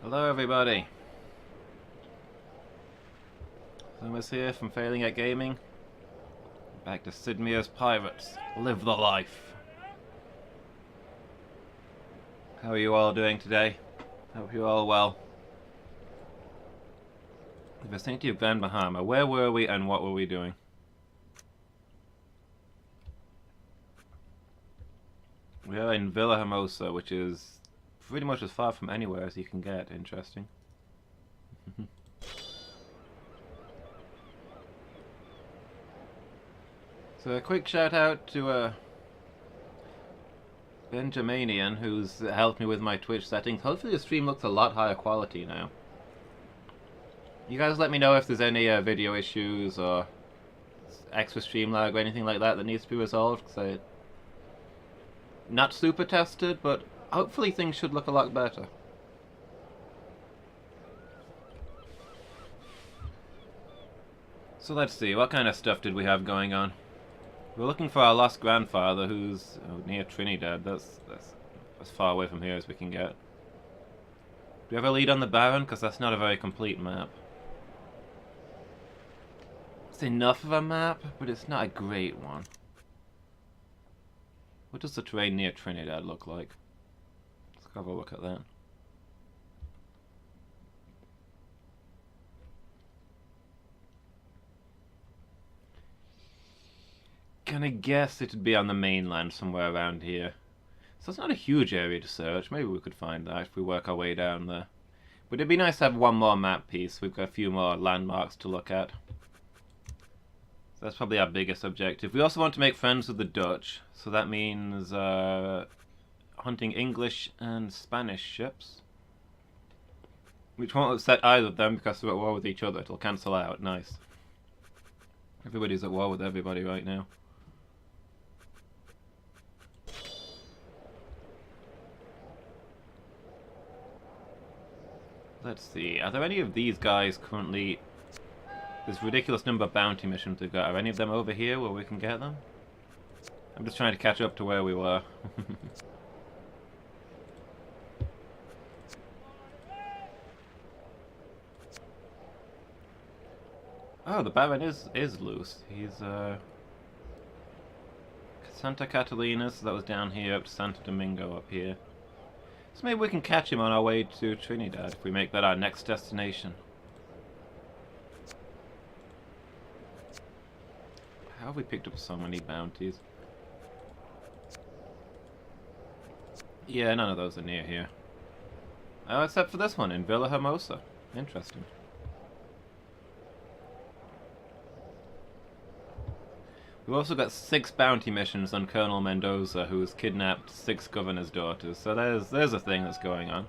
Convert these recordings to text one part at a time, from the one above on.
Hello everybody. Lumus here from Failing at Gaming. Back to Sid Meier's Pirates. Live the life. How are you all doing today? Hope you're all well. The vicinity of Grand Bahama. Where were we and what were we doing? We are in Villa Hermosa, which is pretty much as far from anywhere as you can get. Interesting. So a quick shout out to Benjaminian, who's helped me with my Twitch settings. Hopefully the stream looks a lot higher quality now. You guys let me know if there's any video issues or extra stream lag or anything like that needs to be resolved, because not super tested, but hopefully things should look a lot better. So let's see, what kind of stuff did we have going on? We're looking for our lost grandfather, who's near Trinidad. That's as far away from here as we can get. Do we have a lead on the Baron? Because that's not a very complete map. It's enough of a map, but it's not a great one. What does the terrain near Trinidad look like? Let's have a look at that. Gonna guess it'd be on the mainland somewhere around here. So it's not a huge area to search. Maybe we could find that if we work our way down there. But it'd be nice to have one more map piece. We've got a few more landmarks to look at. So that's probably our biggest objective. We also want to make friends with the Dutch. So that means hunting English and Spanish ships. Which won't upset either of them because they're at war with each other. It'll cancel out. Nice. Everybody's at war with everybody right now. Let's see, are there any of these guys currently... This ridiculous number of bounty missions we've got, are any of them over here where we can get them? I'm just trying to catch up to where we were. Oh, the Baron is loose. He's Santa Catalina, so that was down here, up to Santo Domingo up here. So maybe we can catch him on our way to Trinidad if we make that our next destination. How have we picked up so many bounties? Yeah, none of those are near here. Oh, except for this one in Villa Hermosa. Interesting. We've also got 6 bounty missions on Colonel Mendoza, who's kidnapped 6 governor's daughters. So there's a thing that's going on.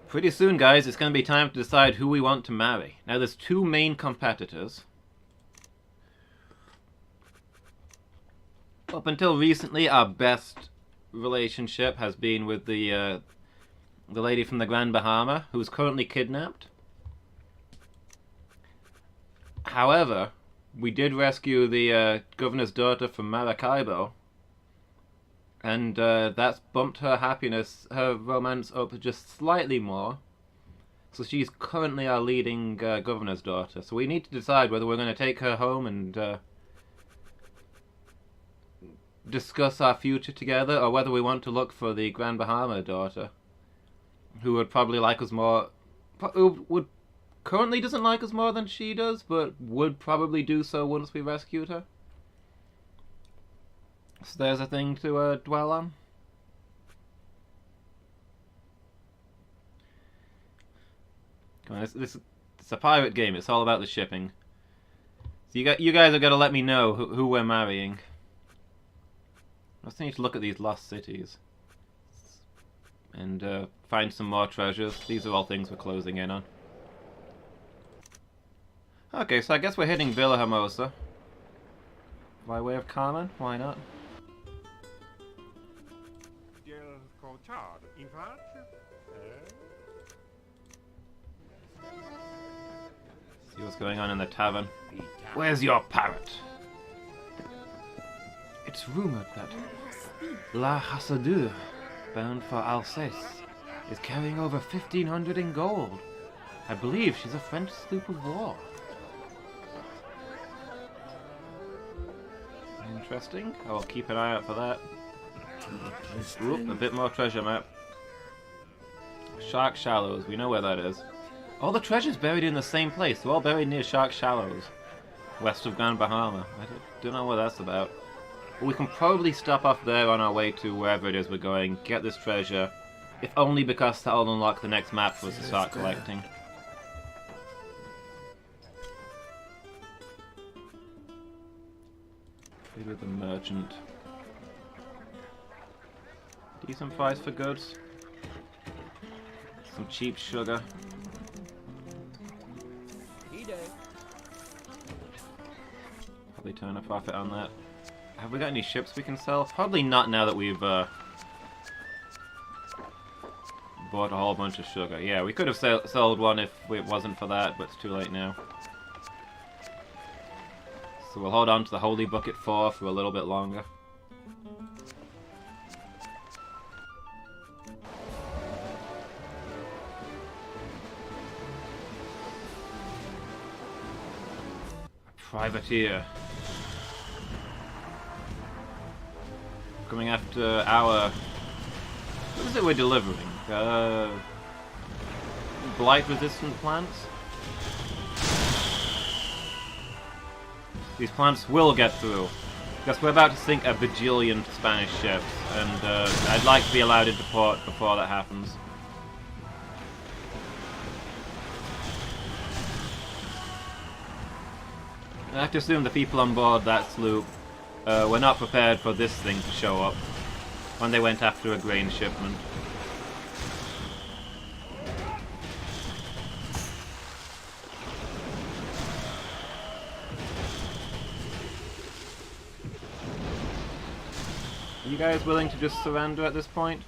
Pretty soon, guys, it's going to be time to decide who we want to marry. Now, there's 2 main competitors. Up until recently, our best relationship has been with the lady from the Grand Bahama, who's currently kidnapped. However, we did rescue the governor's daughter from Maracaibo, and that's bumped her happiness, her romance up just slightly more. So she's currently our leading governor's daughter. So we need to decide whether we're going to take her home and discuss our future together, or whether we want to look for the Grand Bahama daughter, who would probably like us more, who currently doesn't like us more than she does, but would probably do so once we rescued her. So there's a thing to dwell on. Come on, it's a pirate game. It's all about the shipping. So you guys are gonna let me know who we're marrying. I also need to look at these lost cities and find some more treasures. These are all things we're closing in on. Okay, so I guess we're hitting Villa Hermosa. By way of Carmen? Why not? See what's going on in the tavern. Where's your parrot? It's rumored that La Hassadeur bound for Alsace, is carrying over 1,500 in gold. I believe she's a French sloop of war. Interesting. I'll keep an eye out for that. Oop, a bit more treasure map. Shark Shallows, we know where that is. All the treasure's buried in the same place. They're all buried near Shark Shallows, west of Grand Bahama. I don't know what that's about. But we can probably stop off there on our way to wherever it is we're going, get this treasure, if only because that'll unlock the next map for us to start collecting. Trade with the merchant. Decent price for goods. Some cheap sugar. Probably turn a profit on that. Have we got any ships we can sell? Probably not now that we've bought a whole bunch of sugar. Yeah, we could have sold one if it wasn't for that, but it's too late now. So we'll hold on to the Holy Bucket 4 for a little bit longer. Privateer. Coming after our... What is it we're delivering? Blight-resistant plants? These plants will get through. Because we're about to sink a bajillion Spanish ships, and I'd like to be allowed into port before that happens. I have to assume the people on board that sloop were not prepared for this thing to show up when they went after a grain shipment. Are you guys willing to just surrender at this point?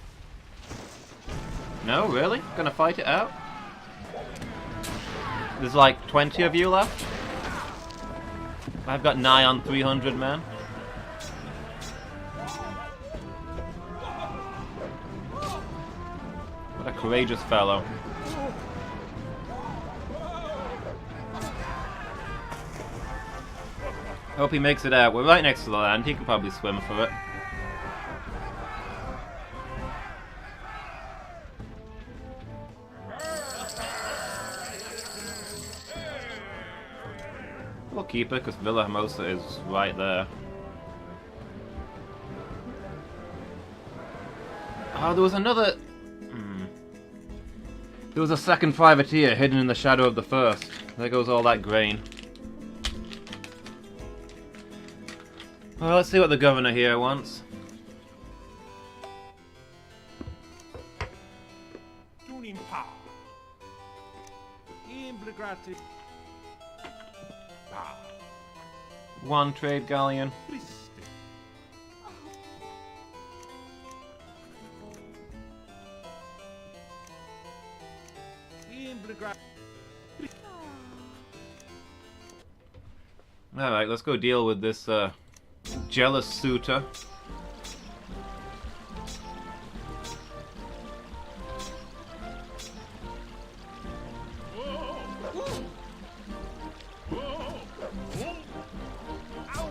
No, really? Gonna fight it out? There's like 20 of you left? I've got nigh on 300 men. What a courageous fellow. Hope he makes it out. We're right next to the land. He can probably swim for it. We'll keep it because Villa Hermosa is right there. Oh, there was another... There was a second privateer hidden in the shadow of the first. There goes all that grain. Well, let's see what the governor here wants. One trade galleon. Alright, let's go deal with this jealous suitor.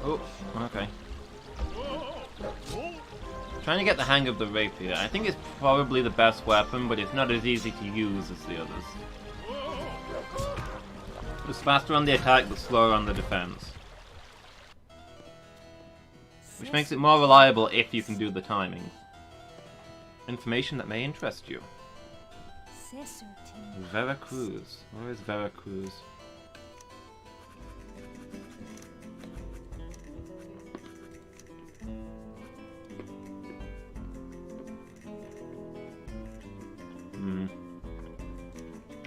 Oh, okay. Trying to get the hang of the rapier. I think it's probably the best weapon, but it's not as easy to use as the others. It's faster on the attack, but slower on the defense. Which makes it more reliable if you can do the timing. Information that may interest you. Veracruz. Where is Veracruz?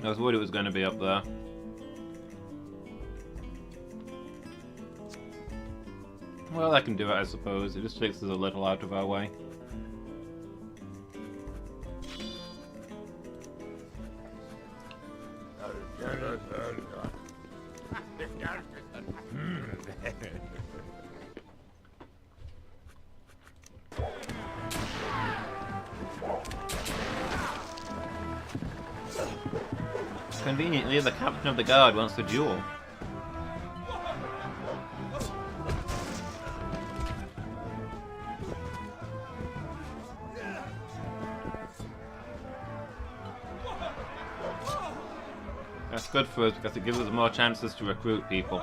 I was worried it was going to be up there. Well, I can do it, I suppose. It just takes us a little out of our way. Conveniently, the captain of the guard wants to duel. That's good for us because it gives us more chances to recruit people.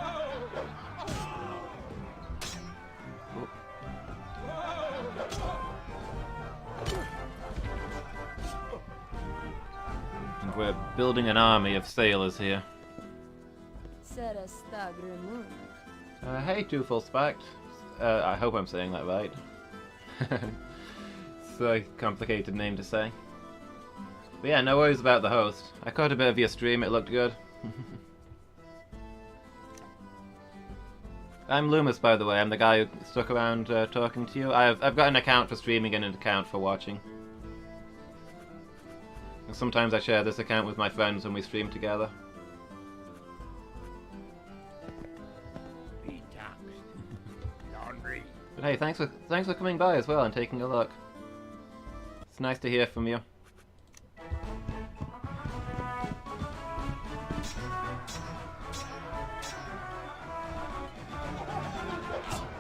And we're building an army of sailors here. Hey, SaltFASt. I hope I'm saying that right. It's a complicated name to say. But yeah, no worries about the host. I caught a bit of your stream, it looked good. I'm Lumus, by the way. I'm the guy who stuck around talking to you. I've got an account for streaming and an account for watching. And sometimes I share this account with my friends when we stream together. But hey, thanks for coming by as well and taking a look. It's nice to hear from you.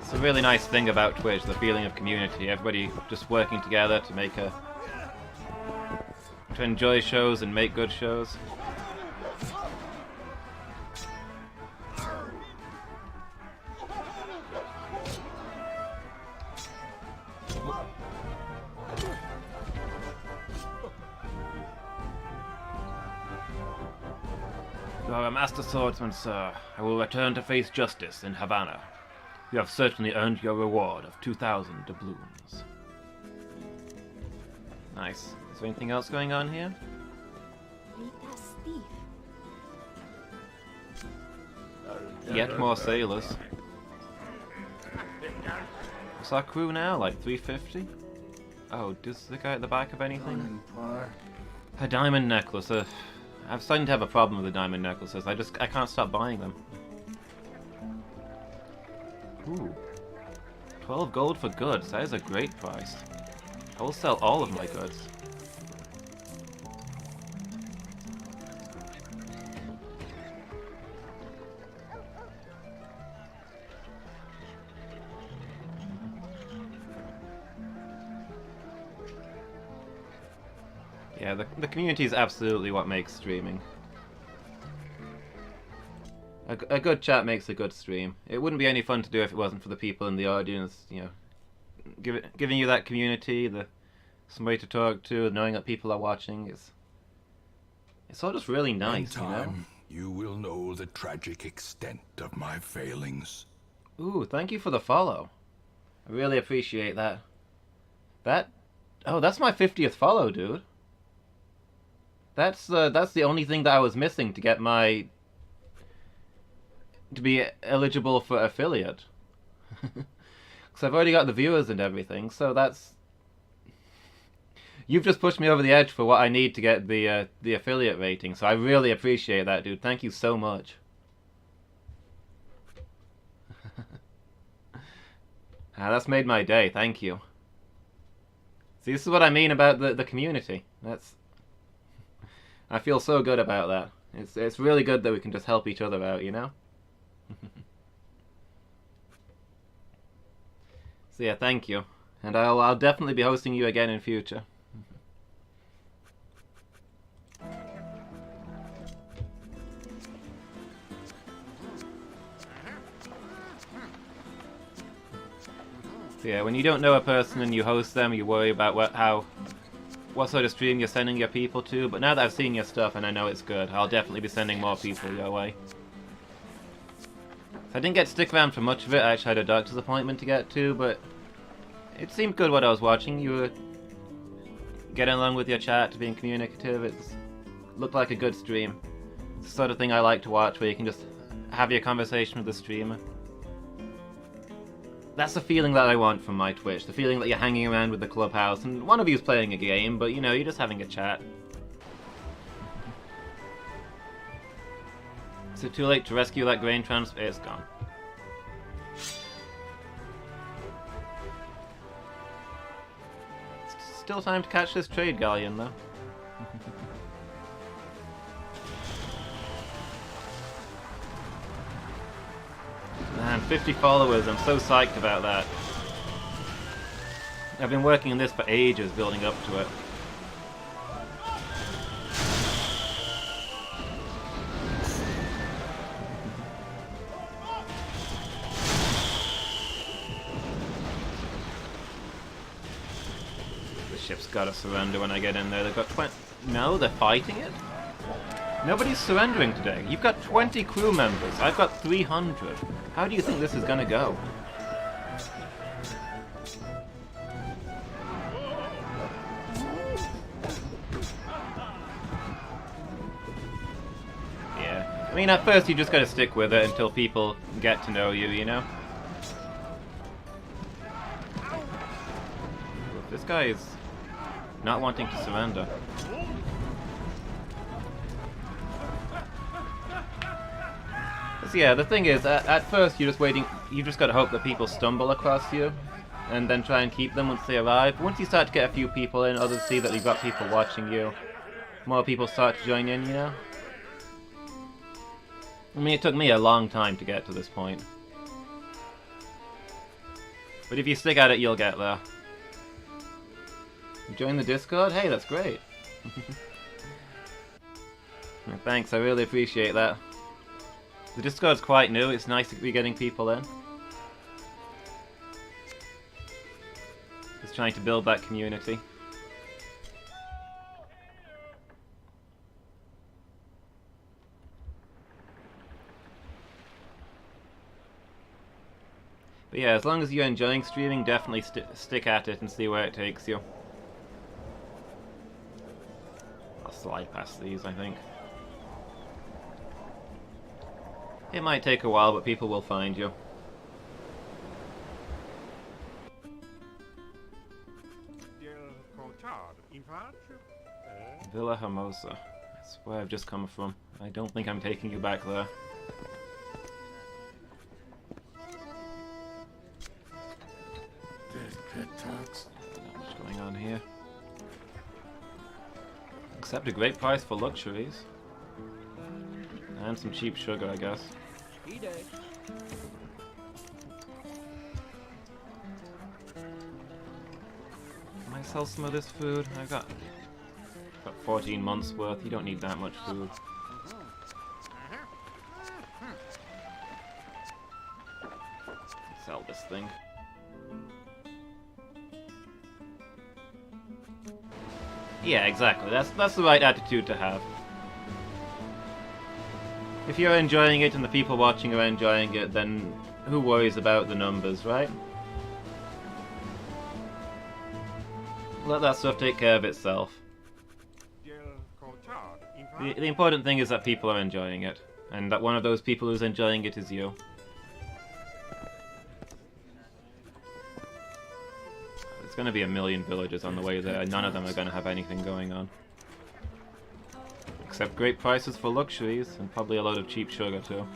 It's a really nice thing about Twitch, the feeling of community. Everybody just working together to enjoy shows and make good shows. You are a master swordsman, sir. I will return to face justice in Havana. You have certainly earned your reward of 2,000 doubloons. Nice. Is there anything else going on here? Yet more sailors. What's our crew now? Like 350? Oh, does the guy at the back have anything? A diamond necklace. I'm starting to have a problem with the diamond necklaces. I can't stop buying them. Ooh. 12 gold for goods. That is a great price. I will sell all of my goods. Yeah, the community is absolutely what makes streaming. A good chat makes a good stream. It wouldn't be any fun to do if it wasn't for the people in the audience, you know, giving you that community, somebody to talk to, knowing that people are watching. It's all just really nice, In time, you will know the tragic extent of my failings. Ooh, thank you for the follow. I really appreciate that. Oh, that's my 50th follow, dude. That's the only thing that I was missing to get to be eligible for affiliate. Because I've already got the viewers and everything, so that's... You've just pushed me over the edge for what I need to get the affiliate rating, so I really appreciate that, dude. Thank you so much. That's made my day, thank you. See, this is what I mean about the community. I feel so good about that. It's really good that we can just help each other out, you know? So yeah, thank you. And I'll definitely be hosting you again in future. So yeah, when you don't know a person and you host them, you worry about what sort of stream you're sending your people to, but now that I've seen your stuff and I know it's good, I'll definitely be sending more people your way. I didn't get to stick around for much of it. I actually had a doctor's appointment to get to, but it seemed good what I was watching. You were getting along with your chat, being communicative. It looked like a good stream. It's the sort of thing I like to watch, where you can just have your conversation with the streamer. That's the feeling that I want from my Twitch. The feeling that you're hanging around with the clubhouse, and one of you's playing a game, but you know, you're just having a chat. Is it too late to rescue that grain transfer? It's gone. Still time to catch this trade galleon, though. man, 50 followers, I'm so psyched about that. I've been working on this for ages, building up to it. The ship's gotta surrender when I get in there. They've got 20... No, they're fighting it? Nobody's surrendering today. You've got 20 crew members. I've got 300. How do you think this is gonna go? Yeah. I mean, at first you just gotta stick with it until people get to know you, you know? This guy is not wanting to surrender. So yeah, the thing is, at first you're just waiting, you just gotta hope that people stumble across you, and then try and keep them once they arrive. Once you start to get a few people in, others see that you've got people watching you, more people start to join in, you know? I mean, it took me a long time to get to this point. But if you stick at it, you'll get there. Join the Discord? Hey, that's great. Thanks, I really appreciate that. The Discord's quite new, it's nice to be getting people in. Just trying to build that community. But yeah, as long as you're enjoying streaming, definitely stick at it and see where it takes you. I'll slide past these, I think. It might take a while, but people will find you. Villa Hermosa. That's where I've just come from. I don't think I'm taking you back there. Not much going on here. Except a great price for luxuries. And some cheap sugar, I guess. Might sell some of this food. I've got 14 months worth. You don't need that much food. Sell this thing. Yeah, exactly. That's the right attitude to have. If you're enjoying it and the people watching are enjoying it, then who worries about the numbers, right? Let that stuff take care of itself. The important thing is that people are enjoying it, and that one of those people who's enjoying it is you. There's going to be a million villagers on the way there, and none of them are going to have anything going on. Except great prices for luxuries, and probably a load of cheap sugar too.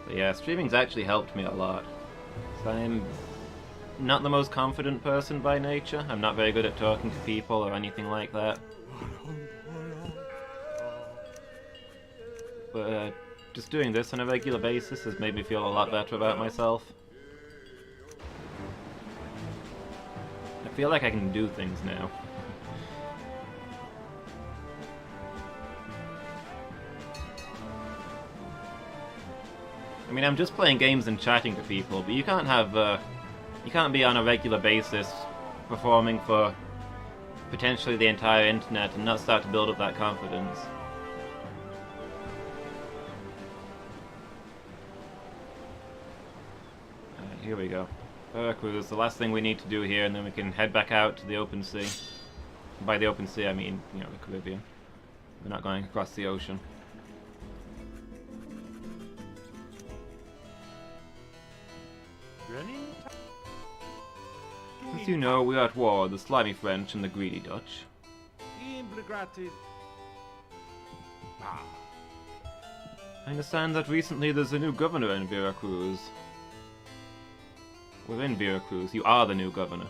But yeah, streaming's actually helped me a lot. So I'm not the most confident person by nature. I'm not very good at talking to people or anything like that. But just doing this on a regular basis has made me feel a lot better about myself. I feel like I can do things now. I mean, I'm just playing games and chatting to people, but you can't have, you can't be on a regular basis performing for potentially the entire internet and not start to build up that confidence. Alright, here we go. Firaxis, the last thing we need to do here, and then we can head back out to the open sea. By the open sea, I mean, you know, the Caribbean. We're not going across the ocean. As you know, we are at war with the slimy French and the greedy Dutch. I understand that recently there's a new governor in Veracruz. Within Veracruz, you are the new governor.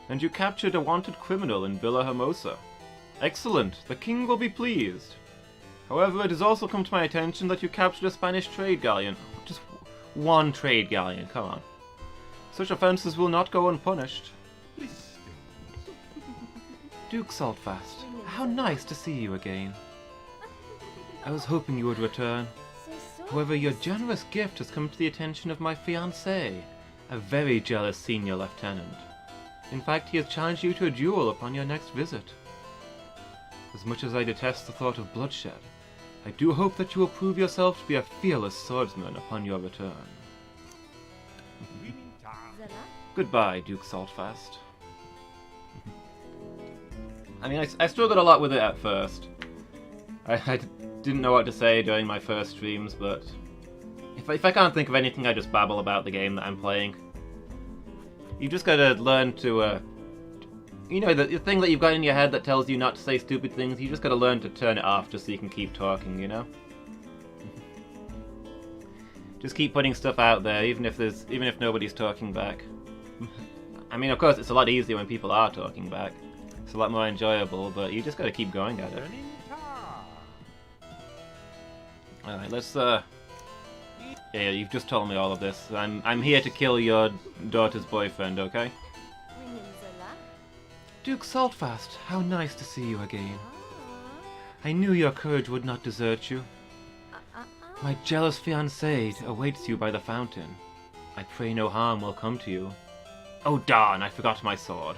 And you captured a wanted criminal in Villa Hermosa. Excellent, the king will be pleased. However, it has also come to my attention that you captured a Spanish trade galleon. Just one trade galleon, come on. Such offences will not go unpunished. Duke SaltFASt, how nice to see you again. I was hoping you would return. However, your generous gift has come to the attention of my fiancé, a very jealous senior lieutenant. In fact, he has challenged you to a duel upon your next visit. As much as I detest the thought of bloodshed, I do hope that you will prove yourself to be a fearless swordsman upon your return. Goodbye, Duke SaltFASt. I mean, I struggled a lot with it at first. I didn't know what to say during my first streams, but if I can't think of anything, I just babble about the game that I'm playing. You just gotta learn to, you know, the thing that you've got in your head that tells you not to say stupid things, you just gotta learn to turn it off just so you can keep talking, you know? Just keep putting stuff out there, even if nobody's talking back. I mean, of course, it's a lot easier when people are talking back. It's a lot more enjoyable, but you just gotta keep going at it. Alright, let's, yeah, you've just told me all of this. I'm here to kill your daughter's boyfriend, okay? Duke SaltFASt, how nice to see you again. I knew your courage would not desert you. My jealous fiancé awaits you by the fountain. I pray no harm will come to you. Oh darn, I forgot my sword.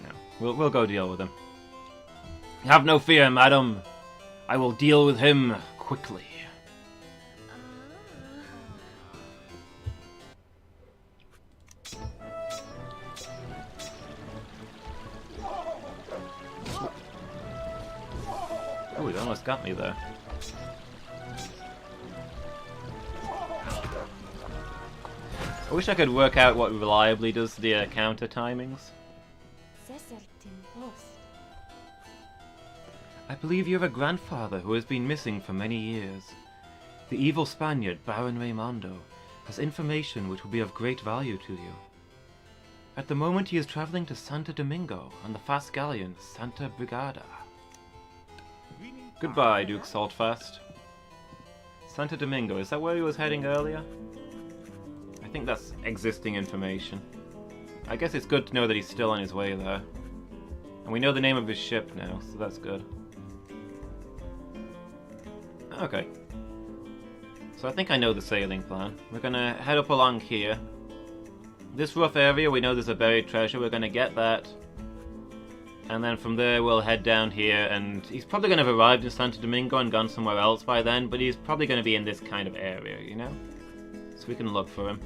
No, we'll go deal with him. Have no fear, madam. I will deal with him quickly. Oh, he almost got me there. I wish I could work out what reliably does the counter timings. I believe you have a grandfather who has been missing for many years. The evil Spaniard, Baron Raymondo, has information which will be of great value to you. At the moment he is traveling to Santo Domingo on the fast galleon Santa Brigada. Goodbye, Duke SaltFASt. Santo Domingo, is that where he was heading earlier? I think that's existing information. I guess it's good to know that he's still on his way there. And we know the name of his ship now, so that's good. Okay. So I think I know the sailing plan. We're gonna head up along here. This rough area, we know there's a buried treasure, we're gonna get that. And then from there we'll head down here, and he's probably gonna have arrived in Santo Domingo and gone somewhere else by then, but he's probably gonna be in this kind of area, you know? So we can look for him.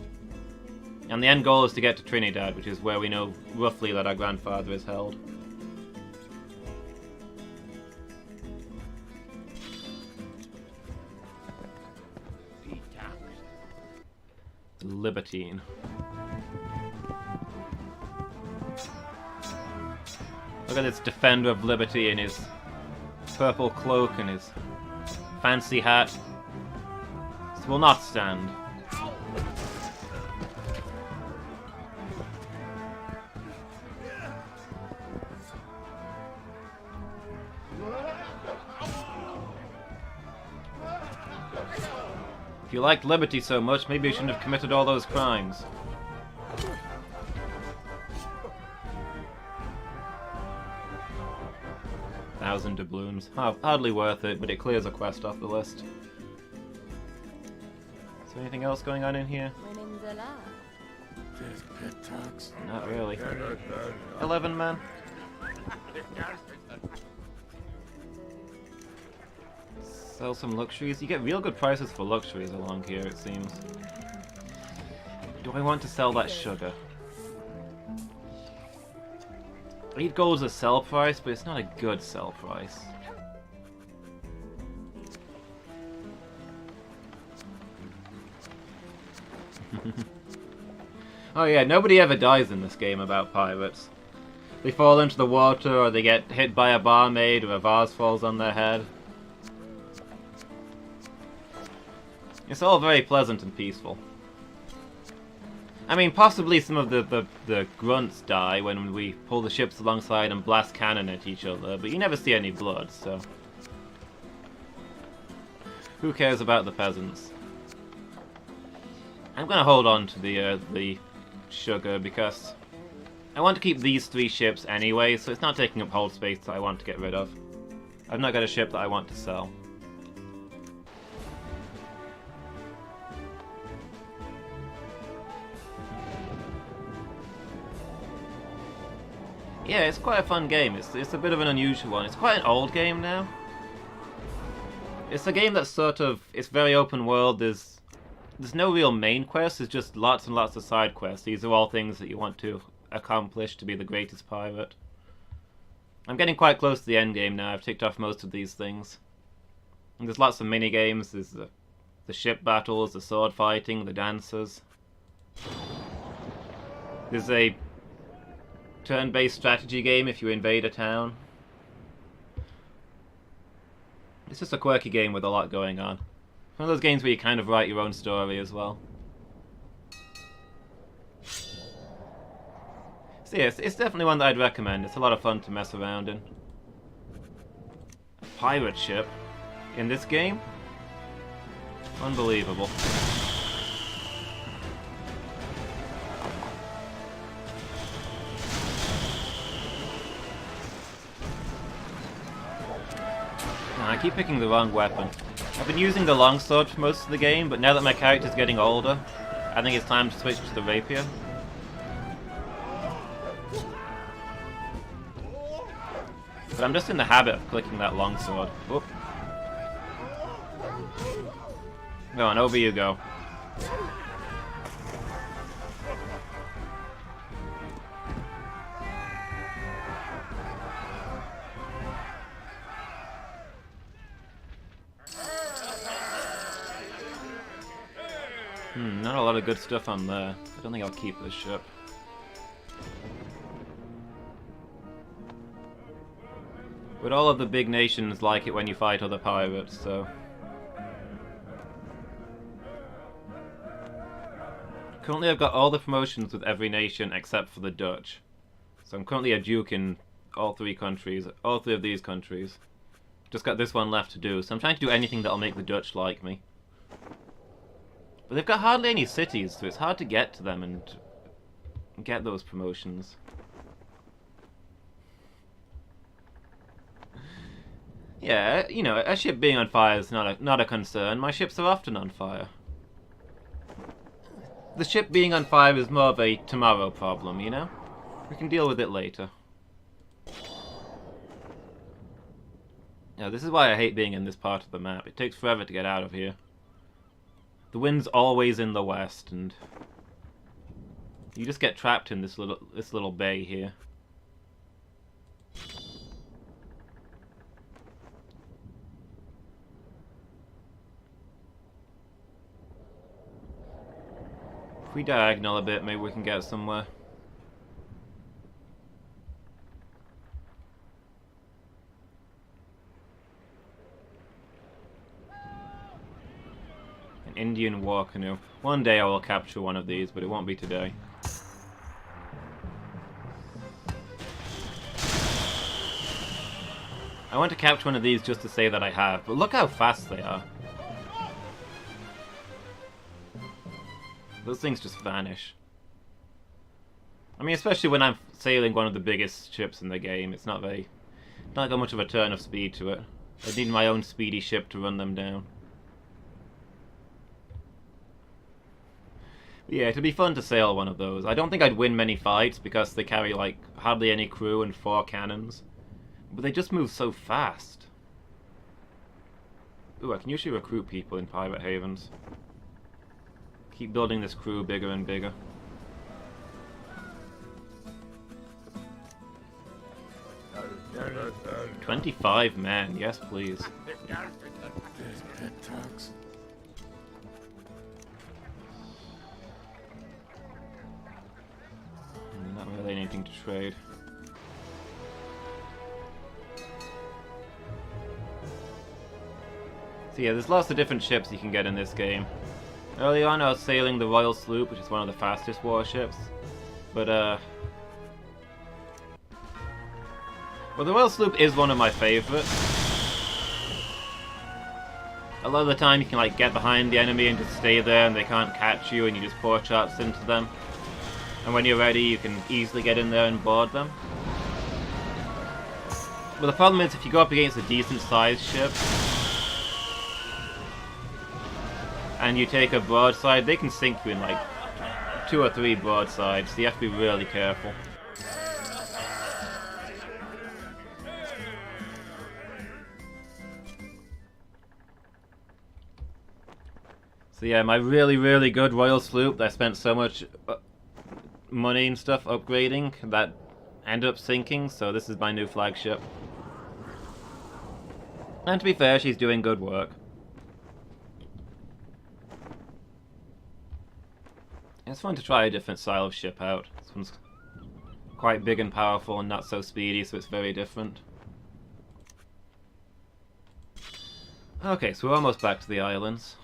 And the end goal is to get to Trinidad, which is where we know roughly that our grandfather is held. Libertine. Look at this defender of liberty in his purple cloak and his fancy hat. This will not stand. If you liked liberty so much, maybe you shouldn't have committed all those crimes. Thousand doubloons. Hardly worth it, but it clears a quest off the list. Is there anything else going on in here? Not really. 11 men. Sell some luxuries. You get real good prices for luxuries along here, it seems. Do I want to sell that sugar? 8 gold is a sell price, but it's not a good sell price. Oh yeah, nobody ever dies in this game about pirates. They fall into the water, or they get hit by a barmaid, or a vase falls on their head. It's all very pleasant and peaceful. I mean, possibly some of the grunts die when we pull the ships alongside and blast cannon at each other, but you never see any blood, so... Who cares about the peasants? I'm gonna hold on to the sugar because I want to keep these 3 ships anyway, so it's not taking up hold space that I want to get rid of. I've not got a ship that I want to sell. Yeah, it's quite a fun game. It's a bit of an unusual one. It's quite an old game now. It's a game that's sort of... It's very open world. There's no real main quest. There's just lots and lots of side quests. These are all things that you want to accomplish to be the greatest pirate. I'm getting quite close to the end game now. I've ticked off most of these things. And there's lots of mini games. There's the ship battles, the sword fighting, the dancers. There's a turn-based strategy game if you invade a town. It's just a quirky game with a lot going on. One of those games where you kind of write your own story as well. So yeah, it's definitely one that I'd recommend. It's a lot of fun to mess around in. A pirate ship in this game? Unbelievable. I keep picking the wrong weapon. I've been using the longsword for most of the game, but now that my character's getting older, I think it's time to switch to the rapier. But I'm just in the habit of clicking that longsword. Whoop. Go on, over you go. Not a lot of good stuff on there. I don't think I'll keep this ship. But all of the big nations like it when you fight other pirates, so... Currently I've got all the promotions with every nation except for the Dutch. So I'm currently a duke in all 3 countries, all 3 of these countries. Just got this one left to do, so I'm trying to do anything that'll make the Dutch like me. But they've got hardly any cities, so it's hard to get to them and get those promotions. Yeah, you know, a ship being on fire is not a concern. My ships are often on fire. The ship being on fire is more of a tomorrow problem, you know? We can deal with it later. Yeah, this is why I hate being in this part of the map. It takes forever to get out of here. The wind's always in the west, and you just get trapped in this little bay here. If we diagonal a bit, maybe we can get somewhere. Indian war canoe. One day I will capture one of these, but it won't be today. I want to capture one of these just to say that I have, but look how fast they are. Those things just vanish. I mean, especially when I'm sailing one of the biggest ships in the game, it's not got much of a turn of speed to it. I need my own speedy ship to run them down. Yeah, it'd be fun to sail one of those. I don't think I'd win many fights because they carry, like, hardly any crew and 4 cannons. But they just move so fast. Ooh, I can usually recruit people in pirate havens. Keep building this crew bigger and bigger. $25 men, yes please. Not really anything to trade. So yeah, there's lots of different ships you can get in this game. Early on I was sailing the Royal Sloop, which is one of the fastest warships. But well, the Royal Sloop is one of my favourites. A lot of the time you can like get behind the enemy and just stay there and they can't catch you and you just pour shots into them. And when you're ready you can easily get in there and board them. But the problem is if you go up against a decent sized ship and you take a broadside, they can sink you in like 2 or 3 broadsides, so you have to be really careful. So yeah, my really, really good Royal Sloop that I spent so much money and stuff upgrading, that ended up sinking, so this is my new flagship. And to be fair, she's doing good work. It's fun to try a different style of ship out. This one's quite big and powerful and not so speedy, so it's very different. Okay, so we're almost back to the islands.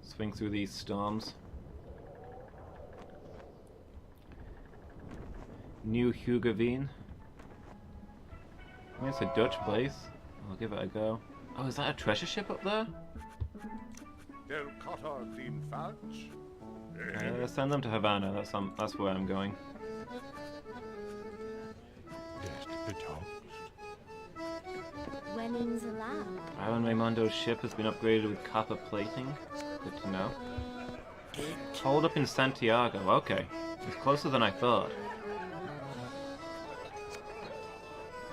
Swing through these storms. New Hugavine. I think it's a Dutch place. I'll give it a go. Oh, is that a treasure ship up there? Let's send them to Havana. That's where I'm going. Winnings allowed. Iron Raimondo's ship has been upgraded with copper plating. Good to know. Hold up in Santiago. Okay. It's closer than I thought.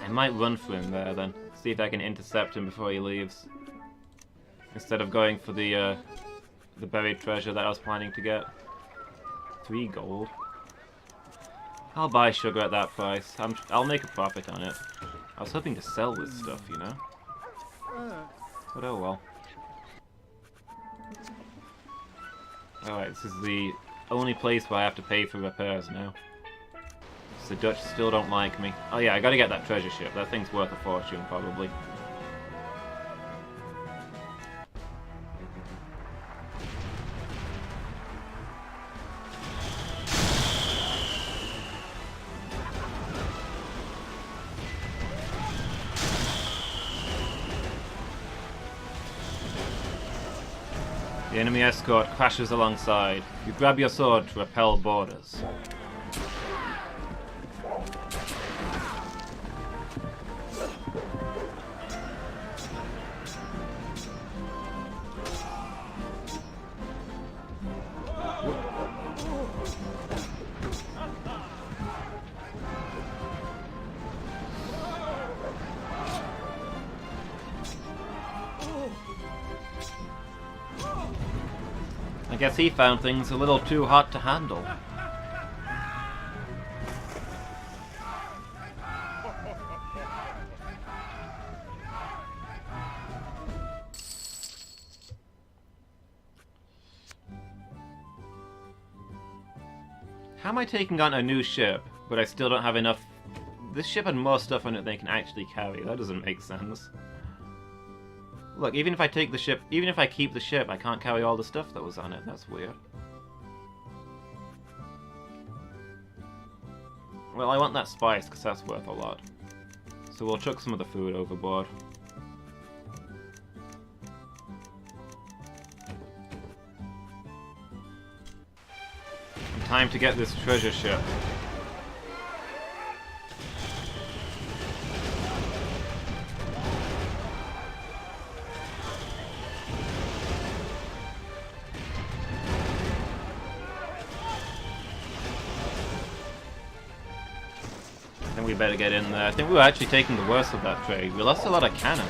I might run for him there then. See if I can intercept him before he leaves. Instead of going for the buried treasure that I was planning to get. 3 gold. I'll buy sugar at that price. I'll make a profit on it. I was hoping to sell this stuff, you know? But oh well. Alright, this is the only place where I have to pay for repairs now. The Dutch still don't like me. Oh yeah, I gotta get that treasure ship. That thing's worth a fortune, probably. The enemy escort crashes alongside. You grab your sword to repel boarders. I guess he found things a little too hot to handle. How am I taking on a new ship, but I still don't have enough? This ship had more stuff on it than it can actually carry. That doesn't make sense. Look, even if I take the ship, even if I keep the ship, I can't carry all the stuff that was on it. That's weird. Well, I want that spice, because that's worth a lot. So we'll chuck some of the food overboard. Time to get this treasure ship. I think we better get in there. I think we were actually taking the worst of that trade. We lost a lot of cannons.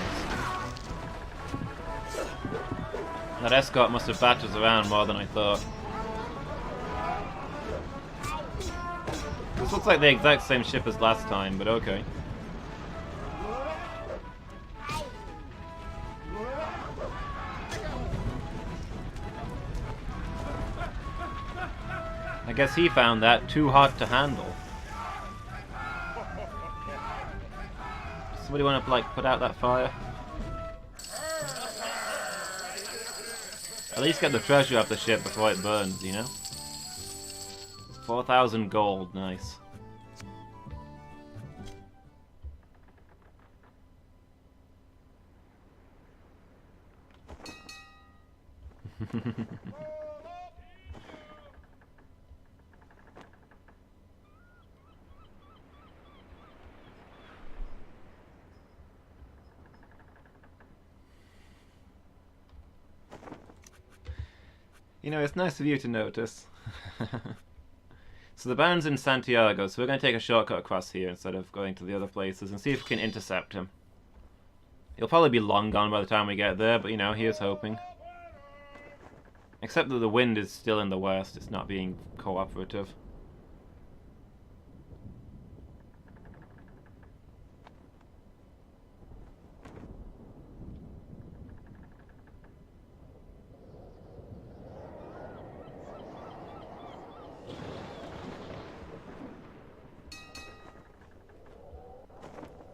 That escort must have battered us around more than I thought. This looks like the exact same ship as last time, but okay. I guess he found that too hot to handle. Somebody want to, like, put out that fire? At least get the treasure off the ship before it burns, you know? 4,000 gold, nice. You know, it's nice of you to notice. So the Baron's in Santiago, so we're going to take a shortcut across here instead of going to the other places and see if we can intercept him. He'll probably be long gone by the time we get there, but you know, here's hoping. Except that the wind is still in the west, it's not being cooperative.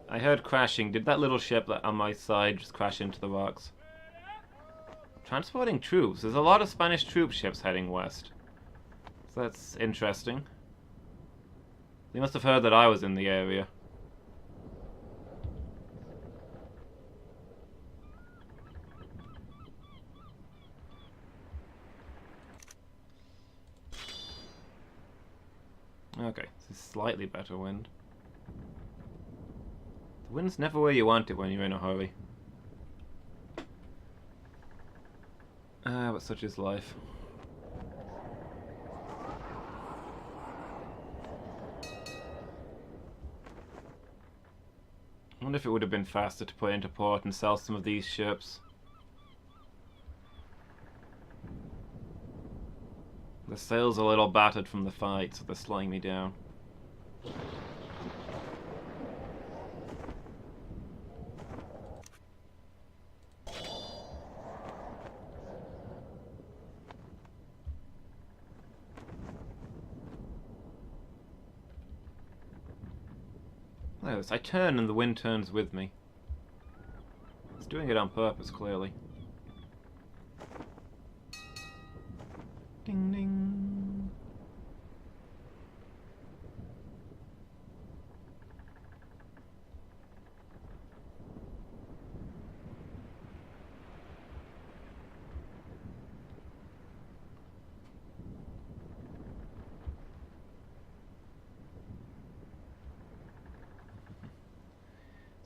I heard crashing. Did that little ship on my side just crash into the rocks? Transporting troops. There's a lot of Spanish troop ships heading west. So that's interesting. They must have heard that I was in the area. Okay, this is slightly better wind. The wind's never where you want it when you're in a hurry. But such is life. I wonder if it would have been faster to put into port and sell some of these ships. The sail's a little battered from the fight, so they're slowing me down. I turn and the wind turns with me. It's doing it on purpose, clearly. Ding ding.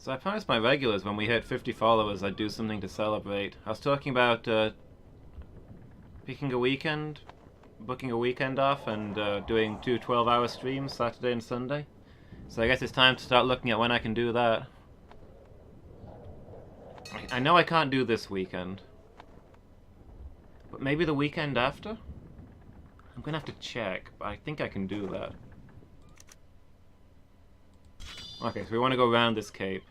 So I promised my regulars when we hit 50 followers I'd do something to celebrate. I was talking about booking a weekend off and doing 2 12-hour streams, Saturday and Sunday. So I guess it's time to start looking at when I can do that. I know I can't do this weekend. But maybe the weekend after? I'm gonna have to check, but I think I can do that. Okay, so we want to go around this cape.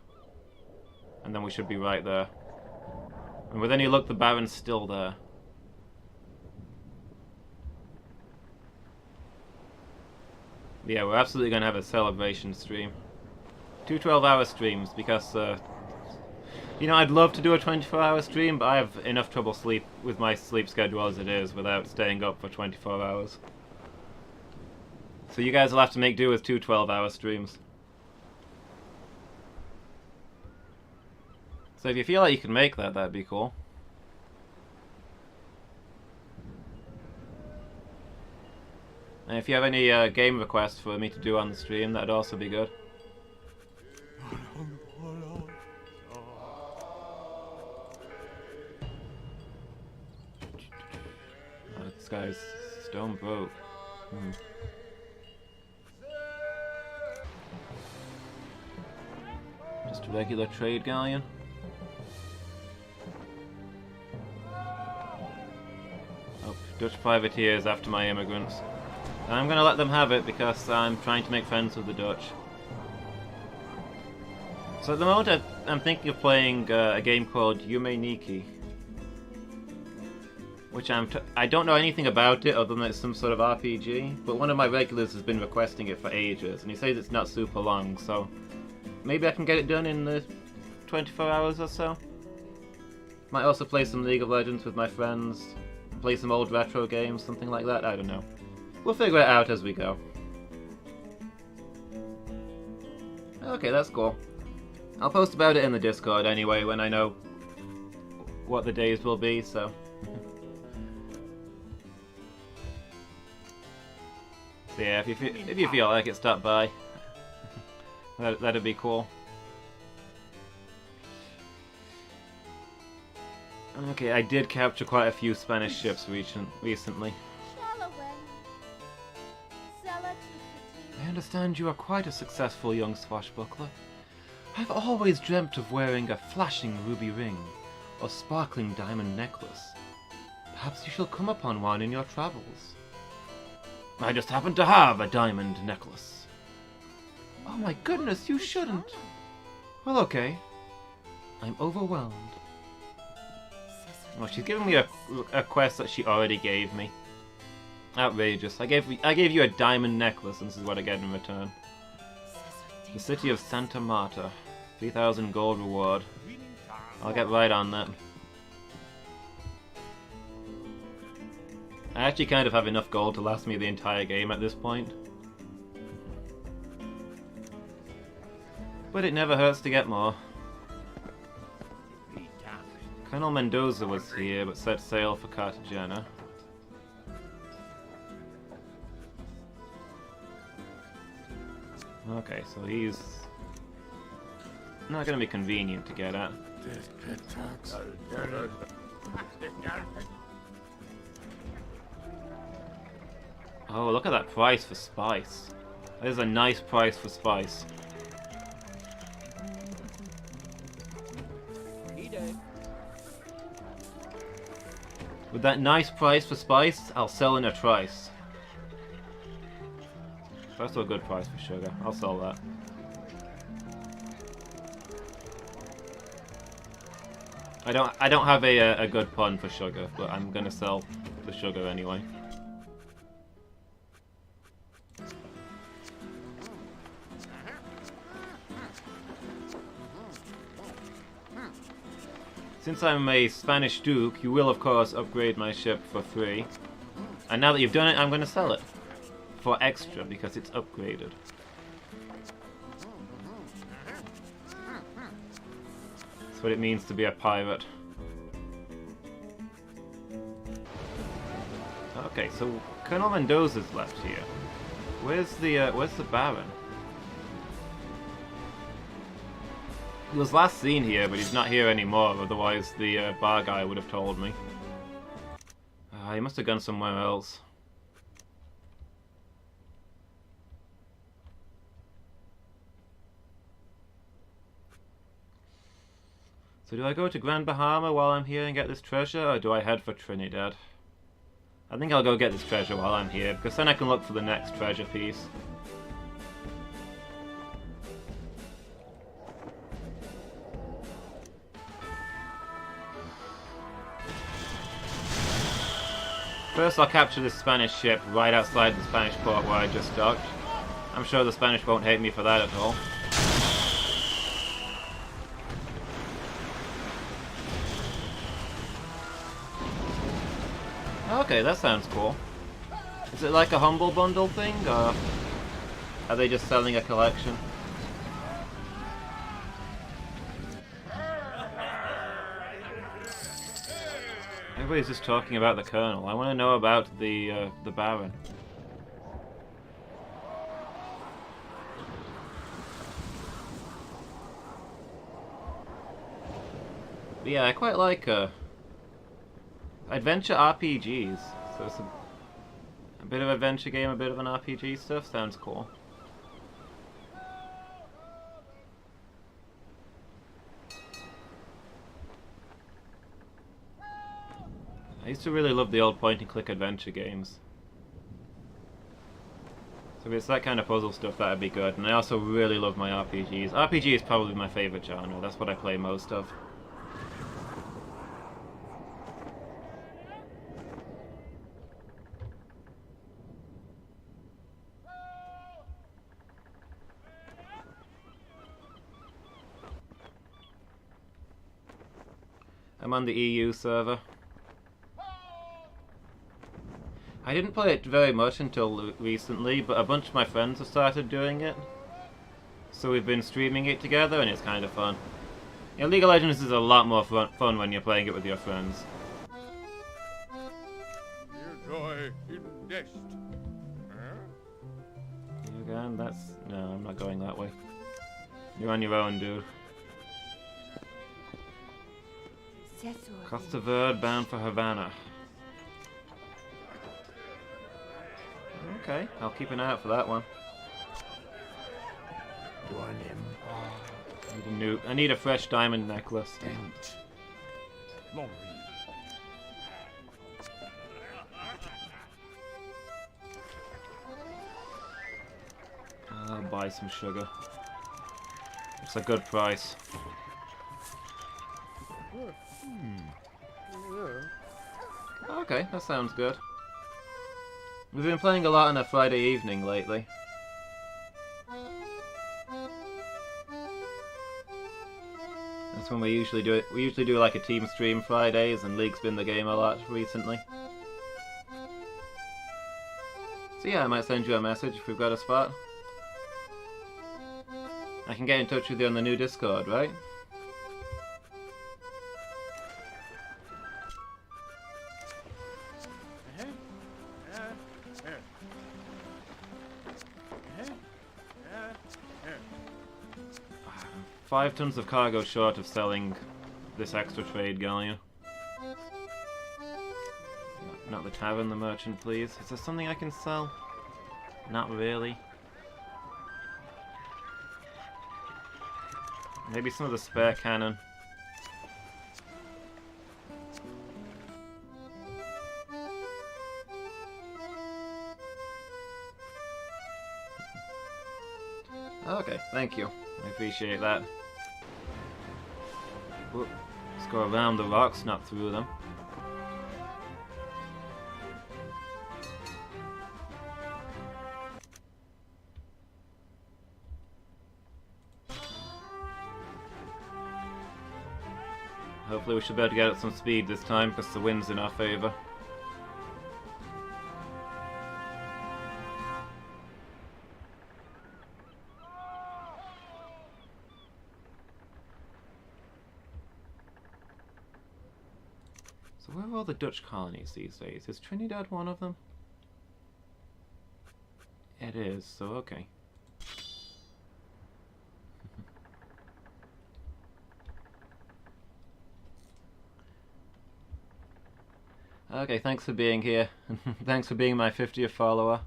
And then we should be right there. And with any luck, the Baron's still there. Yeah, we're absolutely going to have a celebration stream. 2 12-hour streams, because, you know, I'd love to do a 24-hour stream, but I have enough trouble with my sleep schedule as it is without staying up for 24 hours. So you guys will have to make do with 2 12-hour streams. So if you feel like you can make that, that'd be cool. And if you have any game requests for me to do on the stream, that'd also be good. Oh, this guy's stone broke. Just a regular trade galleon. Dutch privateers after my immigrants. And I'm going to let them have it because I'm trying to make friends with the Dutch. So at the moment I'm thinking of playing a game called Yume Nikki. which I don't know anything about it other than it's some sort of RPG, but one of my regulars has been requesting it for ages, and he says it's not super long, so maybe I can get it done in the 24 hours or so. Might also play some League of Legends with my friends, play some old retro games, something like that, I don't know. We'll figure it out as we go. Okay, that's cool. I'll post about it in the Discord anyway when I know what the days will be, so... So yeah, if you feel like it, stop by. That'd be cool. Okay, I did capture quite a few Spanish ships recently. I understand you are quite a successful young swashbuckler. I've always dreamt of wearing a flashing ruby ring or sparkling diamond necklace. Perhaps you shall come upon one in your travels. I just happen to have a diamond necklace. Oh my goodness, you shouldn't. Well, okay. I'm overwhelmed. Oh, she's giving me a quest that she already gave me. Outrageous. I gave you a diamond necklace, and this is what I get in return. The city of Santa Marta. 3,000 gold reward. I'll get right on that. I actually kind of have enough gold to last me the entire game at this point. But it never hurts to get more. Colonel Mendoza was here, but set sail for Cartagena. Okay, so he's not going to be convenient to get at. Oh, look at that price for spice. That is a nice price for spice. With that nice price for spice, I'll sell in a trice. That's also a good price for sugar. I'll sell that. I don't have a good pun for sugar, but I'm gonna sell the sugar anyway. Since I'm a Spanish Duke, you will of course upgrade my ship for free. And now that you've done it, I'm going to sell it. For extra, because it's upgraded. That's what it means to be a pirate. Okay, so Colonel Mendoza's left here. Where's the Baron? He was last seen here, but he's not here anymore, otherwise the bar guy would have told me. He must have gone somewhere else. So do I go to Grand Bahama while I'm here and get this treasure, or do I head for Trinidad? I think I'll go get this treasure while I'm here, because then I can look for the next treasure piece. First I'll capture this Spanish ship right outside the Spanish port where I just docked. I'm sure the Spanish won't hate me for that at all. Okay, that sounds cool. Is it like a Humble Bundle thing, or are they just selling a collection? Everybody's just talking about the Colonel. I want to know about the Baron. But yeah, I quite like adventure RPGs. So it's a bit of adventure game, a bit of an RPG stuff. Sounds cool. I used to really love the old point-and-click adventure games. So if it's that kind of puzzle stuff, that'd be good. And I also really love my RPGs. RPG is probably my favourite genre. That's what I play most of. I'm on the EU server. I didn't play it very much until recently, but a bunch of my friends have started doing it. So we've been streaming it together, and it's kind of fun. Yeah, League of Legends is a lot more fun when you're playing it with your friends. Joy in nest. Again, that's... No, I'm not going that way. You're on your own, dude. Costa Verde bound for Havana. Okay, I'll keep an eye out for that one. I need a fresh diamond necklace. I'll buy some sugar. It's a good price. Okay, that sounds good. We've been playing a lot on a Friday evening lately. That's when we usually do it. We usually do like a team stream Fridays, and League's been the game a lot recently. So yeah, I might send you a message if we've got a spot. I can get in touch with you on the new Discord, right? Five tons of cargo short of selling this extra trade galleon. Not the tavern, the merchant, please. Is there something I can sell? Not really. Maybe some of the spare cannon. Okay, thank you. I appreciate that. Whoop. Let's go around the rocks, not through them. Hopefully we should be able to get up some speed this time, because the wind's in our favour. So where are all the Dutch colonies these days? Is Trinidad one of them? It is, so okay. Okay, thanks for being here. Thanks for being my 50th follower.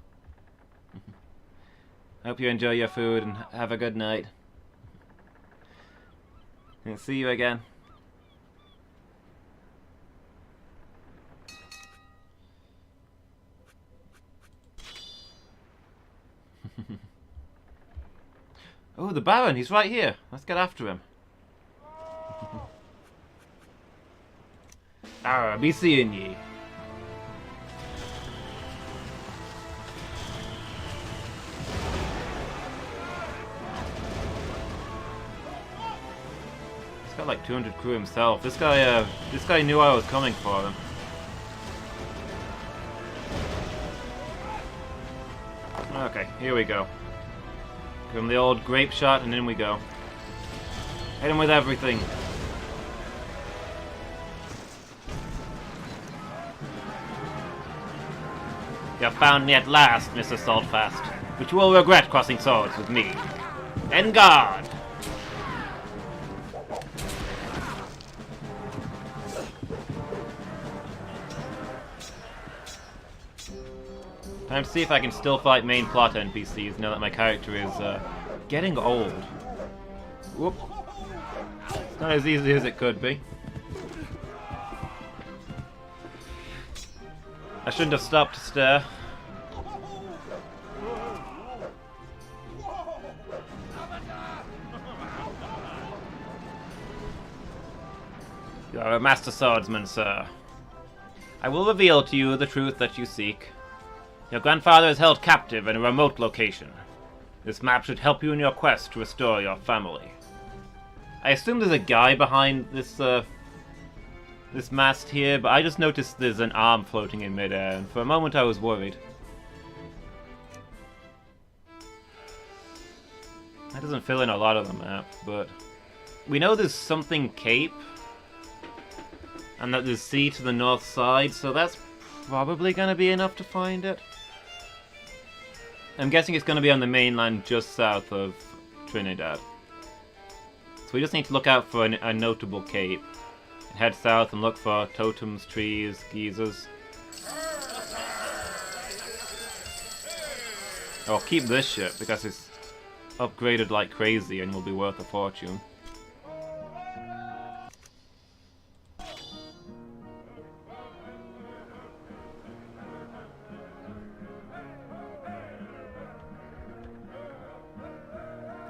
Hope you enjoy your food and have a good night. And see you again. Oh, the Baron, he's right here. Let's get after him. Arr, be seeing ye. He's got like 200 crew himself. This guy knew I was coming for him. Okay, here we go. Give him the old grape shot, and in we go. Hit him with everything. You have found me at last, Mr. SaltFASt, but you will regret crossing swords with me. En garde! Time to see if I can still fight main plot NPCs now that my character is getting old. Whoop. It's not as easy as it could be. I shouldn't have stopped to stare. You are a master swordsman, sir. I will reveal to you the truth that you seek. Your grandfather is held captive in a remote location. This map should help you in your quest to restore your family. I assume there's a guy behind this this mast here, but I just noticed there's an arm floating in midair, and for a moment I was worried. That doesn't fill in a lot of the map, but we know there's something Cape, and that there's sea to the north side, so that's probably going to be enough to find it. I'm guessing it's going to be on the mainland just south of Trinidad. So we just need to look out for a notable cape. And head south and look for totems, trees, geysers. I'll keep this ship because it's upgraded like crazy and will be worth a fortune.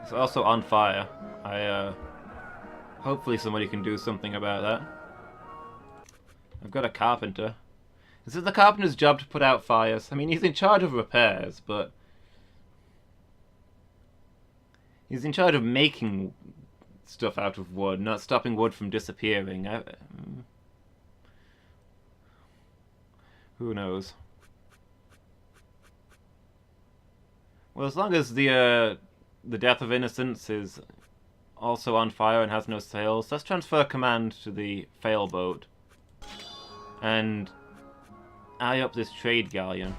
It's also on fire. Hopefully somebody can do something about that. I've got a carpenter. Is it the carpenter's job to put out fires? I mean, he's in charge of repairs, but he's in charge of making stuff out of wood, not stopping wood from disappearing. Who knows? Well, as long as the Death of Innocence is also on fire and has no sails, let's transfer command to the fail boat and eye up this trade galleon.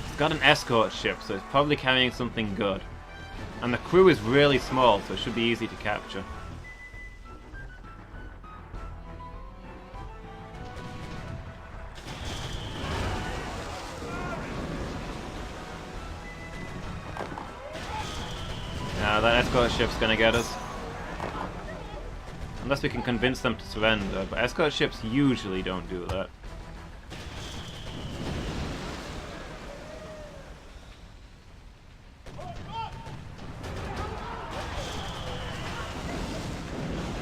It's got an escort ship, so it's probably carrying something good. And the crew is really small, so it should be easy to capture. Now that escort ship's gonna get us. Unless we can convince them to surrender, but escort ships usually don't do that.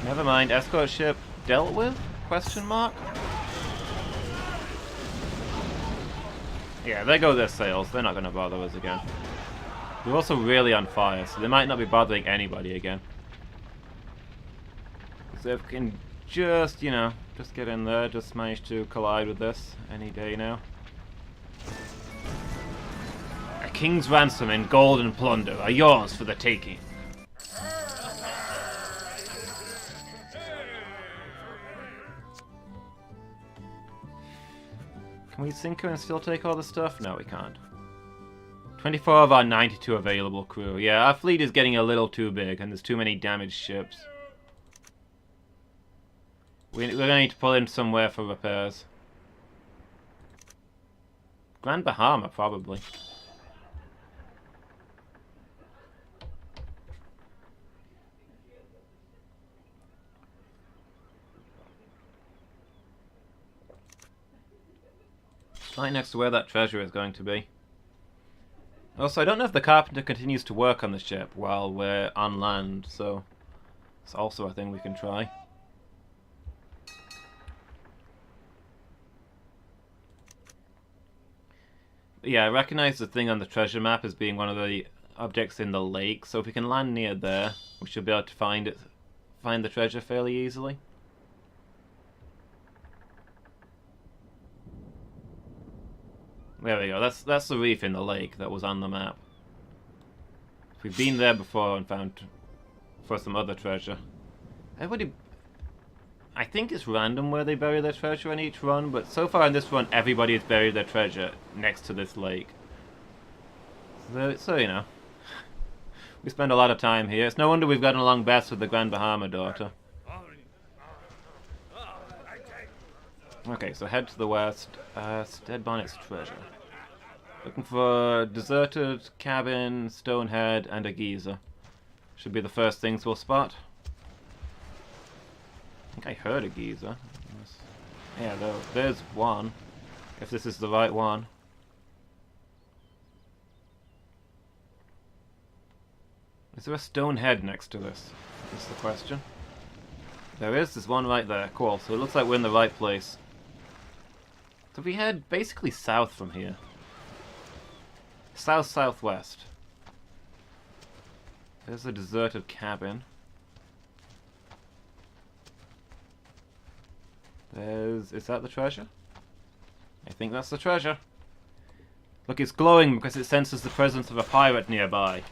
Never mind, escort ship dealt with? Question mark? Yeah, there go their sails. They're not going to bother us again. They're also really on fire, so they might not be bothering anybody again. So if we can just, you know, just get in there, just manage to collide with this any day now. A king's ransom and gold and plunder are yours for the taking. Can we sink her and still take all the stuff? No, we can't. 24 of our 92 available crew. Yeah, our fleet is getting a little too big, and there's too many damaged ships. We're going to need to pull in somewhere for repairs. Grand Bahama, probably. Right next to where that treasure is going to be. Also, I don't know if the carpenter continues to work on the ship while we're on land, so it's also a thing we can try. Yeah, I recognize the thing on the treasure map as being one of the objects in the lake, so if we can land near there, we should be able to find the treasure fairly easily. There we go. That's the reef in the lake that was on the map. We've been there before and found for some other treasure. Everybody, I think it's random where they bury their treasure in each run, but so far in this run, everybody has buried their treasure next to this lake. So you know, we spend a lot of time here. It's no wonder we've gotten along best with the Grand Bahama daughter. Okay, so head to the west. Stead Bonnet's treasure. Looking for deserted cabin, stone head, and a geyser. Should be the first things we'll spot. I think I heard a geyser. Yeah, there's one. If this is the right one. Is there a stone head next to this? Is the question. There is. There's one right there. Cool. So it looks like we're in the right place. So we head basically south from here. South-southwest. There's a deserted cabin. Is that the treasure? I think that's the treasure. Look, it's glowing because it senses the presence of a pirate nearby.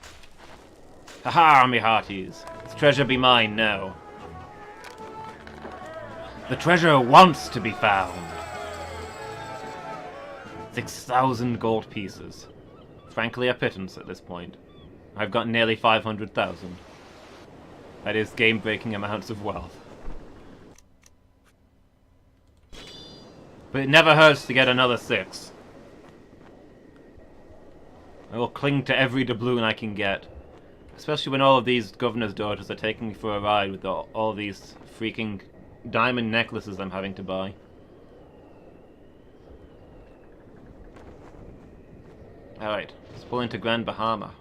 Haha, me hearties. This treasure be mine now. The treasure wants to be found. 6,000 gold pieces. Frankly, a pittance at this point. I've got nearly 500,000. That is game-breaking amounts of wealth. But it never hurts to get another 6. I will cling to every doubloon I can get. Especially when all of these governor's daughters are taking me for a ride with all these freaking diamond necklaces I'm having to buy. Alright, let's pull into Grand Bahama.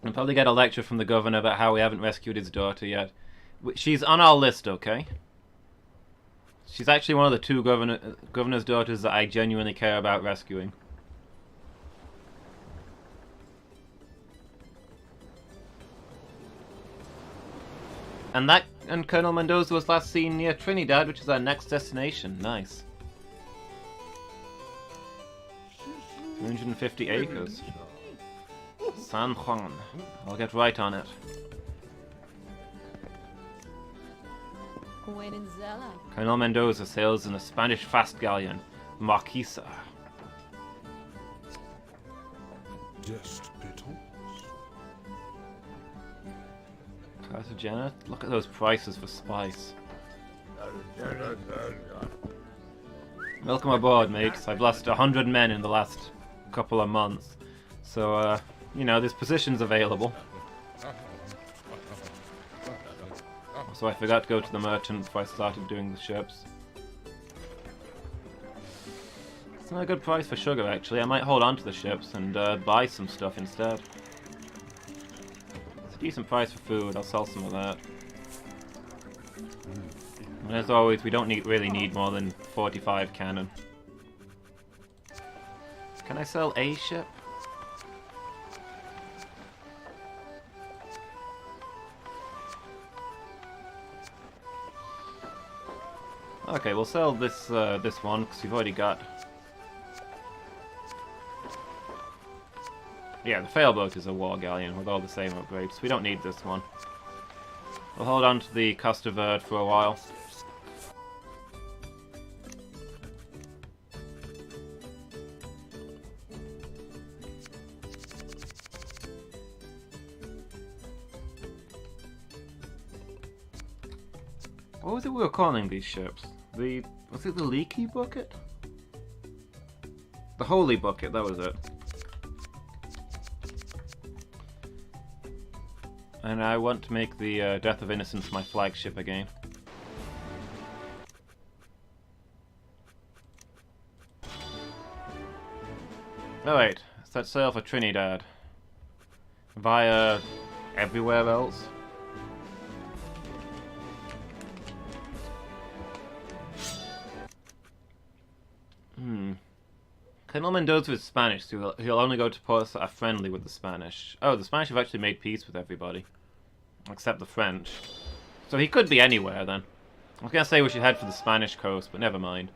I'll probably get a lecture from the governor about how we haven't rescued his daughter yet. She's on our list, okay? She's actually one of the 2 governor's daughters that I genuinely care about rescuing. And Colonel Mendoza was last seen near Trinidad, which is our next destination. Nice. 350 acres. San Juan. I'll get right on it. Colonel Mendoza sails in a Spanish fast galleon, Marquesa. Just pittance. Cartagena? Look at those prices for spice. Welcome aboard, mates. I've lost 100 men in the last couple of months. So, you know, there's positions available. So I forgot to go to the merchant before I started doing the ships. It's not a good price for sugar, actually. I might hold on to the ships and buy some stuff instead. It's a decent price for food. I'll sell some of that. And as always, we don't really need more than 45 cannon. Can I sell a ship? Okay, we'll sell this this one because we've already got. Yeah, the failboat is a war galleon with all the same upgrades. We don't need this one. We'll hold on to the Costa Verde for a while. What was it we were calling these ships? Was it the Leaky Bucket? The Holy Bucket, that was it. And I want to make the Death of Innocence my flagship again. Alright, let's sail for Trinidad. Via everywhere else. Colonel Mendoza is Spanish, so he'll only go to ports that are friendly with the Spanish. Oh, the Spanish have actually made peace with everybody. Except the French. So he could be anywhere, then. I was going to say we should head for the Spanish coast, but never mind.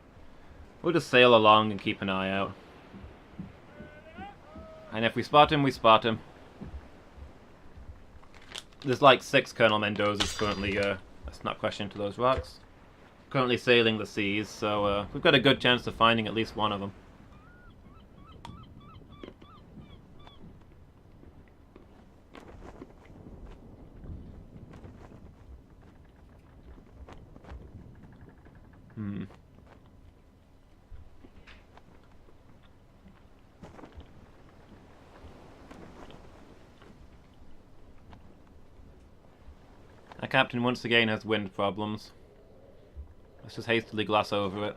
We'll just sail along and keep an eye out. And if we spot him, we spot him. There's like 6 Colonel Mendozas currently, let's not crash into those rocks. Currently sailing the seas, so we've got a good chance of finding at least one of them. Our captain once again has wind problems. Let's just hastily gloss over it.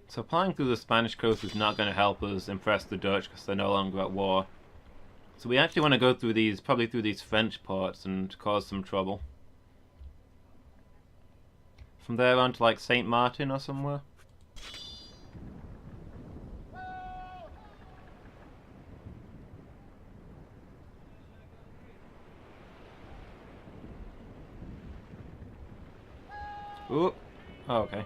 So flying through the Spanish coast is not going to help us impress the Dutch because they're no longer at war. So we actually want to go through these, probably through these French ports and cause some trouble. From there on to like St. Martin or somewhere. Ooh. Oh, okay.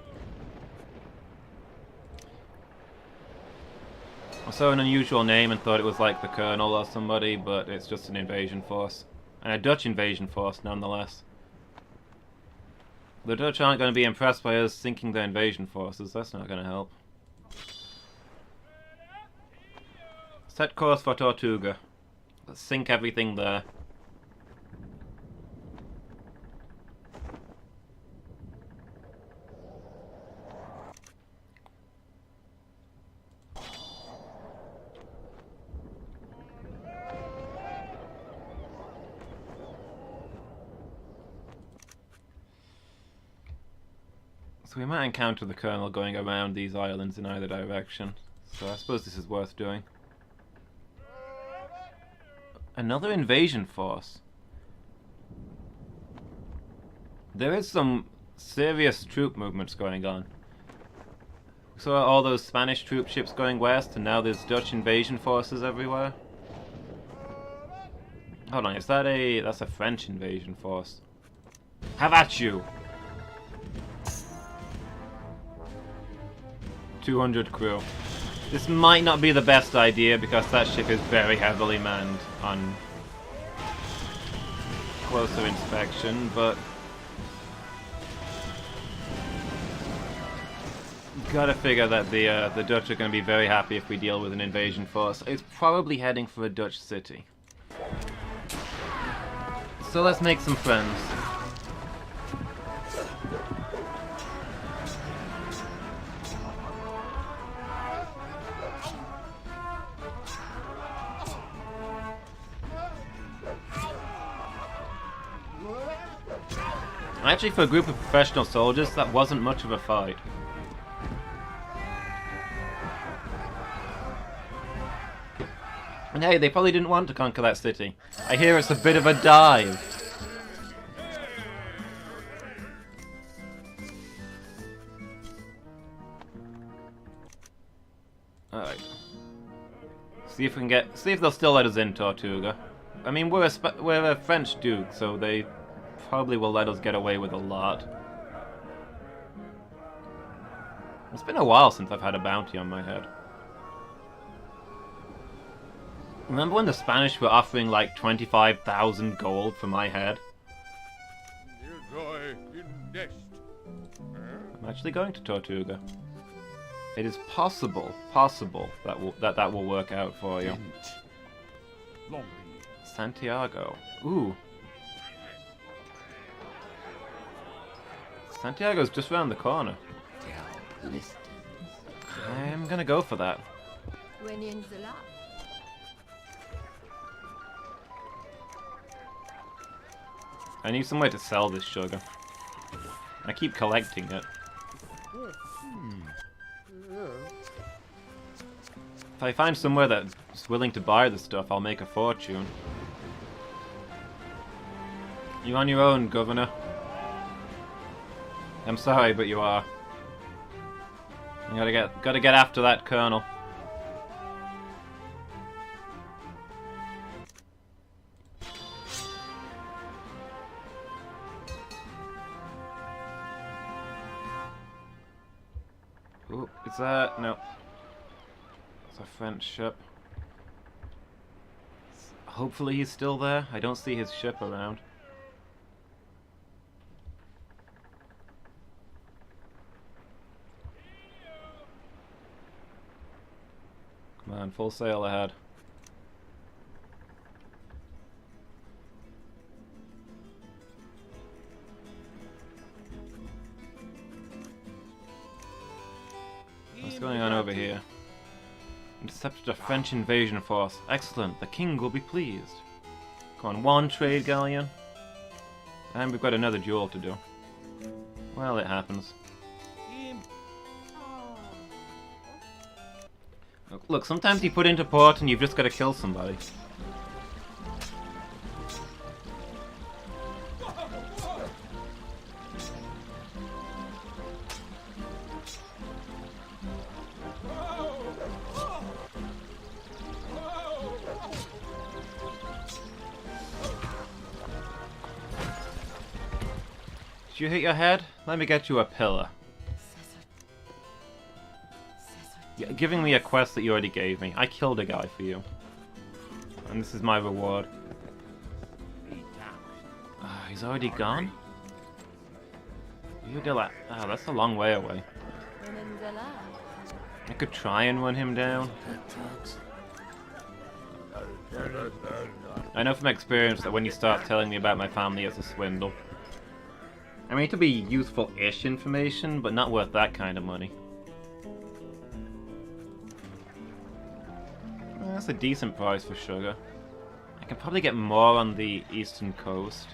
I saw an unusual name and thought it was like the Colonel or somebody, but it's just an invasion force. And a Dutch invasion force, nonetheless. The Dutch aren't going to be impressed by us sinking their invasion forces, that's not going to help. Set course for Tortuga. Let's sink everything there. So we might encounter the Colonel going around these islands in either direction. So I suppose this is worth doing. Another invasion force. There is some serious troop movements going on. We saw all those Spanish troop ships going west, and now there's Dutch invasion forces everywhere. Hold on, is that that's a French invasion force? Have at you! 200 crew. This might not be the best idea because that ship is very heavily manned on closer inspection, but gotta figure that the Dutch are going to be very happy if we deal with an invasion force. It's probably heading for a Dutch city. So let's make some friends. Actually, for a group of professional soldiers, that wasn't much of a fight. And hey, they probably didn't want to conquer that city. I hear it's a bit of a dive. Alright. See if we can see if they'll still let us in, Tortuga. I mean, we're a French duke, so they probably will let us get away with a lot. It's been a while since I've had a bounty on my head. Remember when the Spanish were offering like 25,000 gold for my head? I'm actually going to Tortuga. It is possible that will work out for you. Santiago. Ooh. Santiago's just around the corner. I'm gonna go for that. I need somewhere to sell this sugar. I keep collecting it. If I find somewhere that's willing to buy the stuff, I'll make a fortune. You're on your own, Governor. I'm sorry, but you are. I gotta get after that Colonel. Ooh, is that... no. It's a French ship. Hopefully he's still there. I don't see his ship around. Come on, full sail ahead. What's going on over here? Intercepted a French invasion force. Excellent, the king will be pleased. Come on, one trade galleon. And we've got another duel to do. Well, it happens. Look, sometimes you put into port and you've just got to kill somebody. Did you hit your head? Let me get you a pillar. You're giving me a quest that you already gave me. I killed a guy for you. And this is my reward. He's already gone? Oh, that's a long way away. I could try and run him down. I know from experience that when you start telling me about my family, it's a swindle. I mean, it'll be useful-ish information, but not worth that kind of money. Well, that's a decent price for sugar. I can probably get more on the eastern coast.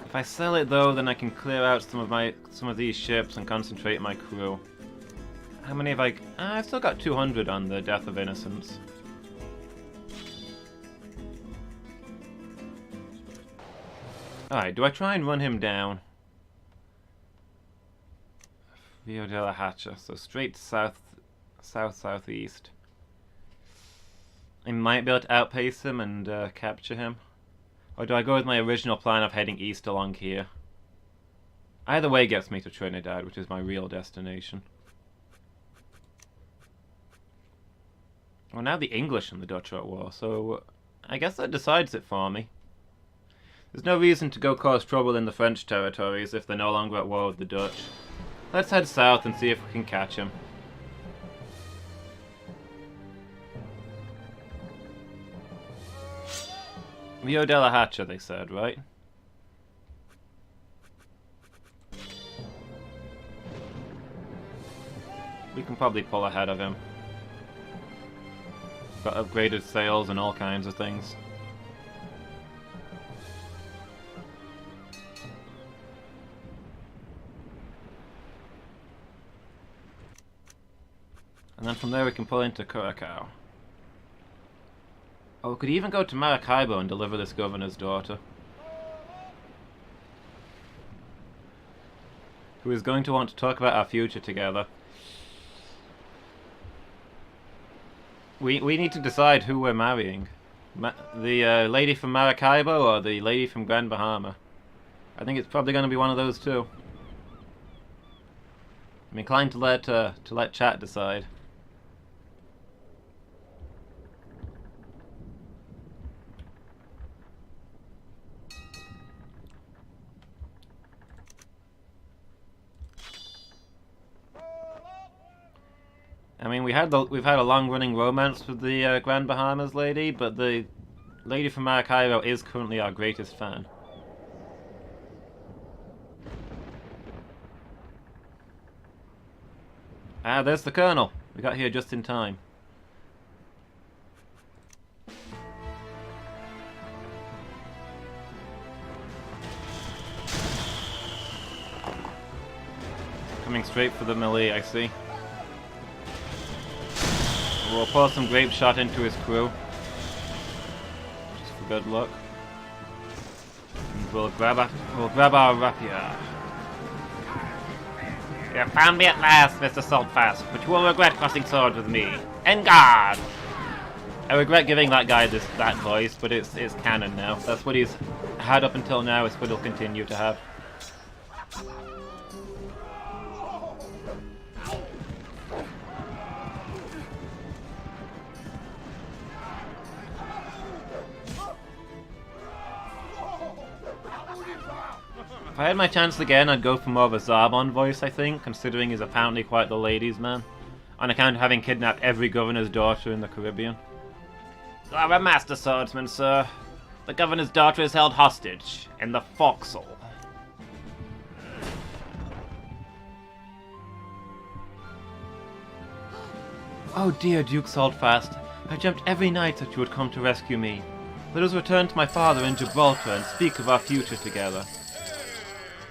If I sell it though, then I can clear out some of these ships and concentrate my crew. How many have I? I've still got 200 on the Death of Innocence. Alright, do I try and run him down? Rio de la Hacha, so straight southeast. I might be able to outpace him and capture him. Or do I go with my original plan of heading east along here? Either way gets me to Trinidad, which is my real destination. Well, now the English and the Dutch are at war, so I guess that decides it for me. There's no reason to go cause trouble in the French territories if they're no longer at war with the Dutch. Let's head south and see if we can catch him. Rio de la Hacha, they said, right? We can probably pull ahead of him. Got upgraded sails and all kinds of things. And then from there we can pull into Curacao. Oh, we could even go to Maracaibo and deliver this governor's daughter. Who is going to want to talk about our future together. We need to decide who we're marrying. The lady from Maracaibo or the lady from Grand Bahama. I think it's probably going to be one of those two. I'm inclined to let chat decide. I mean, we've had a long-running romance with the Grand Bahamas lady, but the lady from Maracaibo is currently our greatest fan. Ah, there's the Colonel. We got here just in time. Coming straight for the melee, I see. We'll pour some grape shot into his crew. Just for good luck. And we'll grab our rapier. You found me at last, Mr. SaltFASt, but you will regret crossing swords with me. En garde! I regret giving that guy that voice, but it's canon now. That's what he's had up until now, it's what he'll continue to have. If I had my chance again, I'd go for more of a Zarbon voice, I think, considering he's apparently quite the ladies' man, on account of having kidnapped every governor's daughter in the Caribbean. You are a master swordsman, sir. The governor's daughter is held hostage in the forecastle. Oh dear, Duke SaltFASt, I dreamt every night that you would come to rescue me. Let us return to my father in Gibraltar and speak of our future together.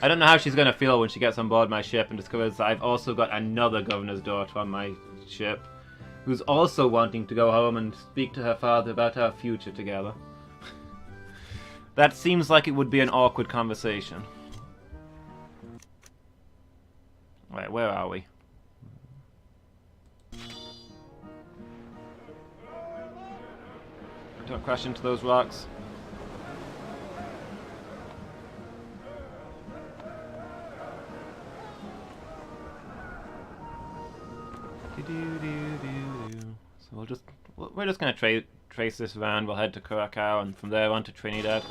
I don't know how she's going to feel when she gets on board my ship and discovers that I've also got another governor's daughter on my ship, who's also wanting to go home and speak to her father about our future together. That seems like it would be an awkward conversation. Right, where are we? Don't crash into those rocks. So we're just gonna trace this around. We'll head to Curacao and from there on to Trinidad.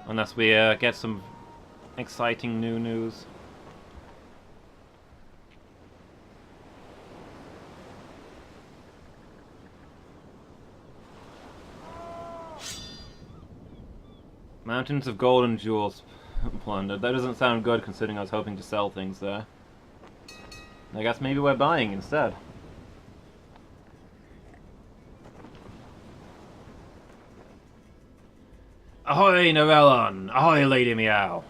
Unless we get some exciting new news. Mountains of gold and jewels plundered. That doesn't sound good considering I was hoping to sell things there. I guess maybe we're buying instead. Ahoy, Narellon! Ahoy, Lady Meow!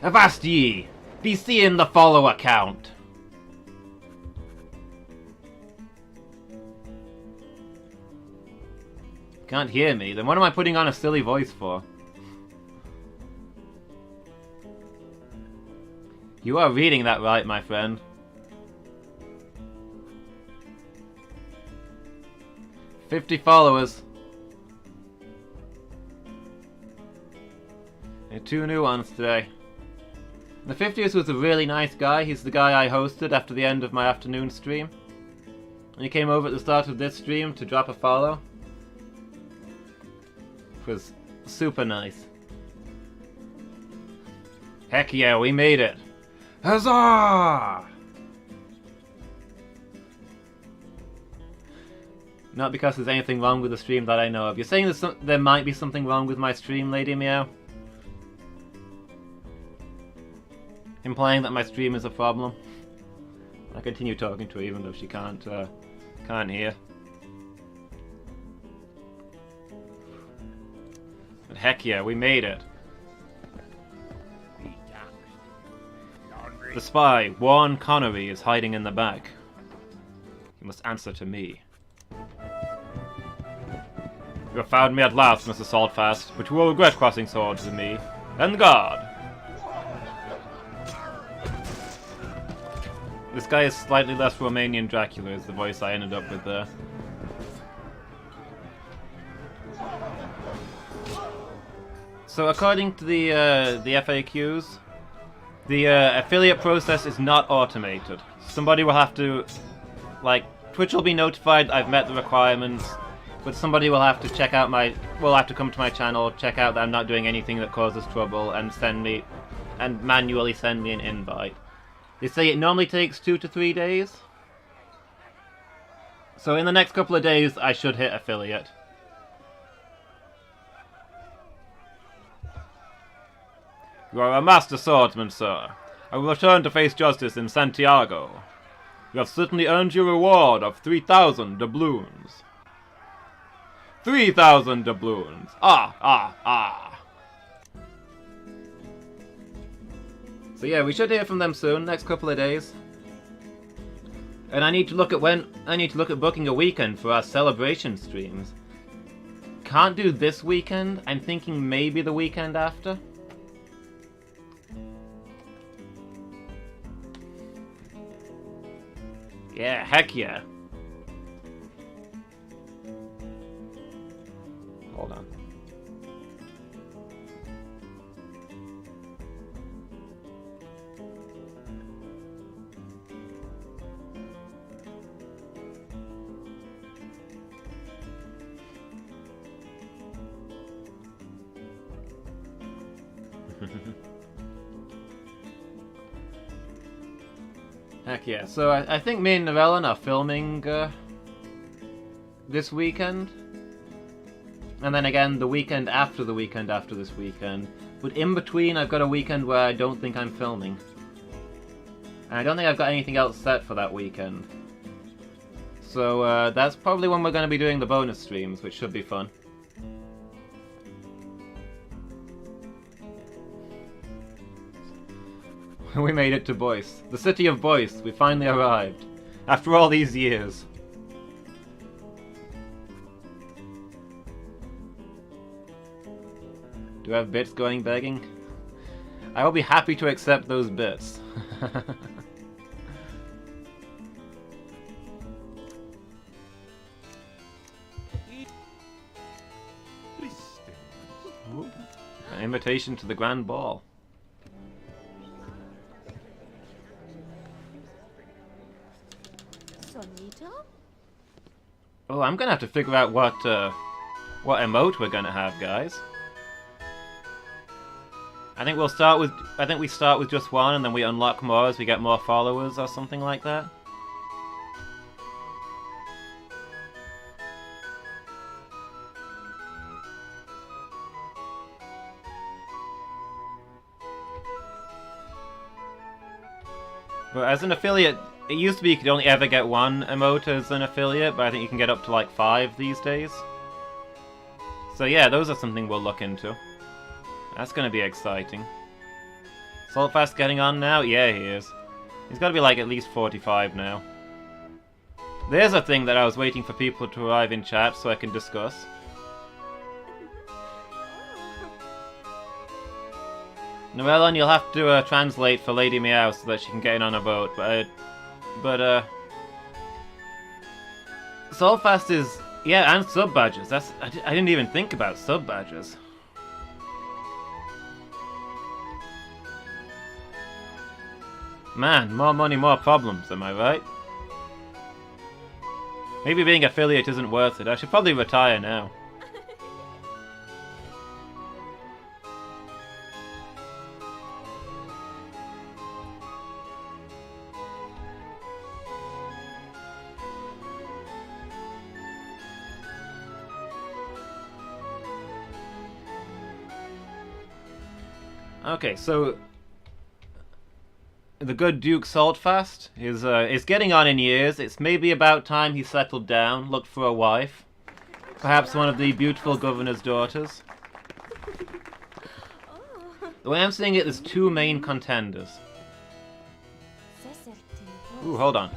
Avast ye! Be seeing the follow account! Can't hear me? Then what am I putting on a silly voice for? You are reading that right, my friend. $50 followers. And 2 new ones today. The 50th was a really nice guy. He's the guy I hosted after the end of my afternoon stream. And he came over at the start of this stream to drop a follow. It was super nice. Heck yeah, we made it! Huzzah! Not because there's anything wrong with the stream that I know of. You're saying there might be something wrong with my stream, Lady Meow? Implying that my stream is a problem? I continue talking to her even though she can't hear. But heck yeah, we made it. The spy, Warren Connery, is hiding in the back. You must answer to me. You have found me at last, Mr. SaltFASt, but you will regret crossing swords with me. And God! This guy is slightly less Romanian Dracula, is the voice I ended up with there. So according to the FAQs, the affiliate process is not automated. Somebody will have to, like, Twitch will be notified I've met the requirements, but somebody will have to check out will have to come to my channel, check out that I'm not doing anything that causes trouble, and manually send me an invite. They say it normally takes 2 to 3 days. So in the next couple of days, I should hit affiliate. You are a master swordsman, sir. I will return to face justice in Santiago. You have certainly earned your reward of 3,000 doubloons. 3,000 doubloons! Ah, ah, ah! So yeah, we should hear from them soon, next couple of days. And I need to look at booking a weekend for our celebration streams. Can't do this weekend, I'm thinking maybe the weekend after. Yeah, heck yeah. Hold on. Heck yeah. So I think me and Narellon are filming this weekend. And then again the weekend after this weekend. But in between I've got a weekend where I don't think I'm filming. And I don't think I've got anything else set for that weekend. So that's probably when we're going to be doing the bonus streams, which should be fun. We made it to Boyce. The city of Boyce. We finally arrived. After all these years. Do I have bits going begging? I will be happy to accept those bits. An invitation to the Grand Ball. Sonita? Oh, I'm gonna have to figure out what emote we're gonna have, guys. I think we start with just one, and then we unlock more as we get more followers or something like that. But as an affiliate, it used to be you could only ever get one emote as an affiliate, but I think you can get up to like 5 these days. So yeah, those are something we'll look into. That's gonna be exciting. SaltFASt getting on now? Yeah, he is. He's gotta be like at least 45 now. There's a thing that I was waiting for people to arrive in chat so I can discuss. Noellon, you'll have to translate for Lady Meow so that she can get in on a vote, but SaltFASt is... yeah, and sub-badges. I didn't even think about sub-badges. Man, more money, more problems, am I right? Maybe being affiliate isn't worth it. I should probably retire now. Okay, so the good Duke SaltFASt is getting on in years. It's maybe about time he settled down, looked for a wife. Perhaps one of the beautiful governor's daughters. The way I'm seeing it, there's 2 main contenders. Ooh, hold on.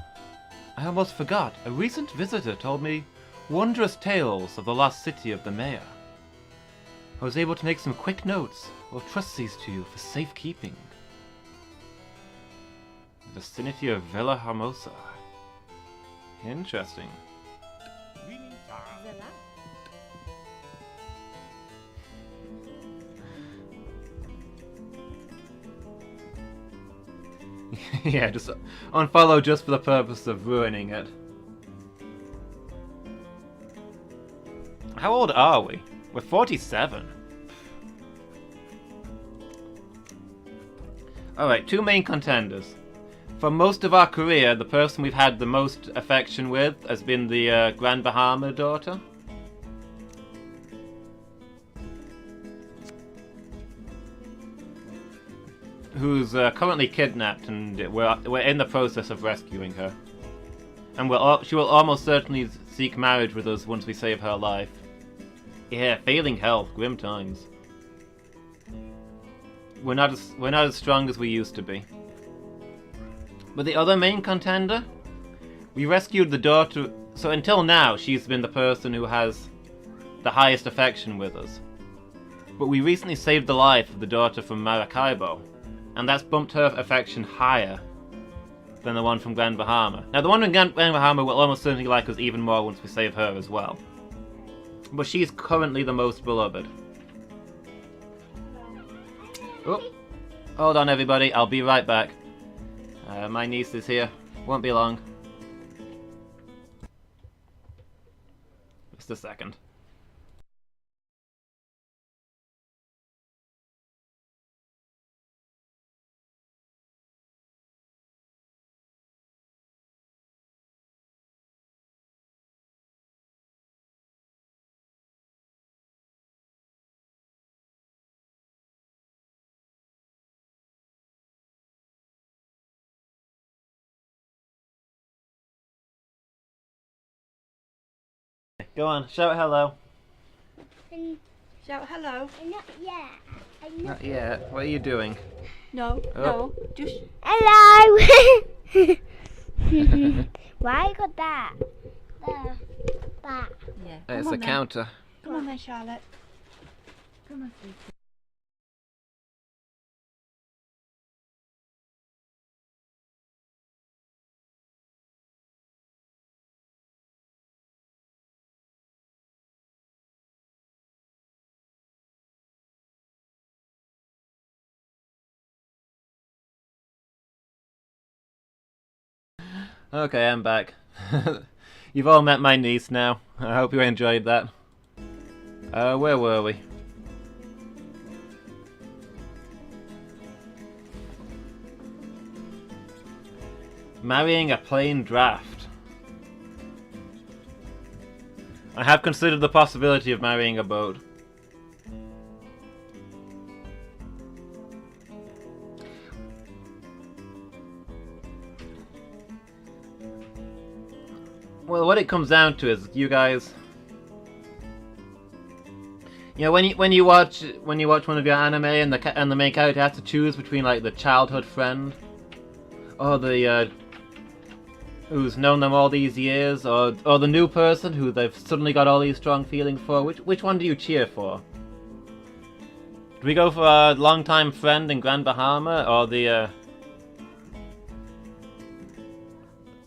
I almost forgot. A recent visitor told me wondrous tales of the lost city of the mayor. I was able to make some quick notes. We'll trust these to you for safekeeping. The vicinity of Villa Hermosa. Interesting. Yeah, just unfollow just for the purpose of ruining it. How old are we? We're 47. Alright, 2 main contenders. For most of our career, the person we've had the most affection with has been the Grand Bahama daughter. Who's currently kidnapped, and we're in the process of rescuing her. And she will almost certainly seek marriage with us once we save her life. Yeah, failing health, grim times. We're not as strong as we used to be. But the other main contender, we rescued the daughter. So until now, she's been the person who has the highest affection with us. But we recently saved the life of the daughter from Maracaibo, and that's bumped her affection higher than the one from Grand Bahama. Now, the one from Grand Bahama will almost certainly like us even more once we save her as well. But she's currently the most beloved. Oh, hold on everybody, I'll be right back. My niece is here. Won't be long. Just a second. Go on, shout hello. Shout hello. Not yet. Not yet. What are you doing? No, Oh. no, just... Hello! Why you got that? That. Yeah. It's Come a on then. counter. Come on then, Charlotte. Come on, sweetie. Okay, I'm back. You've all met my niece now. I hope you enjoyed that. Where were we? Marrying a plain draft. I have considered the possibility of marrying a boat. Well, what it comes down to is you guys. You know, when you watch one of your anime and the main character has to choose between like the childhood friend, or the who's known them all these years, or the new person who they've suddenly got all these strong feelings for. Which one do you cheer for? Do we go for a longtime friend in Grand Bahama, or the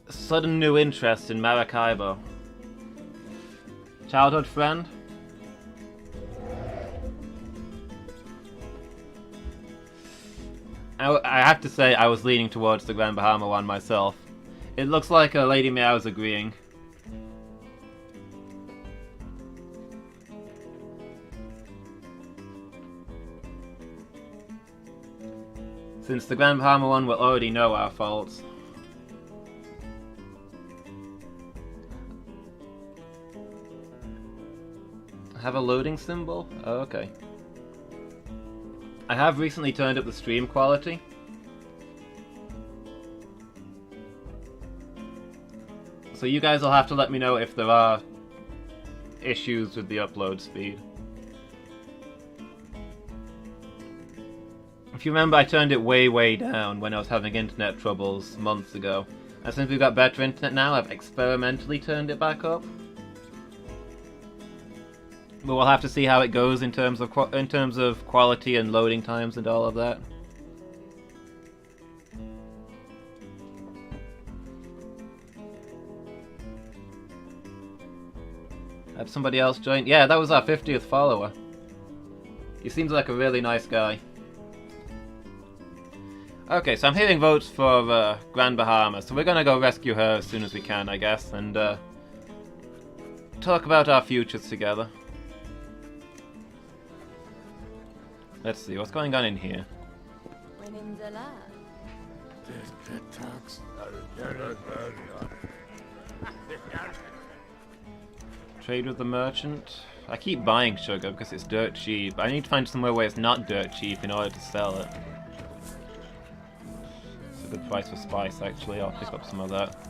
sudden new interest in Maracaibo? Childhood friend? I have to say I was leaning towards the Grand Bahama one myself. It looks like Lady Meow's agreeing. Since the Grand Bahama one will already know our faults. Have a loading symbol? Oh, okay. I have recently turned up the stream quality. So you guys will have to let me know if there are issues with the upload speed. If you remember, I turned it way down when I was having internet troubles months ago. And since we've got better internet now, I've experimentally turned it back up. But we'll have to see how it goes in terms of quality and loading times and all of that. Had somebody else join? Yeah, that was our 50th follower. He seems like a really nice guy. Okay, so I'm hearing votes for Grand Bahama, so we're gonna go rescue her as soon as we can, I guess, and talk about our futures together. Let's see, what's going on in here? Trade with the merchant. I keep buying sugar because it's dirt cheap. I need to find somewhere where it's not dirt cheap in order to sell it. It's a good price for spice, actually. I'll pick up some of that.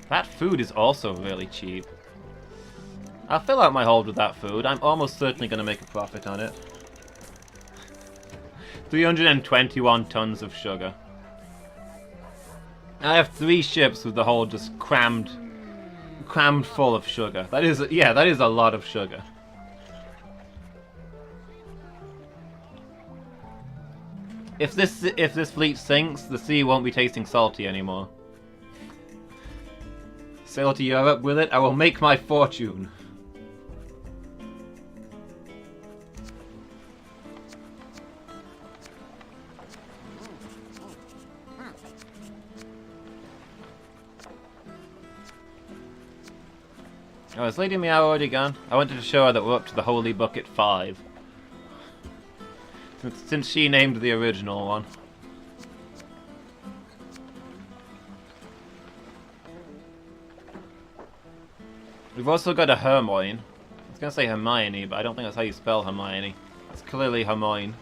That food is also really cheap. I'll fill out my hold with that food. I'm almost certainly going to make a profit on it. 321 tons of sugar. I have 3 ships with the hold just crammed full of sugar. That is a lot of sugar. If this fleet sinks, the sea won't be tasting salty anymore. Sail to Europe with it, I will make my fortune. Oh, is Lady Meow already gone? I wanted to show her that we're up to the Holy Bucket 5. Since she named the original one. We've also got a Hermione. I was going to say Hermione, but I don't think that's how you spell Hermione. It's clearly Hermione.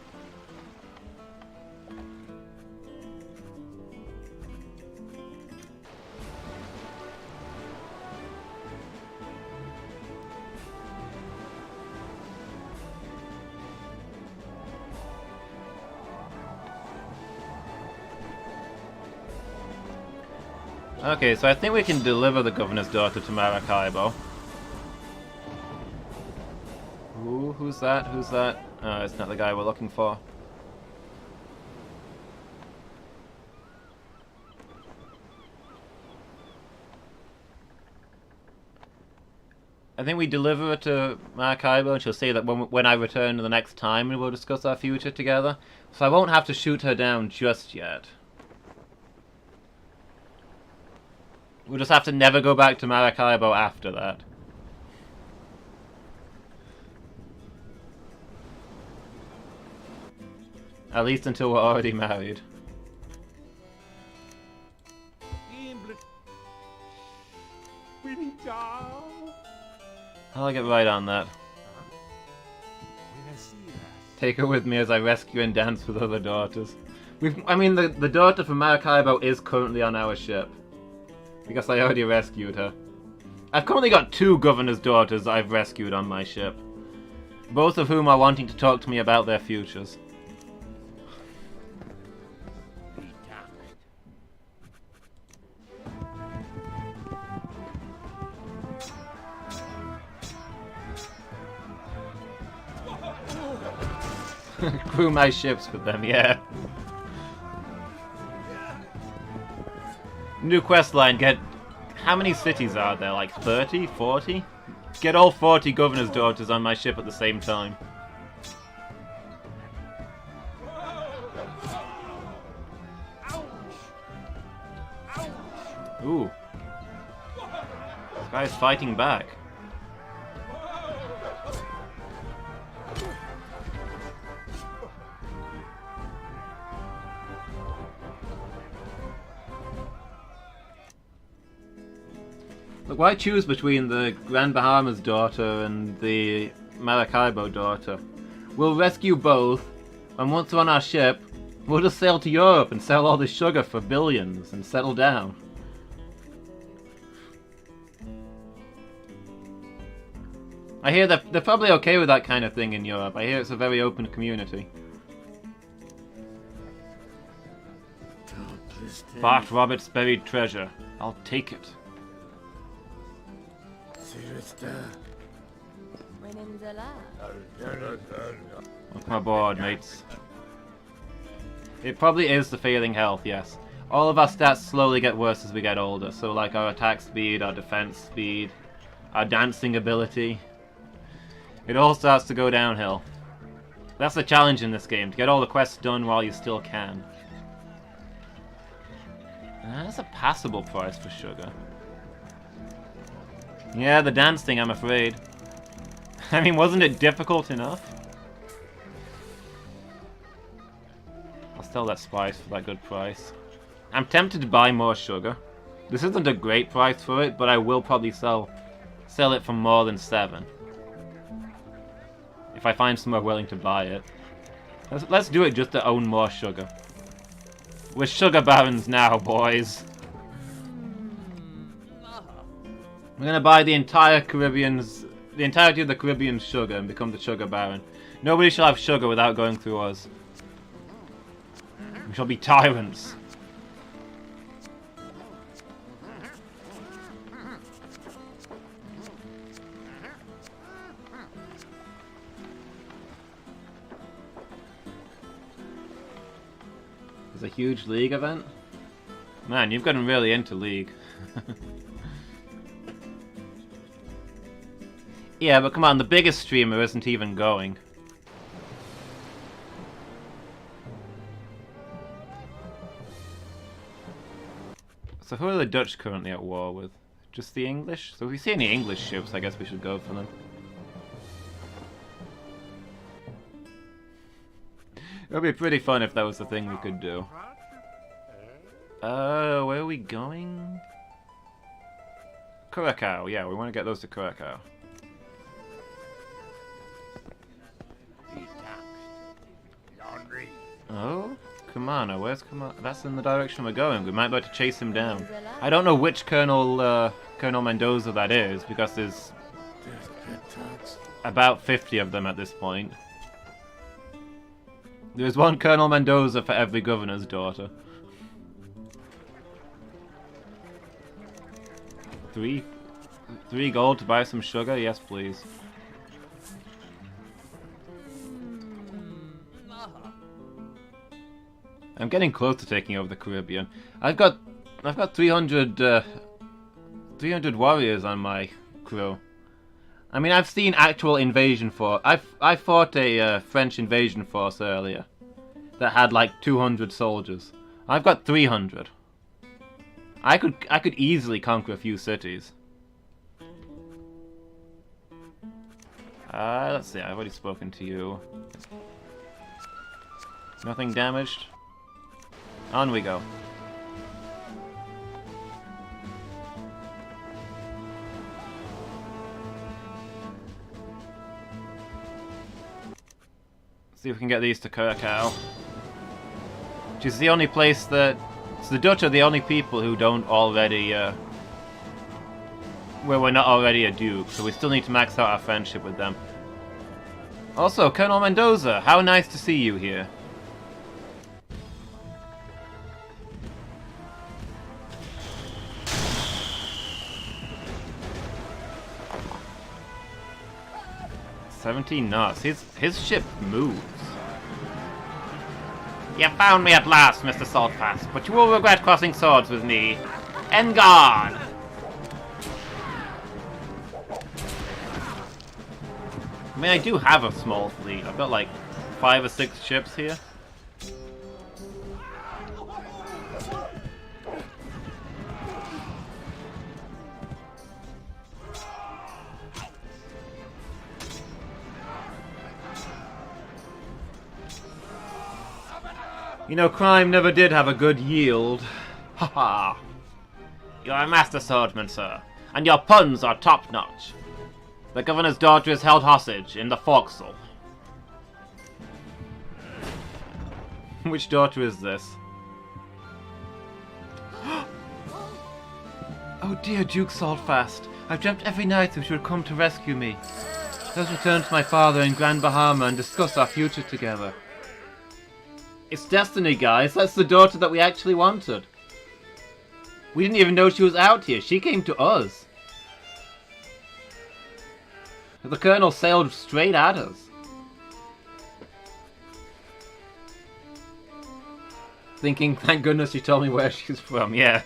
Okay, so I think we can deliver the governor's daughter to Maracaibo. Ooh, who's that? Who's that? Oh, it's not the guy we're looking for. I think we deliver her to Maracaibo and she'll say that when I return the next time we'll discuss our future together. So I won't have to shoot her down just yet. We'll just have to never go back to Maracaibo after that. At least until we're already married. I'll get right on that. Take her with me as I rescue and dance with other daughters. I mean, the daughter from Maracaibo is currently on our ship. Because I already rescued her. I've currently got 2 governor's daughters that I've rescued on my ship. Both of whom are wanting to talk to me about their futures. Crew my ships with them, yeah. New quest line, get... How many cities are there? Like 30? 40? Get all 40 governor's daughters on my ship at the same time. Ooh. This guy's fighting back. Look, why choose between the Grand Bahama's daughter and the Maracaibo daughter? We'll rescue both, and once we're on our ship, we'll just sail to Europe and sell all this sugar for billions and settle down. I hear that they're probably okay with that kind of thing in Europe. I hear it's a very open community. Bart Roberts' buried treasure. I'll take it. Welcome aboard, mates. It probably is the failing health, yes. All of our stats slowly get worse as we get older, so like our attack speed, our defense speed, our dancing ability. It all starts to go downhill. That's the challenge in this game, to get all the quests done while you still can. That's a passable price for sugar. Yeah, the dance thing, I'm afraid. I mean, wasn't it difficult enough? I'll sell that spice for that good price. I'm tempted to buy more sugar. This isn't a great price for it, but I will probably sell it for more than 7. If I find somewhere willing to buy it. Let's do it just to own more sugar. We're sugar barons now, boys. We're gonna buy the entirety of the Caribbean's sugar and become the sugar baron. Nobody shall have sugar without going through us. We shall be tyrants. There's a huge League event? Man, you've gotten really into League. Yeah, but come on, the biggest streamer isn't even going. So who are the Dutch currently at war with? Just the English? So if we see any English ships, I guess we should go for them. It would be pretty fun if that was the thing we could do. Where are we going? Curacao, yeah, we want to get those to Curacao. Oh, Kumano, where's Kumano? That's in the direction we're going. We might be able to chase him down. I don't know which Colonel Mendoza that is, because there's about 50 of them at this point. There's one Colonel Mendoza for every governor's daughter. 3 gold to buy some sugar? Yes, please. I'm getting close to taking over the Caribbean. I've got 300 warriors on my crew. I mean, I've seen actual invasion force. I fought a French invasion force earlier that had like 200 soldiers. I've got 300. I could easily conquer a few cities. Let's see, I've already spoken to you. Nothing damaged. On we go. See if we can get these to Krakow. Which is the only place that... So the Dutch are the only people who don't already, where we're not already a duke, so we still need to max out our friendship with them. Also, Colonel Mendoza, how nice to see you here. "17 knots. His ship moves. You found me at last, Mr. SaltFASt, but you will regret crossing swords with me. En garde! I mean, I do have a small fleet. I've got like 5 or 6 ships here. You know, crime never did have a good yield. Haha. You're a master swordsman, sir, and your puns are top-notch. The governor's daughter is held hostage in the forecastle. Which daughter is this? Oh dear, Duke SaltFASt. I've dreamt every night that you would come to rescue me. Let us return to my father in Grand Bahama and discuss our future together. It's destiny, guys. That's the daughter that we actually wanted. We didn't even know she was out here. She came to us. The Colonel sailed straight at us. Thinking, thank goodness you told me where she's from, yeah.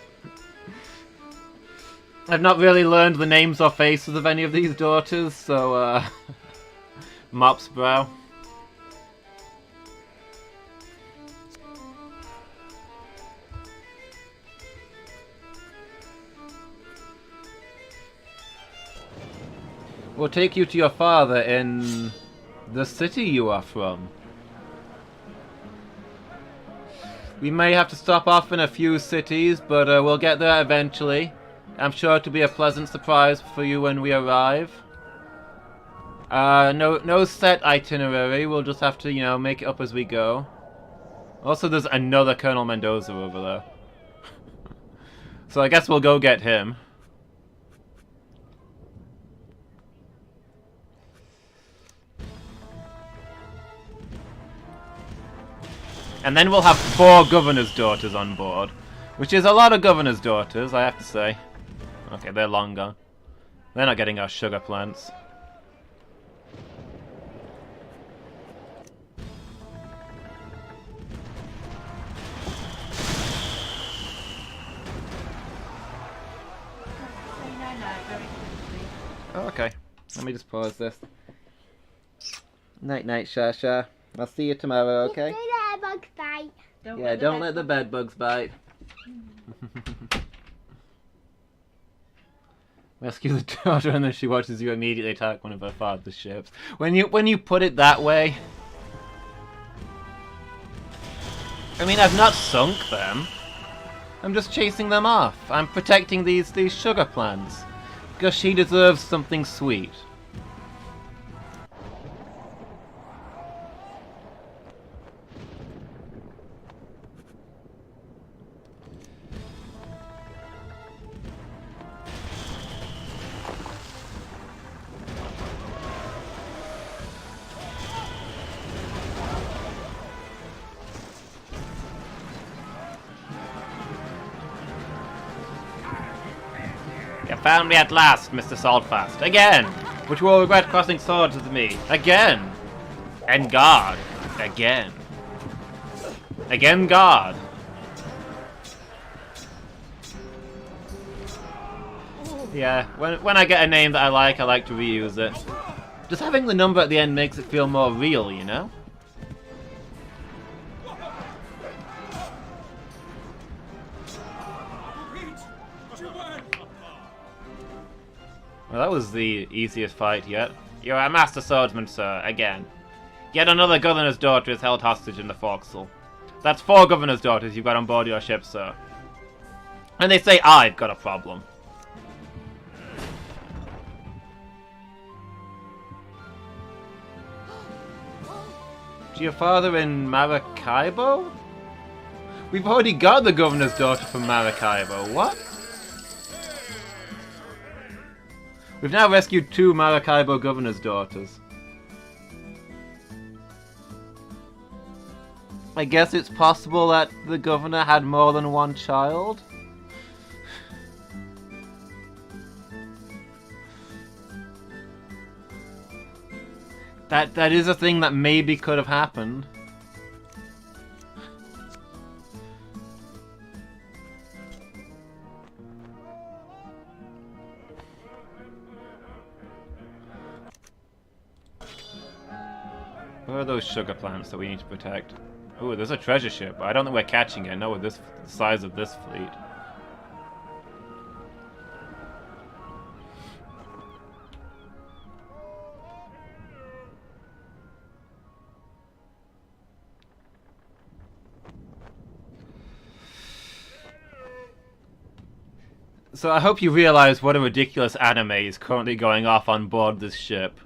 I've not really learned the names or faces of any of these daughters, so, Mop's brow. We'll take you to your father in the city you are from. We may have to stop off in a few cities, but we'll get there eventually. I'm sure it'll be a pleasant surprise for you when we arrive. No set itinerary. We'll just have to, you know, make it up as we go. Also, there's another Colonel Mendoza over there. So I guess we'll go get him. And then we'll have 4 governor's daughters on board. Which is a lot of governor's daughters, I have to say. Okay, they're long gone. They're not getting our sugar plants. Oh, okay. Let me just pause this. Night night, Shasha. I'll see you tomorrow, okay? Don't let a bug bite. Yeah, don't let the bed bugs bite. Rescue the daughter and then she watches you immediately attack one of her father's ships. When you put it that way... I mean, I've not sunk them. I'm just chasing them off. I'm protecting these sugar plants. Because she deserves something sweet. You found me at last, Mr. SaltFASt. Again! Which will regret crossing swords with me. Again! En garde. Again. Again garde. Yeah, when I get a name that I like to reuse it. Just having the number at the end makes it feel more real, you know? Well, that was the easiest fight yet. You're a master swordsman, sir, again. Yet another governor's daughter is held hostage in the forecastle. That's 4 governor's daughters you've got on board your ship, sir. And they say I've got a problem. Is your father in Maracaibo? We've already got the governor's daughter from Maracaibo. What? We've now rescued 2 Maracaibo governor's daughters. I guess it's possible that the governor had more than 1 child? That is a thing that maybe could have happened. Where are those sugar plants that we need to protect? Ooh, there's a treasure ship. I don't think we're catching it. No, with this the size of this fleet. So I hope you realize what a ridiculous anime is currently going off on board this ship.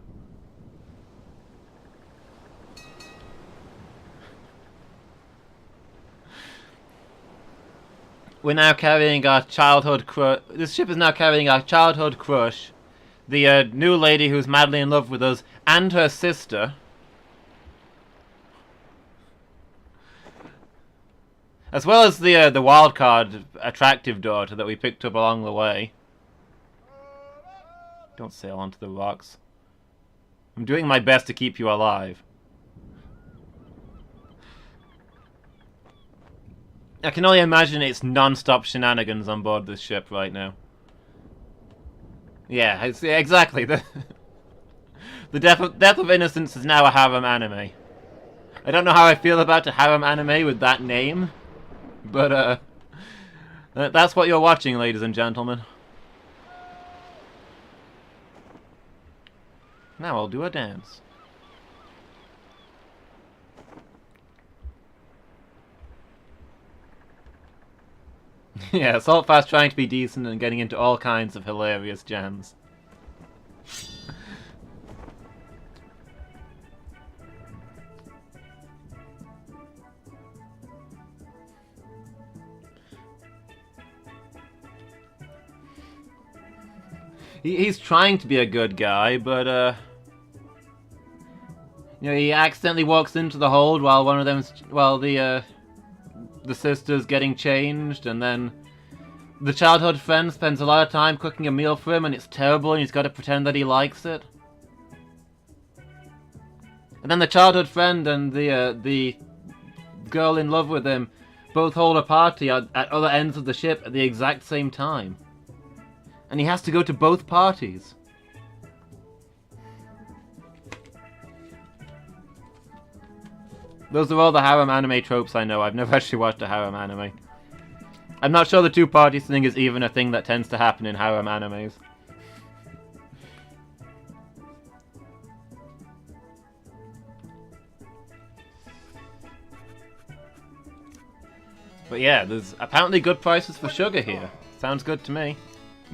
We're now carrying our childhood crush. This ship is now carrying our childhood crush, the new lady who's madly in love with us, and her sister. As well as the wildcard attractive daughter that we picked up along the way. Don't sail onto the rocks. I'm doing my best to keep you alive. I can only imagine it's non-stop shenanigans on board this ship right now. Yeah, exactly. The Death of Innocence is now a harem anime. I don't know how I feel about a harem anime with that name, but that's what you're watching, ladies and gentlemen. Now I'll do a dance. Yeah, SaltFASt trying to be decent and getting into all kinds of hilarious jams. He's trying to be a good guy, but you know, he accidentally walks into the hold while one of them's the sister's getting changed, and then the childhood friend spends a lot of time cooking a meal for him, and it's terrible, and he's got to pretend that he likes it. And then the childhood friend and the girl in love with him both hold a party at other ends of the ship at the exact same time. And he has to go to both parties. Those are all the harem anime tropes I know. I've never actually watched a harem anime. I'm not sure the 2 parties thing is even a thing that tends to happen in harem animes. But yeah, there's apparently good prices for sugar here. Sounds good to me.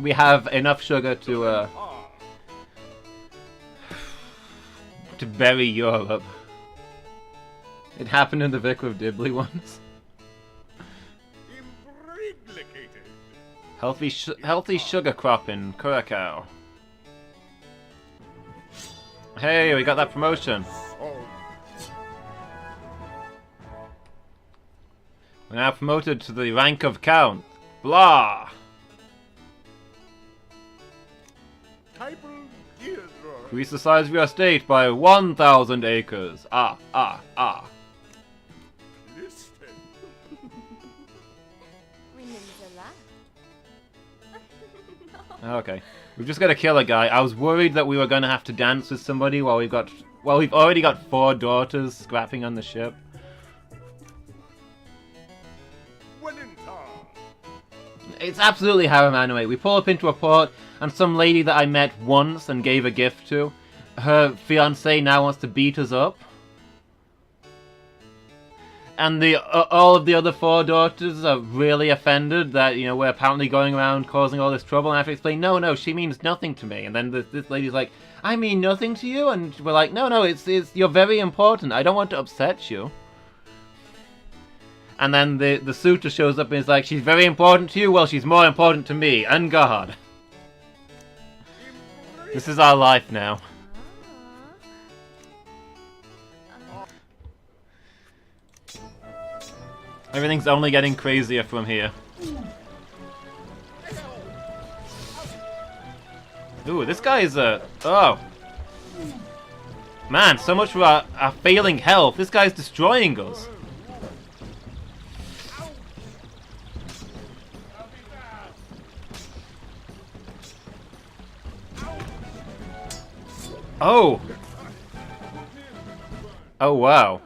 We have enough sugar to bury Europe. It happened in the Vic with Dibley once. Healthy sugar crop in Curacao. Hey, we got that promotion. We're now promoted to the rank of Count. Blah! Increase the size of your estate by 1,000 acres. Ah. Okay. We've just got to kill a guy. I was worried that we were going to have to dance with somebody while we've already got 4 daughters scrapping on the ship. It's absolutely harem anime. We pull up into a port, and some lady that I met once and gave a gift to, her fiancé now wants to beat us up. And all of the other 4 daughters are really offended that, you know, we're apparently going around causing all this trouble. And I have to explain, no, she means nothing to me. And then this lady's like, I mean nothing to you? And we're like, no, it's you're very important. I don't want to upset you. And then the suitor shows up and is like, she's very important to you? Well, she's more important to me, and God. This is our life now. Everything's only getting crazier from here. Ooh, this guy is oh. Man, so much for our failing health. This guy's destroying us. Oh! Oh, wow.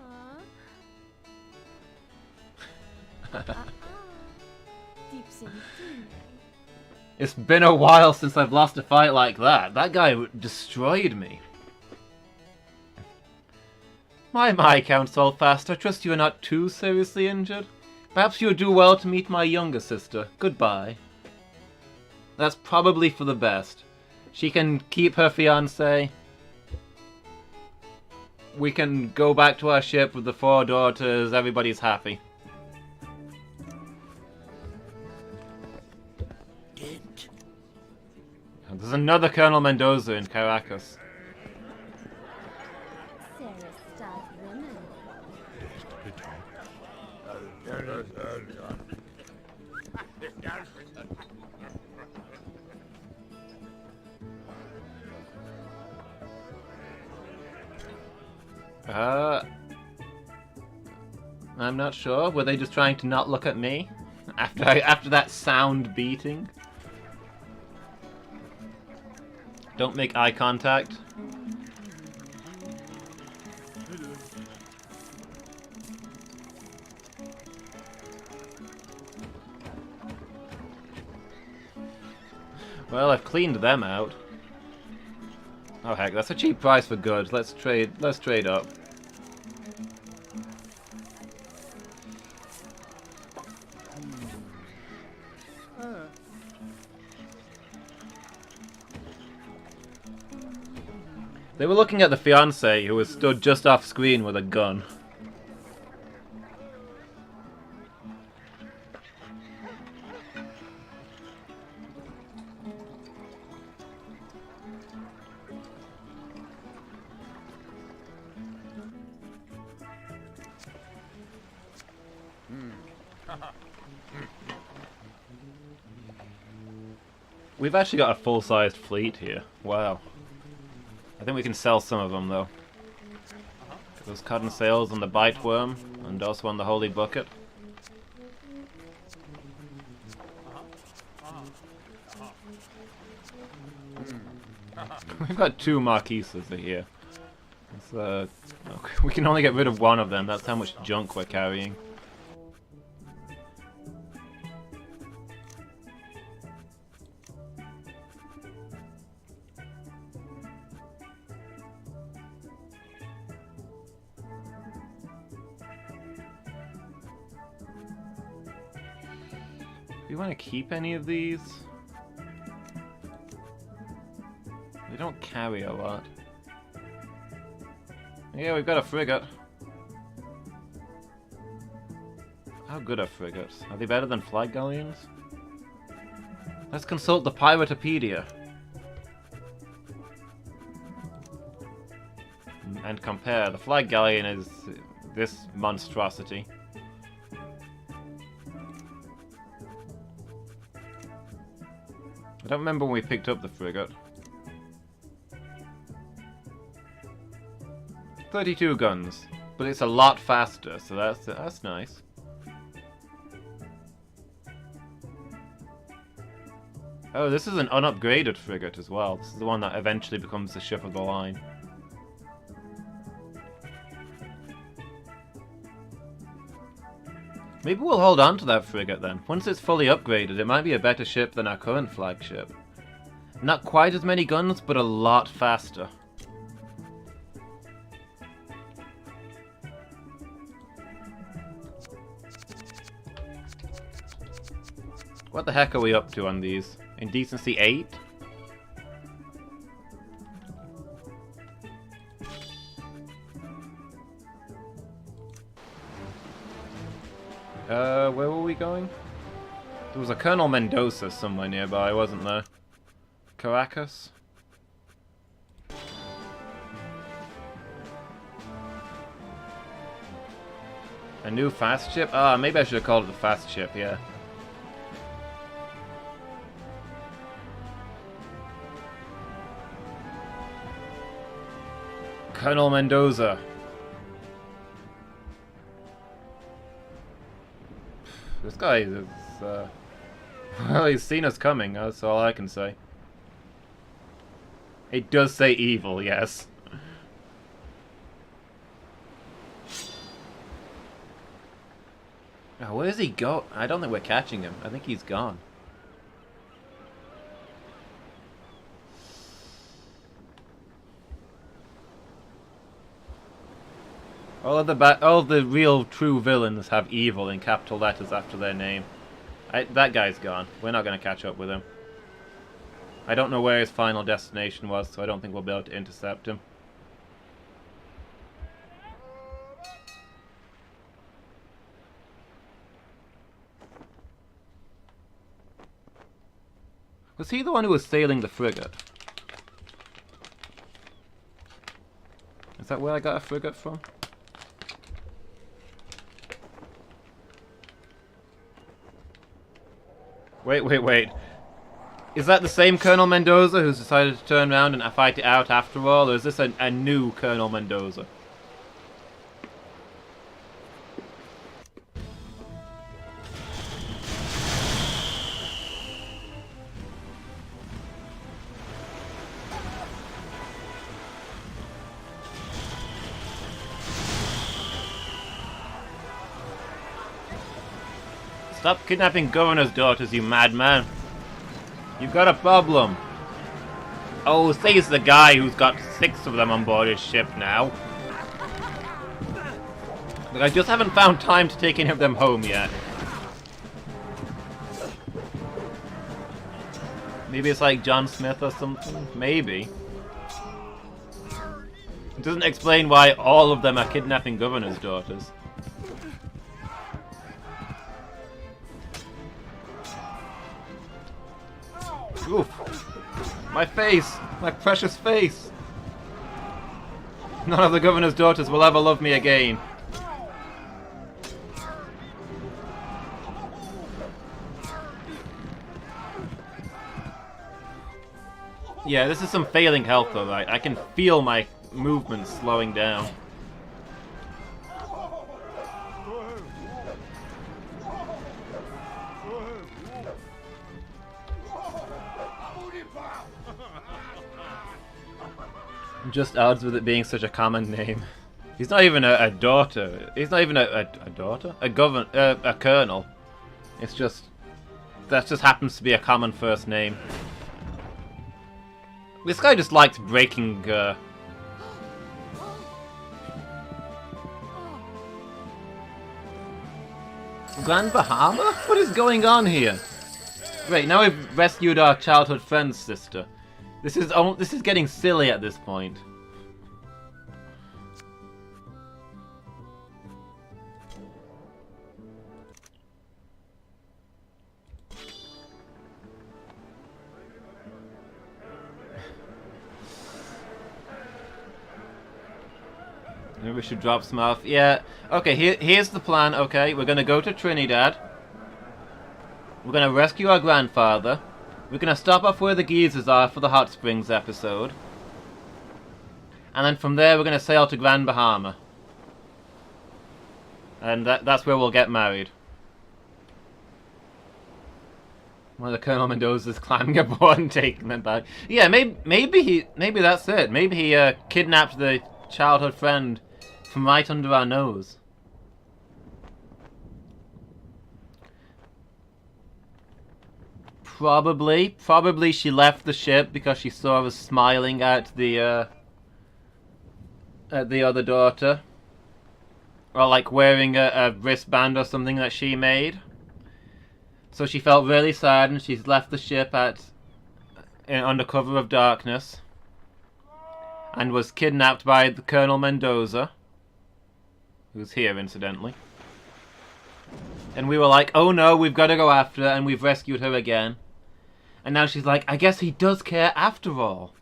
It's been a while since I've lost a fight like that. That guy destroyed me. My Count SaltFASt, I trust you are not too seriously injured. Perhaps you would do well to meet my younger sister. Goodbye. That's probably for the best. She can keep her fiancé. We can go back to our ship with the 4 daughters. Everybody's happy. There's another Colonel Mendoza in Caracas. I'm not sure. Were they just trying to not look at me after that sound beating? Don't make eye contact. Well, I've cleaned them out. Oh heck, that's a cheap price for goods. Let's trade up. They were looking at the fiancé, who was stood just off screen with a gun. We've actually got a full-sized fleet here. Wow. I think we can sell some of them, though. Those cotton sails on the bite worm, and also on the holy bucket. We've got 2 marquises here. Okay. We can only get rid of 1 of them. That's how much junk we're carrying. Do you want to keep any of these? They don't carry a lot. Yeah, we've got a frigate. How good are frigates? Are they better than flag galleons? Let's consult the Piratopedia. And compare. The flag galleon is this monstrosity. I don't remember when we picked up the frigate. 32 guns, but it's a lot faster, so that's nice. Oh, this is an unupgraded frigate as well. This is the one that eventually becomes the ship of the line. Maybe we'll hold on to that frigate then. Once it's fully upgraded, it might be a better ship than our current flagship. Not quite as many guns, but a lot faster. What the heck are we up to on these? Indecency 8? Where were we going? There was a Colonel Mendoza somewhere nearby, wasn't there? Caracas? A new fast ship? Ah, maybe I should have called it the fast ship, yeah. Colonel Mendoza. This guy is, well, he's seen us coming, that's all I can say. It does say evil, yes. Oh, where does he go? I don't think we're catching him. I think he's gone. All of the real true villains have evil in capital letters after their name. That guy's gone. We're not going to catch up with him. I don't know where his final destination was, so I don't think we'll be able to intercept him. Was he the one who was sailing the frigate? Is that where I got a frigate from? Wait. Is that the same Colonel Mendoza who's decided to turn around and fight it out after all, or is this a new Colonel Mendoza? Stop kidnapping governor's daughters, you madman. You've got a problem. Oh, say it's the guy who's got 6 of them on board his ship now. Look, I just haven't found time to take any of them home yet. Maybe it's like John Smith or something? Maybe. It doesn't explain why all of them are kidnapping governor's daughters. Oof. My face! My precious face! None of the governor's daughters will ever love me again. Yeah, this is some failing health though, right? I can feel my movement slowing down. Just odds with it being such a common name. He's not even a daughter. He's not even a daughter? A colonel. It's just... that just happens to be a common first name. This guy just likes breaking... Grand Bahama? What is going on here? Great, now we've rescued our childhood friend's sister. This is getting silly at this point. Maybe we should drop some off. Yeah. Okay, here's the plan, okay? We're gonna go to Trinidad. We're gonna rescue our grandfather. We're gonna stop off where the geezers are for the hot springs episode. And then from there we're gonna sail to Grand Bahama. And that's where we'll get married. One of the Colonel Mendoza's climbing aboard and taking them back. Yeah, maybe that's it. Maybe he kidnapped the childhood friend from right under our nose. Probably she left the ship because she saw us smiling at the other daughter. Or like wearing a wristband or something that she made. So she felt really sad and she's left the ship under cover of darkness. And was kidnapped by the Colonel Mendoza. Who's here, incidentally. And we were like, oh no, we've got to go after her, and we've rescued her again. And now she's like, I guess he does care after all.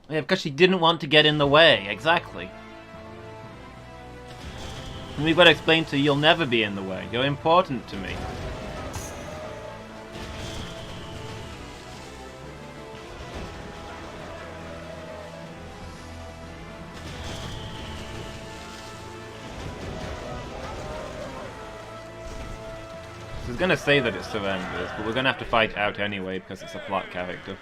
Yeah, because she didn't want to get in the way, exactly. And we've got to explain to her, you'll never be in the way. You're important to me. I was going to say that it surrenders, but we're going to have to fight out anyway because it's a plot character.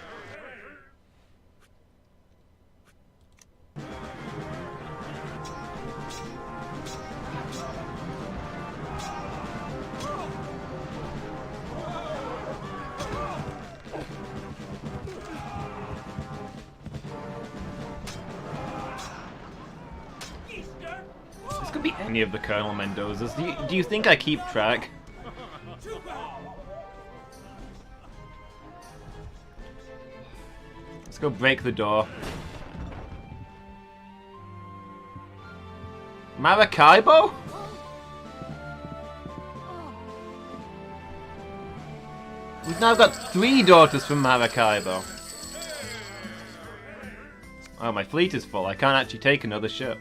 This could be any of the Colonel Mendozas. Do you think I keep track? Let's go break the door. Maracaibo? We've now got 3 daughters from Maracaibo. Oh, my fleet is full. I can't actually take another ship.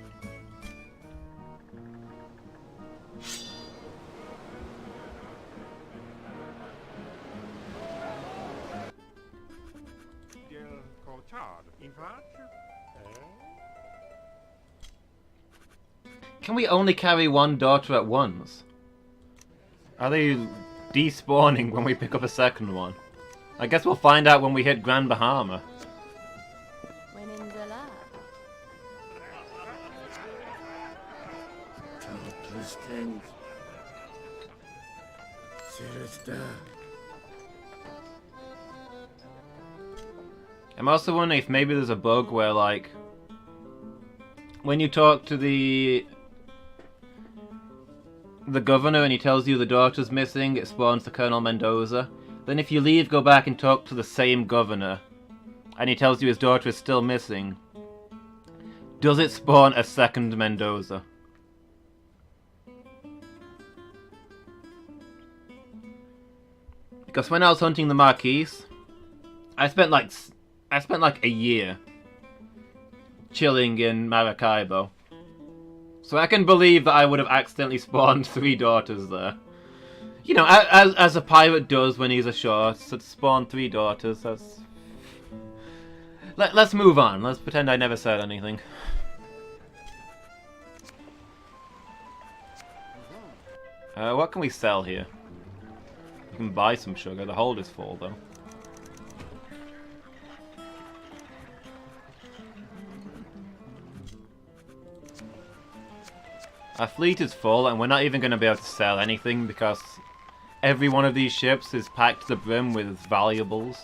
Can we only carry 1 daughter at once? Are they despawning when we pick up a second one? I guess we'll find out when we hit Grand Bahama. When in the lab. I'm also wondering if maybe there's a bug where, like, when you talk to the governor and he tells you the daughter's missing, it spawns the Colonel Mendoza. Then if you leave, go back and talk to the same governor, and he tells you his daughter is still missing, does it spawn a second Mendoza? Because when I was hunting the Marquise, I spent like a year chilling in Maracaibo. So I can believe that I would have accidentally spawned 3 daughters there. You know, as a pirate does when he's ashore, so to spawn 3 daughters, that's... Let's move on. Let's pretend I never said anything. What can we sell here? We can buy some sugar. The hold is full, though. Our fleet is full, and we're not even going to be able to sell anything because every one of these ships is packed to the brim with valuables.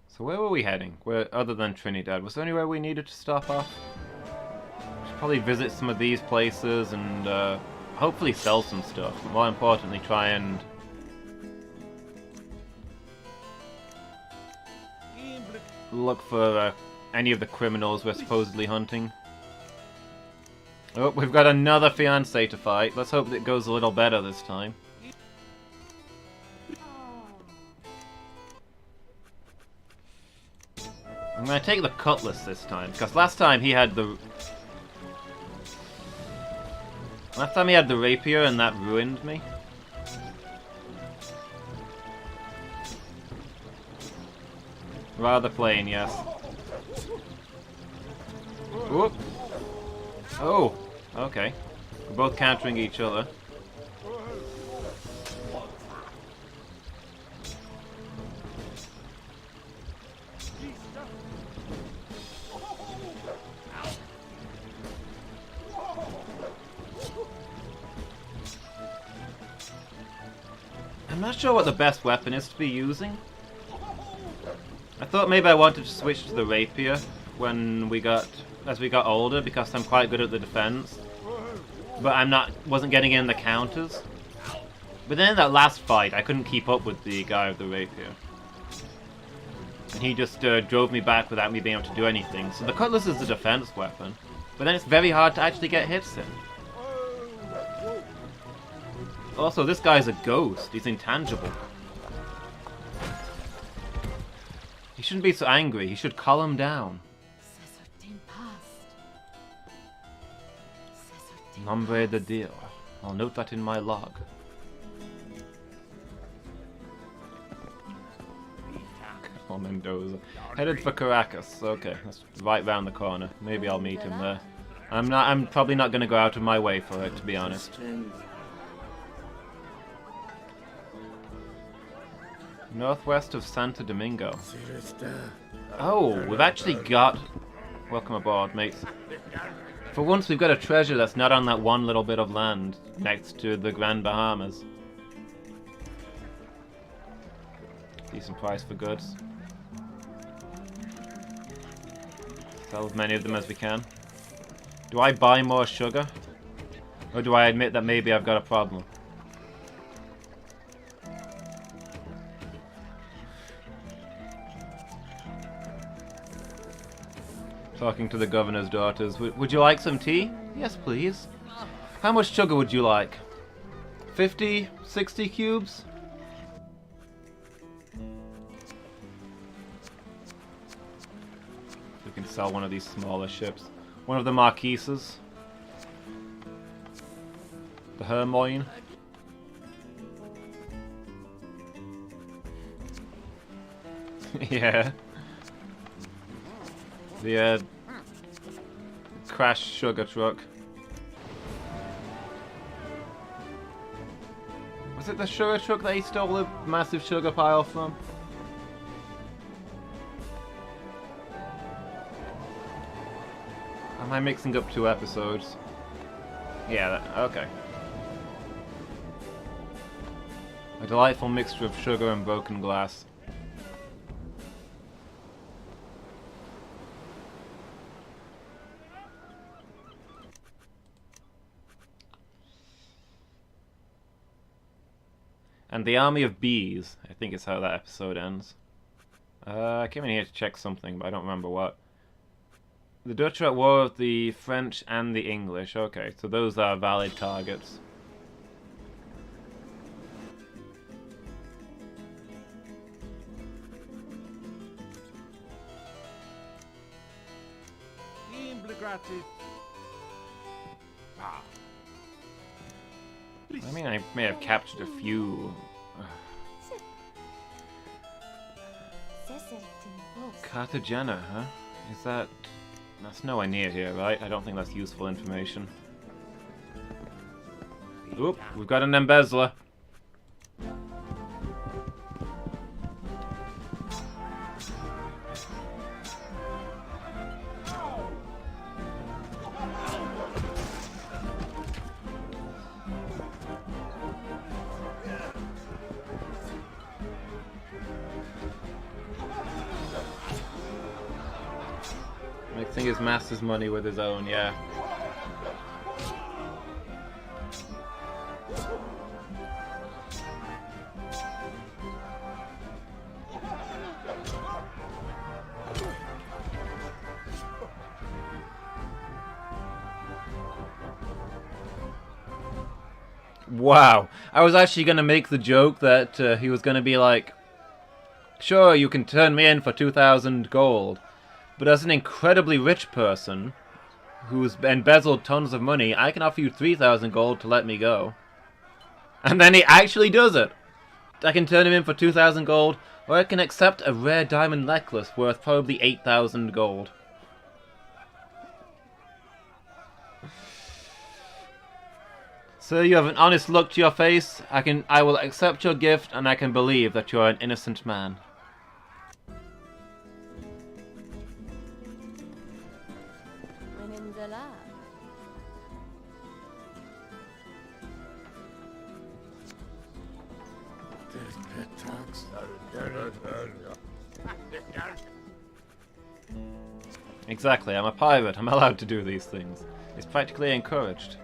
So where were we heading? Other than Trinidad, was there anywhere we needed to stop off? We should probably visit some of these places and hopefully sell some stuff, but more importantly try and look for any of the criminals we're supposedly hunting. Oh, we've got another fiancé to fight. Let's hope that it goes a little better this time. I'm gonna take the cutlass this time, because last time he had the rapier and that ruined me. Rather plain, yes. Whoop. Oh, okay. We're both countering each other. I'm not sure what the best weapon is to be using. I thought maybe I wanted to switch to the rapier as we got older, because I'm quite good at the defense. But wasn't getting in the counters. But then in that last fight, I couldn't keep up with the guy with the rapier. And he just drove me back without me being able to do anything. So the cutlass is a defense weapon. But then it's very hard to actually get hits in. Also, this guy's a ghost. He's intangible. He shouldn't be so angry. He should calm down. Nombre de Dios. I'll note that in my log. Oh, Mendoza. Headed for Caracas. Okay, that's right round the corner. Maybe I'll meet him there. I'm probably not going to go out of my way for it, to be honest. Northwest of Santo Domingo. Oh, we've actually got... Welcome aboard, mates. For once we've got a treasure that's not on that one little bit of land next to the Grand Bahamas. Decent price for goods. Sell as many of them as we can. Do I buy more sugar? Or do I admit that maybe I've got a problem? Talking to the governor's daughters. Would you like some tea? Yes, please. How much sugar would you like? 50? 60 cubes? We can sell one of these smaller ships. One of the Marquises. The Hermoine. Yeah. The crashed sugar truck. Was it the sugar truck that he stole the massive sugar pile from? Am I mixing up two episodes? Yeah, okay. A delightful mixture of sugar and broken glass. And the army of bees, I think is how that episode ends. I came in here to check something, but I don't remember what. The Dutch are at war with the French and the English. Okay, so those are valid targets. I mean, I may have captured a few. Cartagena, huh? Is that... That's nowhere near here, right? I don't think that's useful information. Oop, we've got an embezzler. Mixing his master's money with his own, yeah. Wow. I was actually going to make the joke that he was going to be like, sure, you can turn me in for 2,000 gold. But as an incredibly rich person who's embezzled tons of money, I can offer you 3,000 gold to let me go. And then he actually does it. I can turn him in for 2,000 gold, or I can accept a rare diamond necklace worth probably 8,000 gold. Sir, you have an honest look to your face. I will accept your gift, and I can believe that you are an innocent man. Exactly, I'm a pirate. I'm allowed to do these things. It's practically encouraged.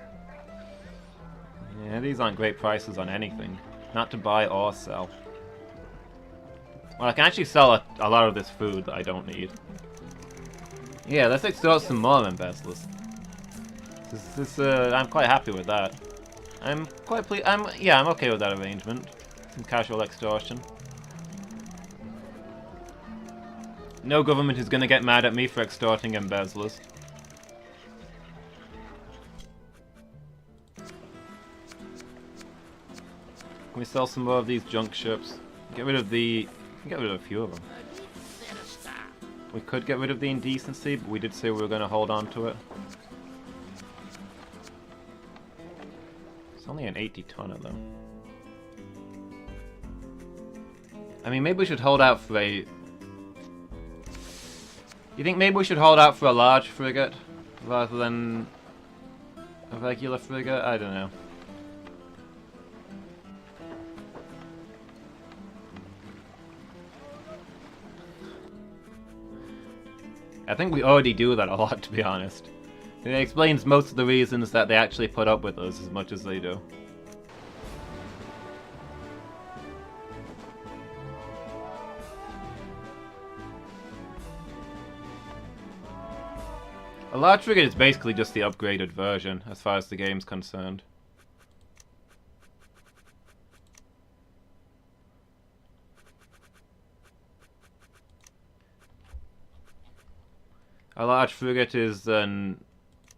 Yeah, these aren't great prices on anything. Not to buy or sell. Well, I can actually sell a lot of this food that I don't need. Yeah, let's extort some more embezzlers. I'm quite happy with that. I'm quite pleased. Yeah, I'm okay with that arrangement. Some casual extortion. No government is gonna get mad at me for extorting embezzlers. Can we sell some more of these junk ships? Get rid of the... Get rid of a few of them. We could get rid of the indecency, but we did say we were going to hold on to it. It's only an 80-tonner, though. I mean, maybe we should hold out for a... You think maybe we should hold out for a large frigate rather than a regular frigate? I don't know. I think we already do that a lot, to be honest. It explains most of the reasons that they actually put up with us as much as they do. A large frigate is basically just the upgraded version, as far as the game's concerned. A large frigate is an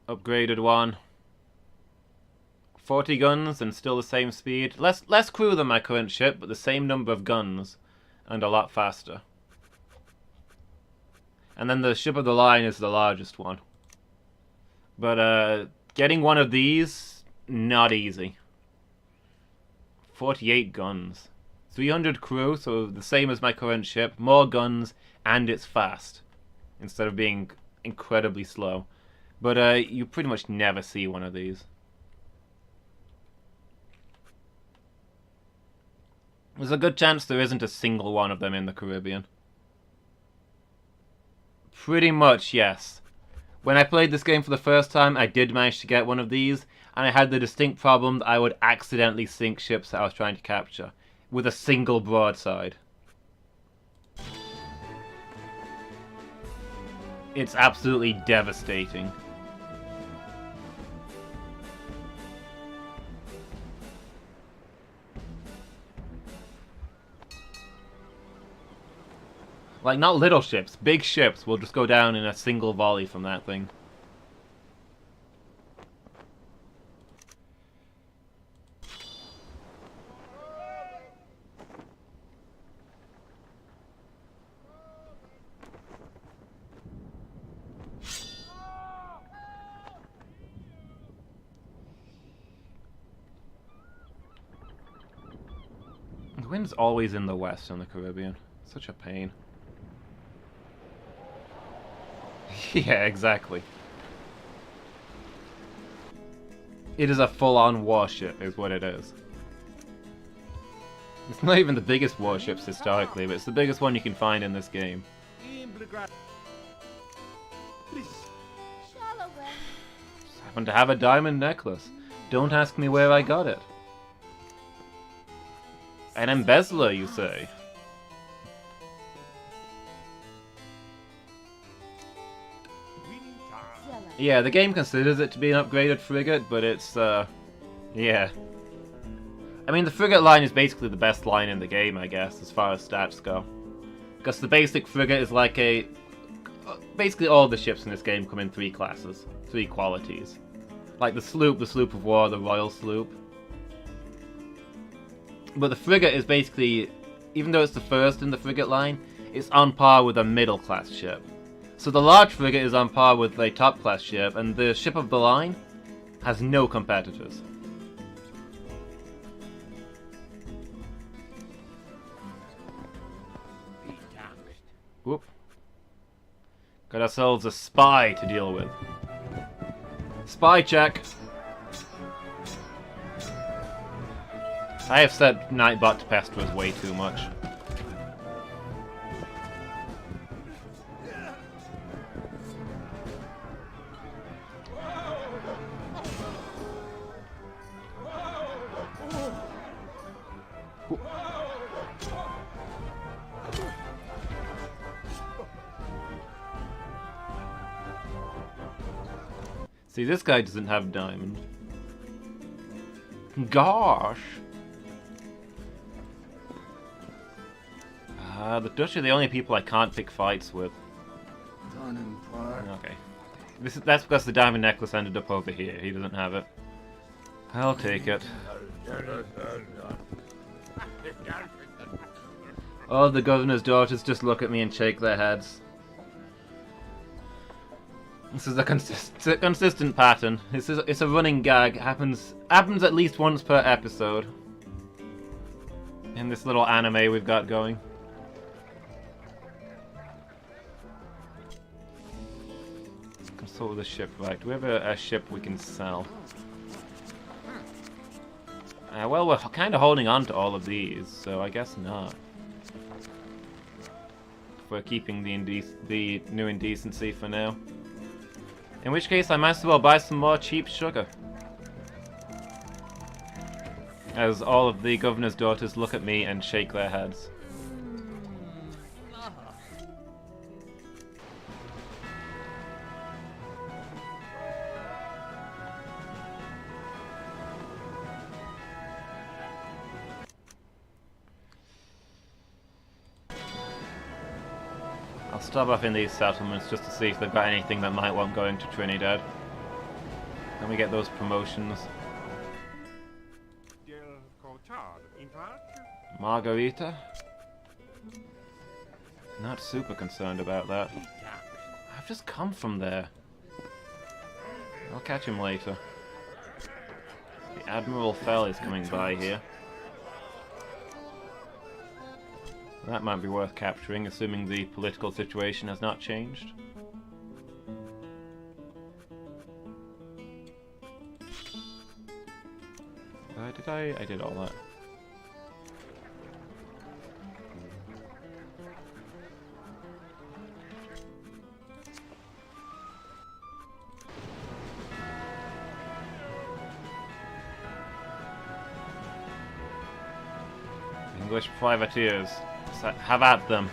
upgraded one. 40 guns and still the same speed. Less crew than my current ship, but the same number of guns and a lot faster. And then the ship of the line is the largest one. But getting one of these, not easy. 48 guns. 300 crew, so the same as my current ship. More guns, and it's fast. Instead of being incredibly slow. But you pretty much never see one of these. There's a good chance there isn't a single one of them in the Caribbean. Pretty much, yes. When I played this game for the first time, I did manage to get one of these, and I had the distinct problem that I would accidentally sink ships that I was trying to capture with a single broadside. It's absolutely devastating. Like, not little ships, big ships will just go down in a single volley from that thing. The wind's always in the west in the Caribbean. Such a pain. Yeah, exactly. It is a full-on warship, is what it is. It's not even the biggest warships historically, but it's the biggest one you can find in this game. Just happen to have a diamond necklace. Don't ask me where I got it. An embezzler, you say? Yeah, the game considers it to be an upgraded frigate, but it's, yeah. I mean, the frigate line is basically the best line in the game, I guess, as far as stats go. Because the basic frigate is like a... Basically all the ships in this game come in 3 classes, 3 qualities. Like the sloop of war, the royal sloop. But the frigate is basically, even though it's the first in the frigate line, it's on par with a middle class ship. So the large frigate is on par with a top class ship, and the ship of the line has no competitors. Whoop. Got ourselves a spy to deal with. Spy check! I have set Nightbot to Pesters way too much. See, this guy doesn't have diamond. Gosh! The Dutch are the only people I can't pick fights with. Okay. That's because the diamond necklace ended up over here. He doesn't have it. I'll take it. All the governor's daughters just look at me and shake their heads. This is a consistent pattern. It's a running gag. Happens at least once per episode. In this little anime we've got going. Consult with the shipwright. Do we have a ship we can sell? Well, we're kind of holding on to all of these, so I guess not. We're keeping the new indecency for now. In which case, I might as well buy some more cheap sugar. As all of the governor's daughters look at me and shake their heads. I'll stop off in these settlements just to see if they've got anything that might want going to Trinidad. Then we get those promotions. Margarita? Not super concerned about that. I've just come from there. I'll catch him later. The Admiral Fell is coming by here. That might be worth capturing, assuming the political situation has not changed. I did all that. English privateers. Have at them.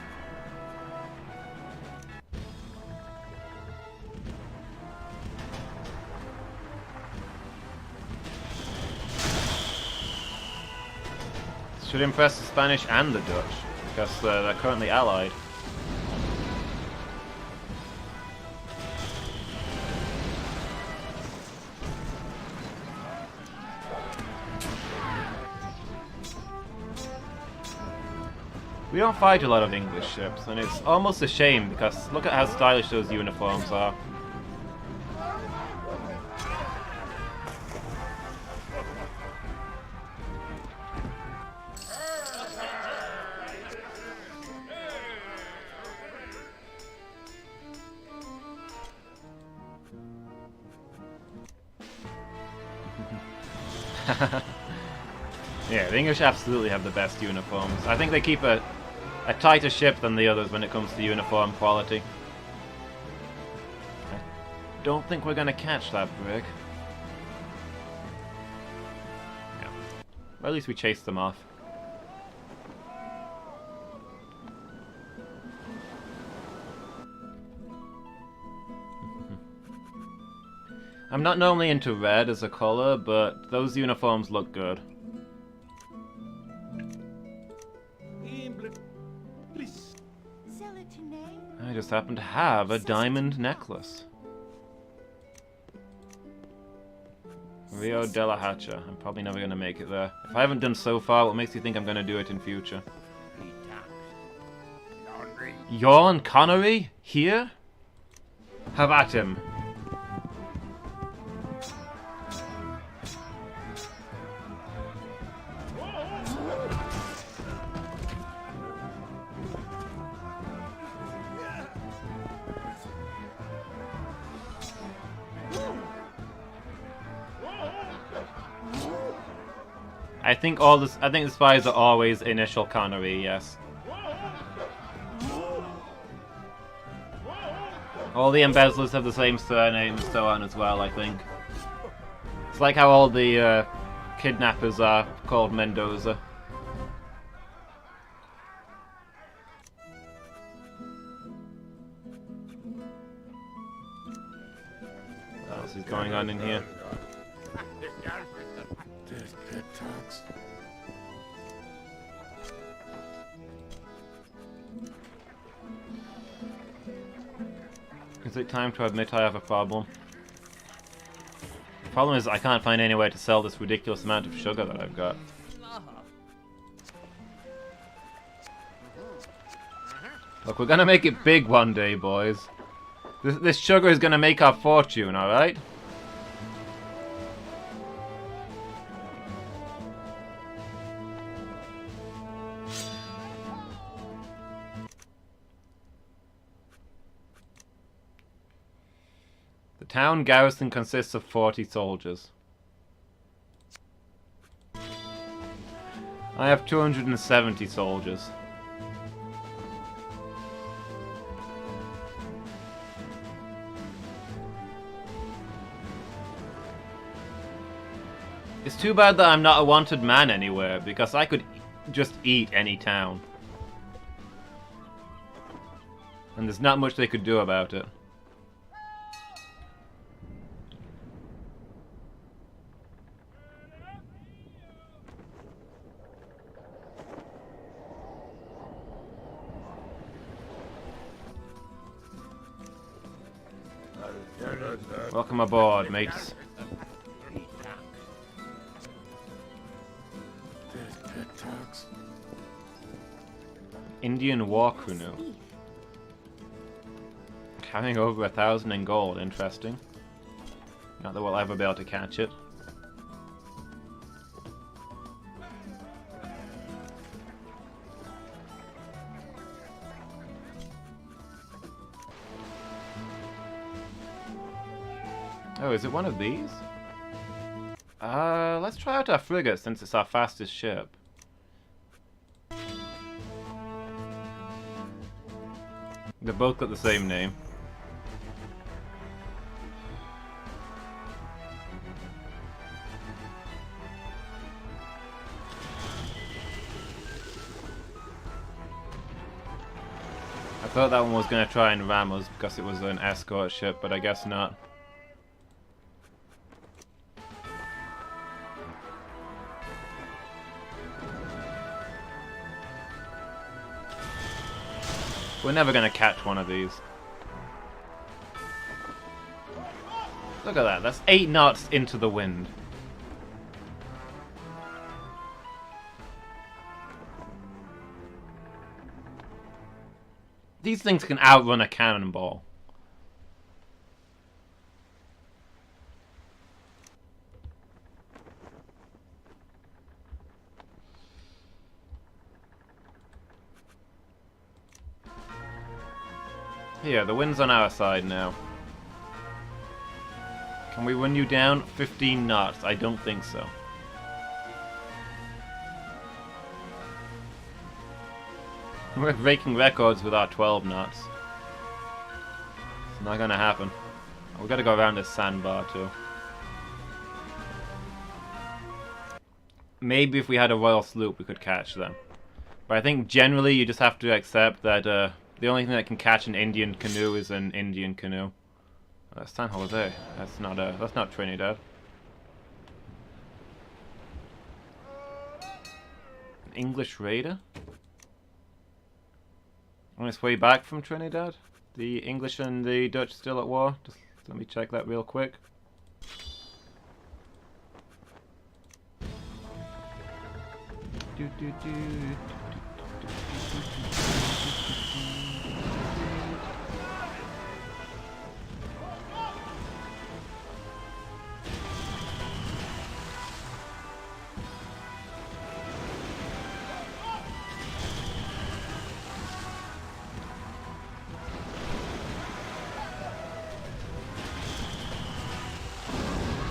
Should impress the Spanish and the Dutch, because they're currently allied. We don't fight a lot of English ships, and it's almost a shame because look at how stylish those uniforms are. Yeah, the English absolutely have the best uniforms. I think they keep a tighter ship than the others when it comes to uniform quality. I don't think we're going to catch that brig. Yeah. Well, at least we chased them off. I'm not normally into red as a color, but those uniforms look good. I just happen to have a diamond necklace. Rio de la Hacha. I'm probably never going to make it there. If I haven't done so far, what makes you think I'm going to do it in future? Yawn Connery? Here? Have at him. I think the spies are always initial Connery, yes. All the embezzlers have the same surname and so on as well, I think. It's like how all the kidnappers are called Mendoza. What else is going on in here? Is it time to admit I have a problem? The problem is I can't find any way to sell this ridiculous amount of sugar that I've got. Look, we're gonna make it big one day, boys. This sugar is gonna make our fortune, alright? The town garrison consists of 40 soldiers. I have 270 soldiers. It's too bad that I'm not a wanted man anywhere, because I could just eat any town. And there's not much they could do about it. Welcome aboard, mates. Indian war canoe. Carrying over 1,000 in gold, interesting. Not that we'll ever be able to catch it. Oh, is it one of these? Let's try out our frigate since it's our fastest ship. They've both got the same name. I thought that one was going to try and ram us because it was an escort ship, but I guess not. We're never going to catch one of these. Look at that, that's 8 knots into the wind. These things can outrun a cannonball. Here, the wind's on our side now. Can we run you down 15 knots? I don't think so. We're breaking records with our 12 knots. It's not gonna happen. We've got to go around this sandbar too. Maybe if we had a royal sloop we could catch them. But I think generally you just have to accept that the only thing that can catch an Indian canoe is an Indian canoe. Oh, that's San Jose. That's not Trinidad. An English raider? On its way back from Trinidad? The English and the Dutch still at war? Just let me check that real quick.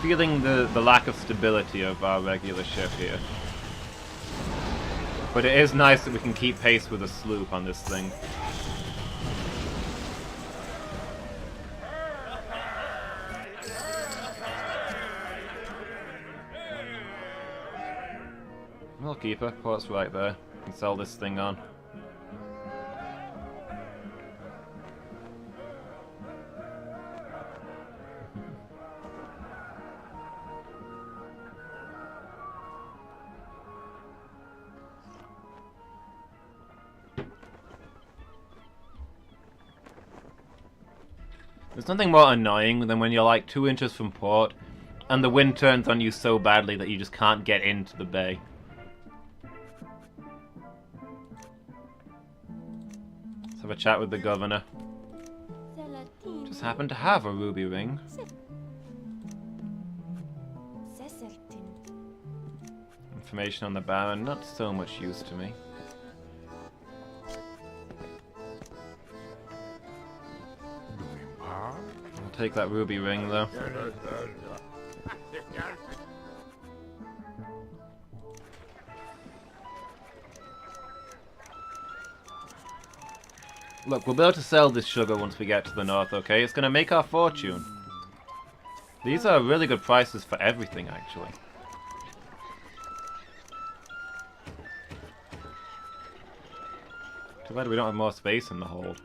Feeling the lack of stability of our regular ship here. But it is nice that we can keep pace with the sloop on this thing. Well, keeper, port's right there. We can sell this thing on. There's nothing more annoying than when you're like 2 inches from port and the wind turns on you so badly that you just can't get into the bay. Let's have a chat with the governor. Just happen to have a ruby ring. Information on the Baron, not so much use to me. I'll take that ruby ring though. Look, we'll be able to sell this sugar once we get to the north, okay? It's gonna make our fortune. These are really good prices for everything, actually. Too bad we don't have more space in the hold.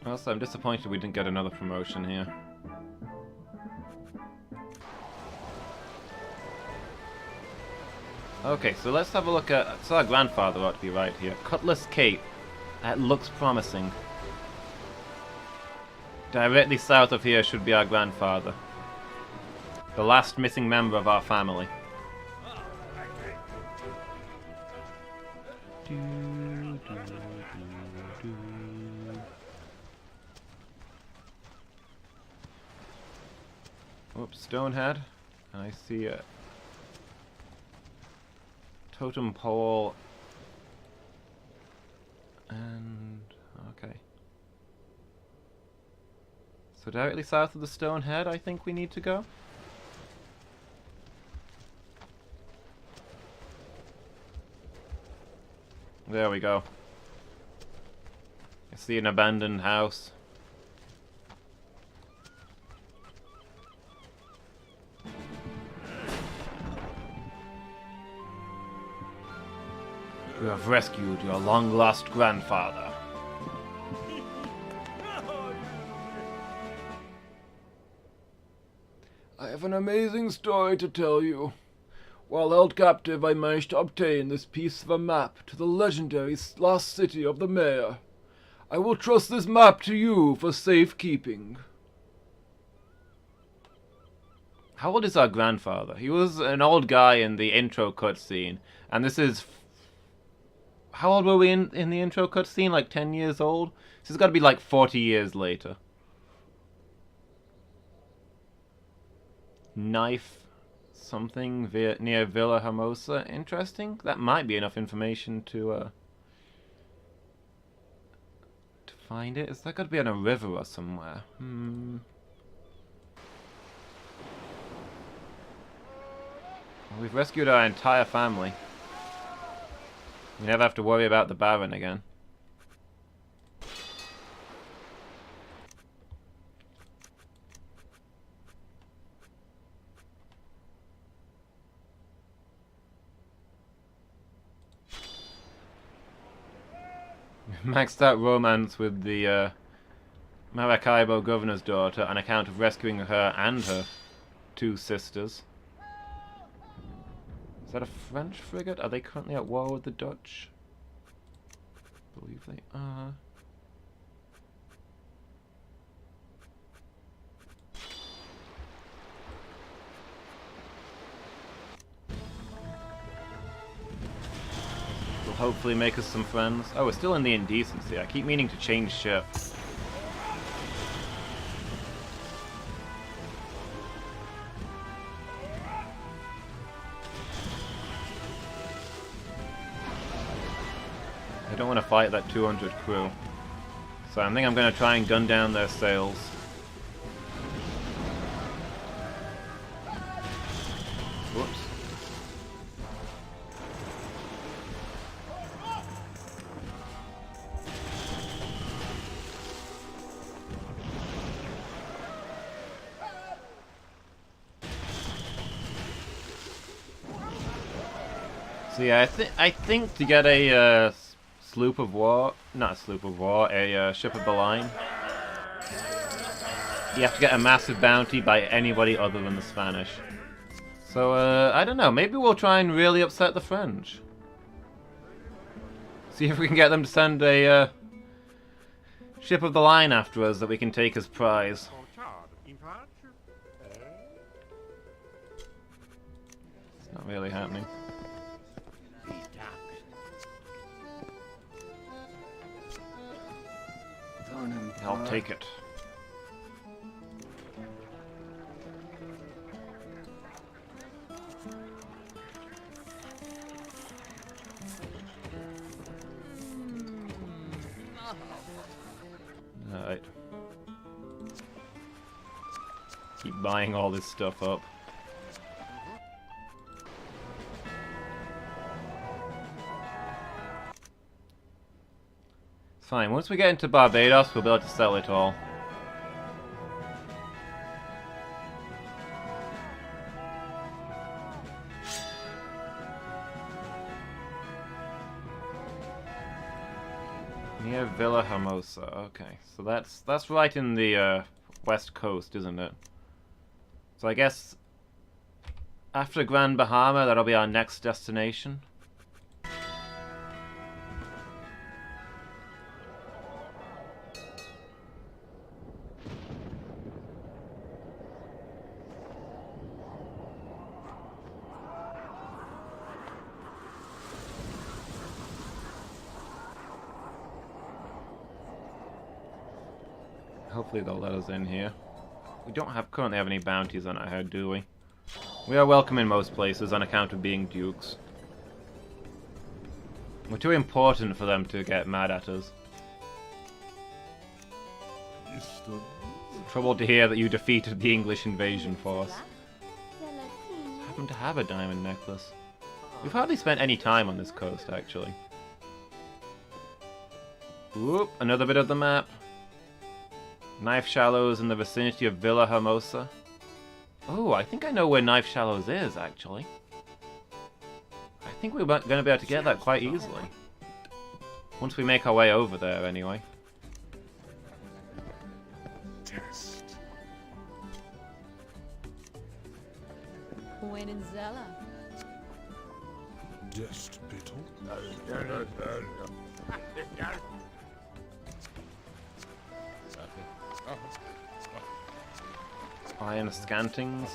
Also, I'm disappointed we didn't get another promotion here. Okay, so let's have a look at... So our grandfather ought to be right here. Cutlass Cape. That looks promising. Directly south of here should be our grandfather. The last missing member of our family. Oops, Stonehead. And I see a totem pole. And okay. So directly south of the Stonehead, I think we need to go. There we go. I see an abandoned house. You have rescued your long-lost grandfather. I have an amazing story to tell you. While held captive, I managed to obtain this piece of a map to the legendary lost city of the Mayor. I will trust this map to you for safekeeping. How old is our grandfather? He was an old guy in the intro cutscene, and this is... How old were we in the intro cutscene? Like 10 years old? This has got to be like 40 years later. Knife something near Villa Hermosa. Interesting. That might be enough information to find it. Is that got to be on a river or somewhere? Well, we've rescued our entire family. We never have to worry about the Baron again. Maxed out romance with the Maracaibo governor's daughter on account of rescuing her and her 2 sisters. Is that a French frigate? Are they currently at war with the Dutch? I believe they are. Will hopefully make us some friends. Oh, we're still in the Indecency. I keep meaning to change ship. I don't want to fight that 200 crew. So I think I'm going to try and gun down their sails. Whoops. So yeah, I think to get a sloop of war, not a sloop of war, a ship of the line, you have to get a massive bounty by anybody other than the Spanish. So I don't know, maybe we'll try and really upset the French. See if we can get them to send a ship of the line after us that we can take as prize. It's not really happening. I'll take it. Alright. Keep buying all this stuff up. It's fine. Once we get into Barbados, we'll be able to sell it all. Near Villa Hermosa. Okay, so that's right in the west coast, isn't it? So I guess after Grand Bahama, that'll be our next destination. Hopefully they'll let us in here. We don't currently have any bounties on our head, do we? We are welcome in most places on account of being dukes. We're too important for them to get mad at us. Troubled to hear that you defeated the English invasion force. Happen to have a diamond necklace. We've hardly spent any time on this coast, actually. Whoop, another bit of the map. Knife Shallows in the vicinity of Villa Hermosa. Oh, I think I know where Knife Shallows is, actually. I think we're going to be able to get that quite easily. Once we make our way over there, anyway. Test. Dest Bittle. Iron Scantings.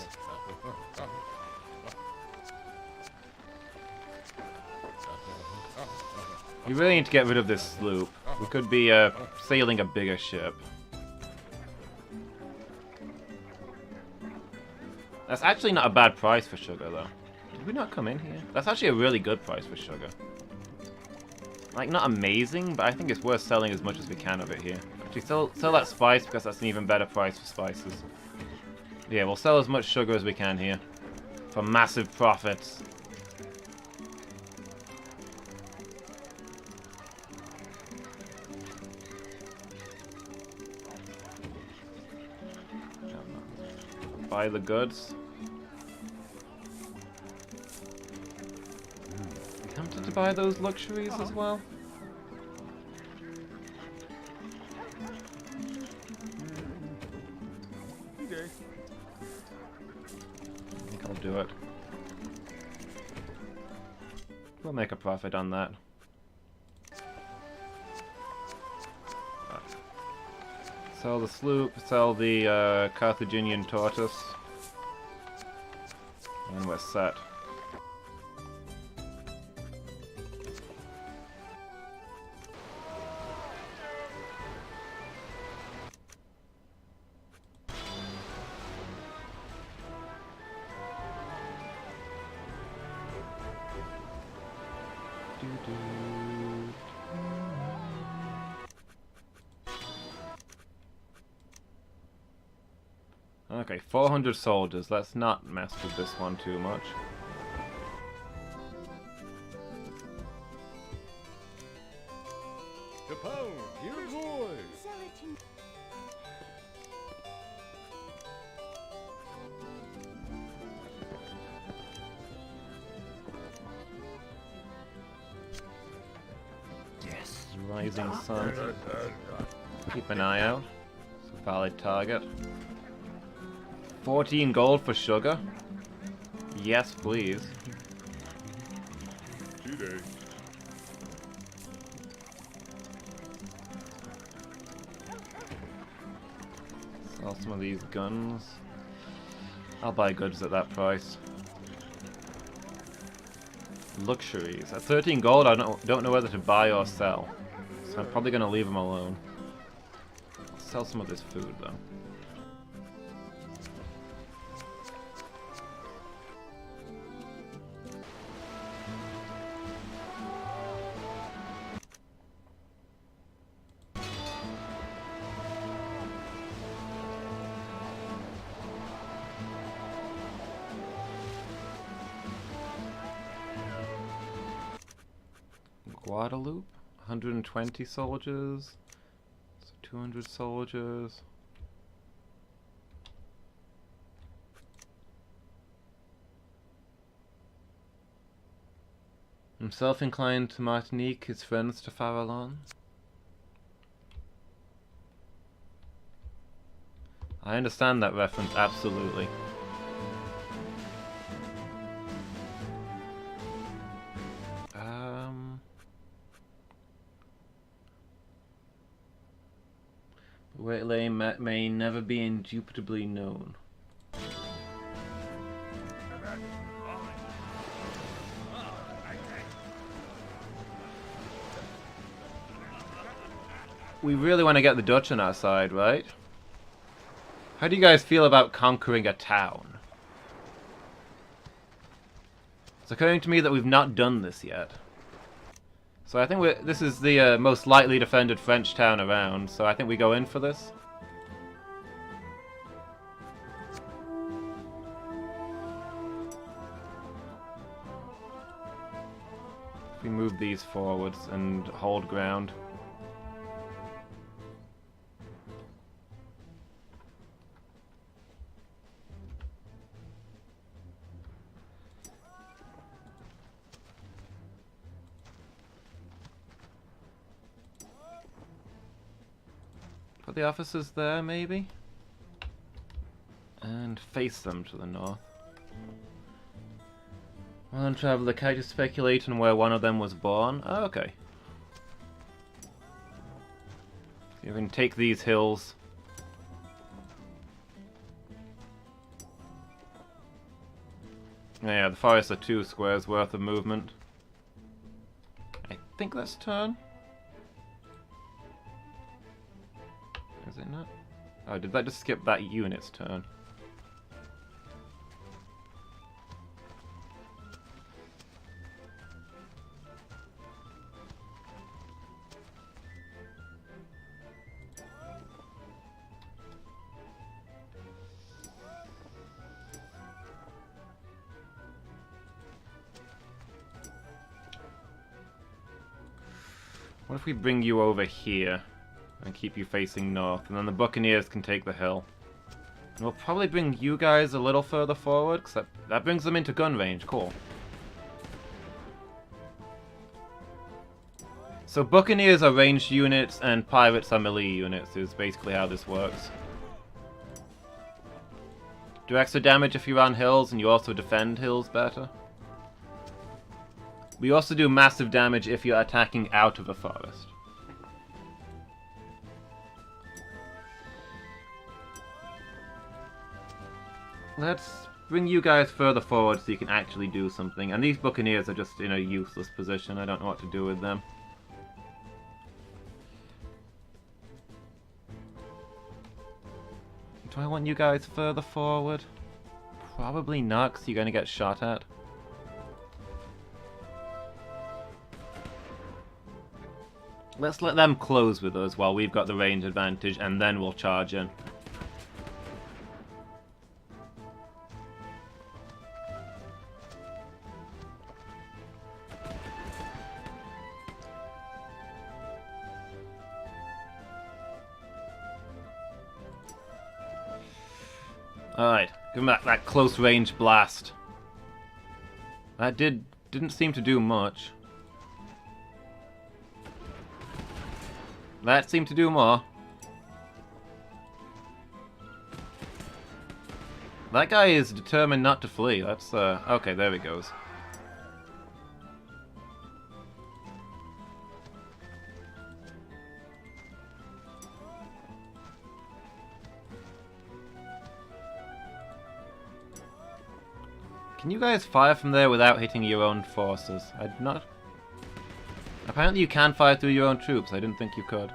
We really need to get rid of this sloop. We could be sailing a bigger ship. That's actually not a bad price for sugar, though. Did we not come in here? That's actually a really good price for sugar. Like, not amazing, but I think it's worth selling as much as we can of it here. Actually, sell that spice, because that's an even better price for spices. Yeah, we'll sell as much sugar as we can here. For massive profits. Buy the goods. Tempted to buy those luxuries as well. I think I'll do it. We'll make a profit on that. Sell the sloop, sell the Carthaginian tortoise, and we're set. Okay, 400 soldiers. Let's not mess with this one too much. Capone, here boy. Yes, rising sun. Keep an eye out. It's a valid target. 14 gold for sugar? Yes, please. Today. Sell some of these guns. I'll buy goods at that price. Luxuries. At 13 gold, I don't know whether to buy or sell. So I'm probably going to leave them alone. I'll sell some of this food, though. Guadeloupe, 120 soldiers, so 200 soldiers. Himself inclined to Martinique, his friends to Farallon. I understand that reference, absolutely. Waylay may never be indubitably known. We really want to get the Dutch on our side, right? How do you guys feel about conquering a town? It's occurring to me that we've not done this yet. So I think this is the most lightly defended French town around, so I think we go in for this. We move these forwards and hold ground. Put the officers there, maybe? And face them to the north. Well, and traveller, can I just speculate on where one of them was born? Oh, okay. You can take these hills. Yeah, the forests are 2 squares worth of movement. I think that's turn. Is it not? Oh, did that just skip that unit's turn? What if we bring you over here and keep you facing north, and then the Buccaneers can take the hill? And we'll probably bring you guys a little further forward, because that brings them into gun range. Cool. So Buccaneers are ranged units, and Pirates are melee units, is basically how this works. Do extra damage if you're on hills, and you also defend hills better. We also do massive damage if you're attacking out of a forest. Let's bring you guys further forward so you can actually do something. And these Buccaneers are just in a useless position. I don't know what to do with them. Do I want you guys further forward? Probably not, because you're going to get shot at. Let's let them close with us while we've got the range advantage, and then we'll charge in. Alright, give him that close range blast. That didn't seem to do much. That seemed to do more. That guy is determined not to flee. That's, okay, there he goes. Can you guys fire from there without hitting your own forces? I'd not... Apparently you can fire through your own troops. I didn't think you could.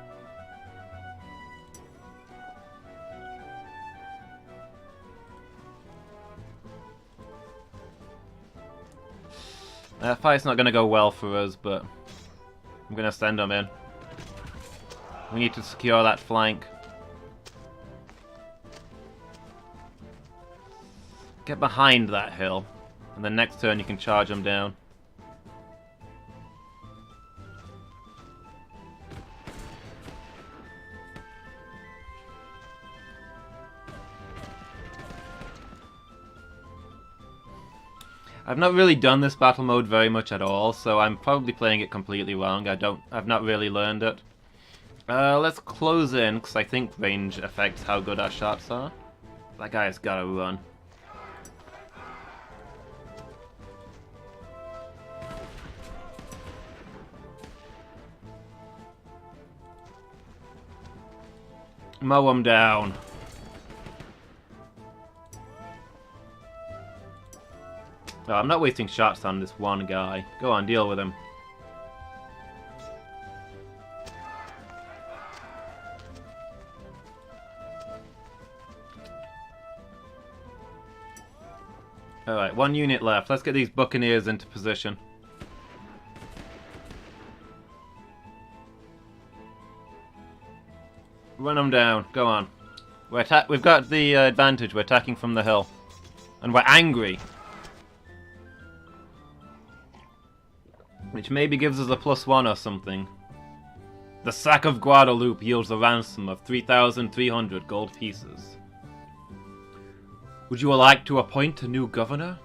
That fight's not going to go well for us, but I'm going to send them in. We need to secure that flank. Get behind that hill, and then next turn you can charge them down. I've not really done this battle mode very much at all, so I'm probably playing it completely wrong. I've not really learned it. Let's close in, because I think range affects how good our shots are. That guy's gotta run. Mow him down. Oh, I'm not wasting shots on this one guy. Go on, deal with him. Alright, one unit left. Let's get these buccaneers into position. Run them down. Go on. We've got the advantage. We're attacking from the hill. And we're angry. Which maybe gives us a +1 or something. The sack of Guadeloupe yields a ransom of 3,300 gold pieces. Would you like to appoint a new governor?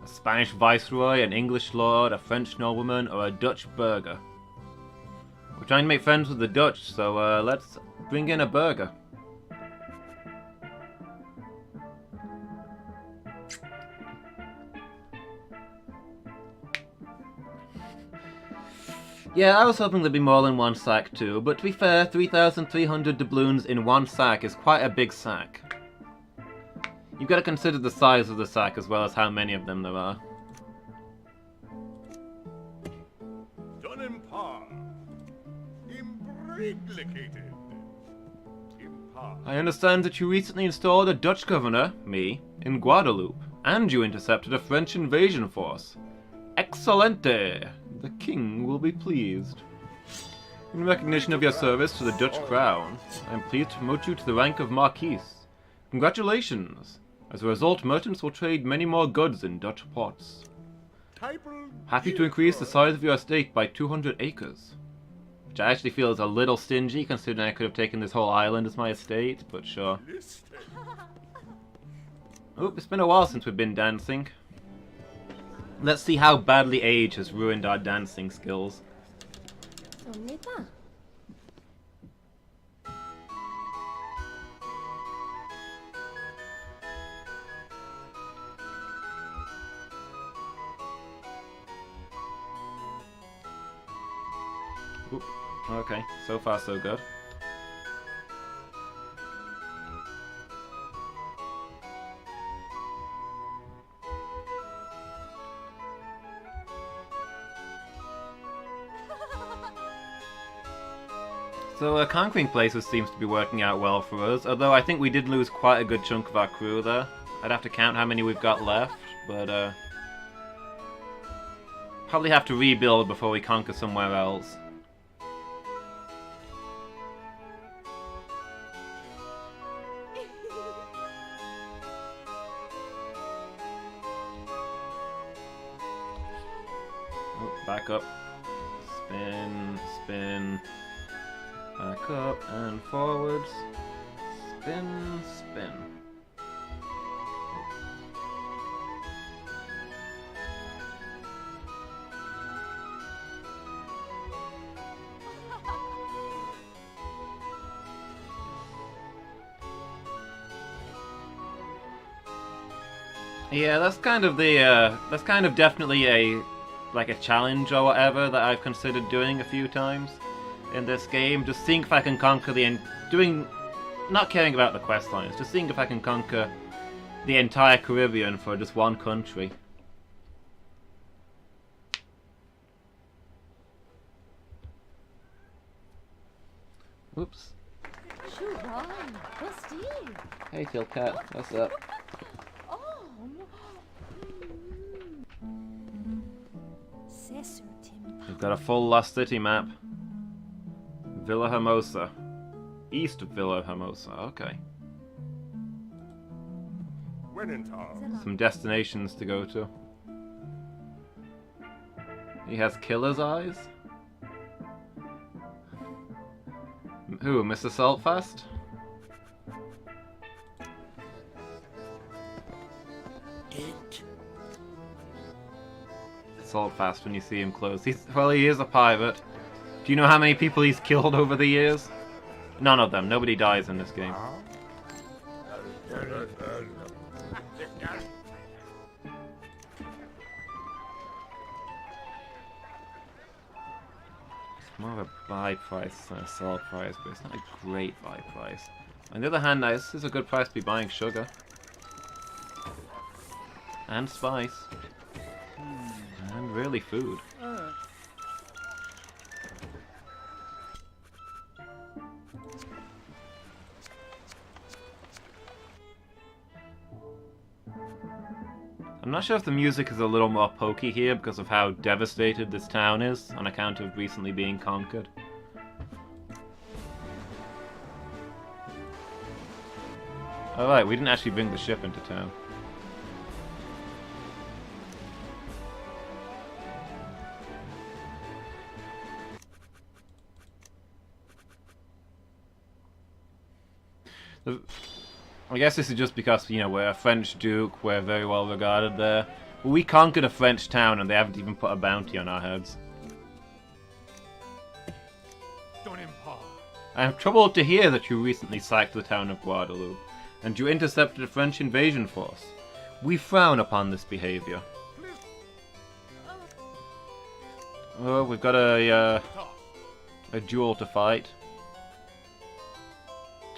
A Spanish viceroy, an English lord, a French nobleman, or a Dutch burgher? We're trying to make friends with the Dutch, so let's bring in a burgher. Yeah, I was hoping there'd be more than one sack too, but to be fair, 3,300 doubloons in one sack is quite a big sack. You've got to consider the size of the sack as well as how many of them there are. Done in par. Imbriglicated. In par. I understand that you recently installed a Dutch governor, me, in Guadeloupe, and you intercepted a French invasion force. Excellente! The king will be pleased. In recognition of your service to the Dutch crown, I am pleased to promote you to the rank of Marquis. Congratulations! As a result, merchants will trade many more goods in Dutch ports. Happy to increase the size of your estate by 200 acres. Which I actually feel is a little stingy, considering I could have taken this whole island as my estate, but sure. Oh, it's been a while since we've been dancing. Let's see how badly age has ruined our dancing skills. Oop. Okay, so far so good. So conquering places seems to be working out well for us, although I think we did lose quite a good chunk of our crew there. I'd have to count how many we've got left, but probably have to rebuild before we conquer somewhere else. Oh, back up. Spin, spin. Back up and forwards. Spin, spin. Yeah, that's kind of definitely like a challenge or whatever that I've considered doing a few times in this game. Just seeing if I can conquer not caring about the quest lines, just seeing if I can conquer the entire Caribbean for just one country. Oops. Hey, Killcat, what's up? We've got a full Lost City map. Villa Hermosa. East of Villa Hermosa, okay. When in town. Some destinations to go to. He has killer's eyes? Who, Mr. SaltFASt? SaltFASt when you see him close. He is a pirate. Do you know how many people he's killed over the years? None of them. Nobody dies in this game. It's more of a buy price than a sell price, but it's not a great buy price. On the other hand, this is a good price to be buying sugar. And spice. And really food. I'm not sure if the music is a little more pokey here because of how devastated this town is on account of recently being conquered. Alright, we didn't actually bring the ship into town. I guess this is just because, you know, we're a French duke, we're very well regarded there. But we conquered a French town and they haven't even put a bounty on our heads. I am troubled to hear that you recently sacked the town of Guadeloupe, and you intercepted a French invasion force. We frown upon this behavior. Oh, we've got a duel to fight.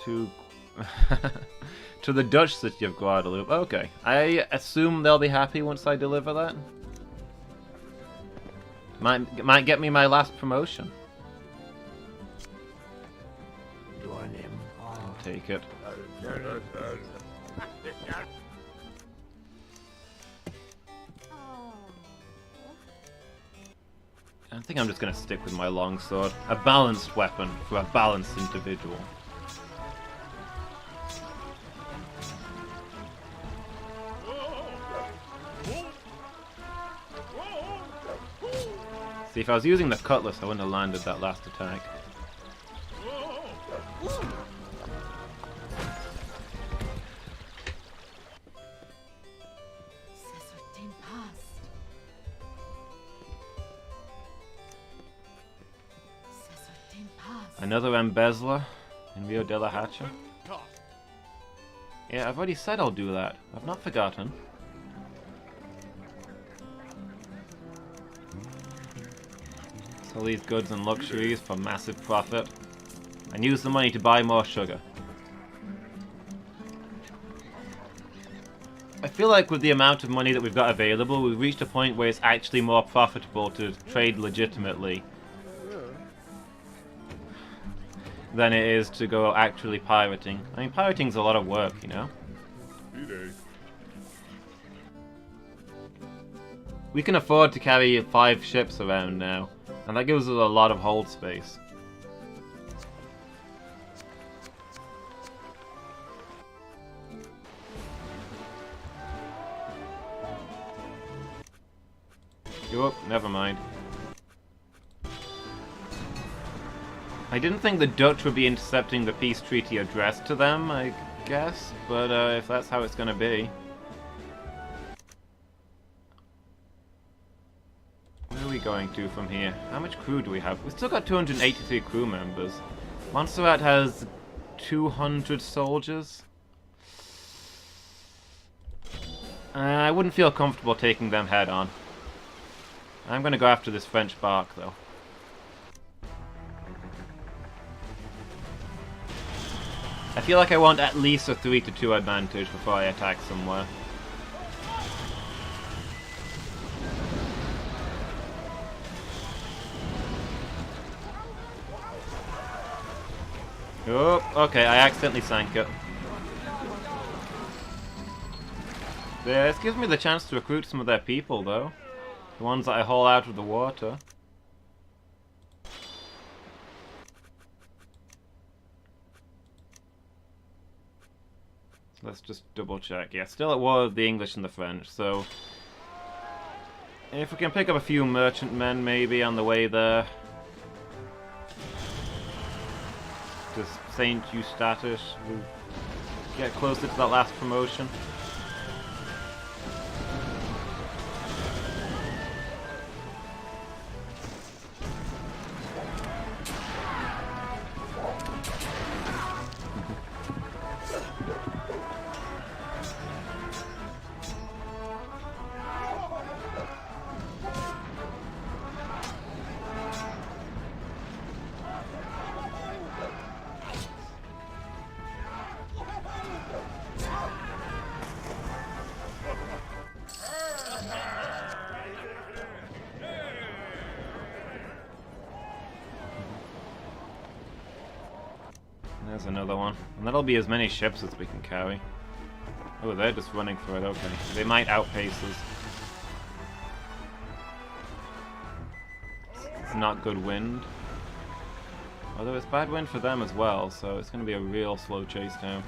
To the Dutch city of Guadeloupe. Okay. I assume they'll be happy once I deliver that. Might get me my last promotion. I'll take it. I think I'm just gonna stick with my longsword. A balanced weapon for a balanced individual. See, if I was using the cutlass, I wouldn't have landed that last attack. Another embezzler in Rio de la Hacha. Yeah, I've already said I'll do that. I've not forgotten. Sell these goods and luxuries for massive profit, and use the money to buy more sugar. I feel like with the amount of money that we've got available, we've reached a point where it's actually more profitable to trade legitimately than it is to go actually pirating. I mean, pirating's a lot of work, you know? We can afford to carry 5 ships around now, and that gives us a lot of hold space. Oh, never mind. I didn't think the Dutch would be intercepting the peace treaty addressed to them, I guess, but if that's how it's gonna be. Where are we going to from here? How much crew do we have? We've still got 283 crew members. Montserrat has 200 soldiers. I wouldn't feel comfortable taking them head on. I'm gonna go after this French bark, though. I feel like I want at least a 3-2 advantage before I attack somewhere. Oh, okay, I accidentally sank it. Yeah, this gives me the chance to recruit some of their people, though. The ones that I haul out of the water. Let's just double check. Yeah, still at war with the English and the French, so... if we can pick up a few merchantmen, maybe, on the way there. Does Saint Eustatus get closer to that last promotion? There's another one. And that'll be as many ships as we can carry. Oh, they're just running for it, okay. They might outpace us. It's not good wind. Although it's bad wind for them as well, so it's going to be a real slow chase now.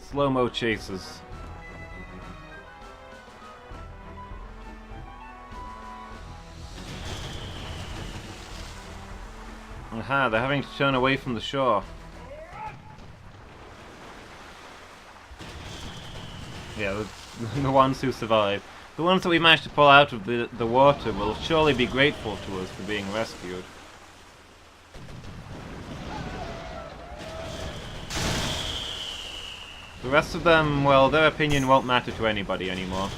Slow-mo chases. Aha, they're having to turn away from the shore. Yeah, the ones who survive. The ones that we managed to pull out of the water will surely be grateful to us for being rescued. The rest of them, well, their opinion won't matter to anybody anymore.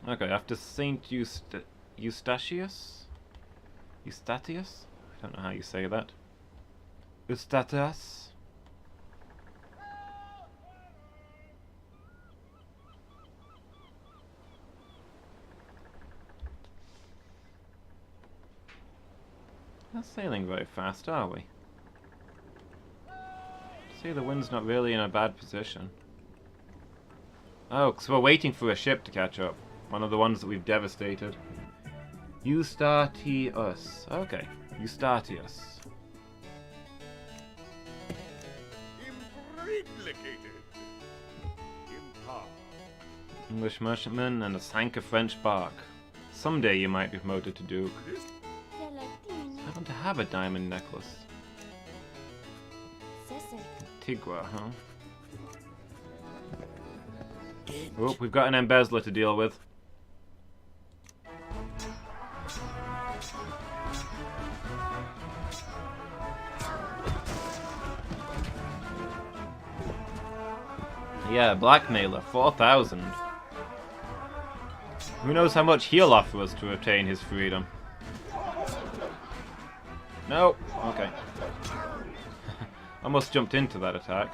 Okay, after Saint Eustathius? Eustathius? I don't know how you say that. Eustathius? Not sailing very fast, are we? See, the wind's not really in a bad position. Oh, because we're waiting for a ship to catch up. One of the ones that we've devastated. Eustathius. Okay, Eustathius. Impreglicated. Impar. English merchantman and a sank a French bark. Someday you might be promoted to Duke. I happen to have a diamond necklace. Tigra, huh? Oh, we've got an embezzler to deal with. Yeah, blackmailer, 4,000. Who knows how much he'll offer us to obtain his freedom? No, okay. Almost jumped into that attack.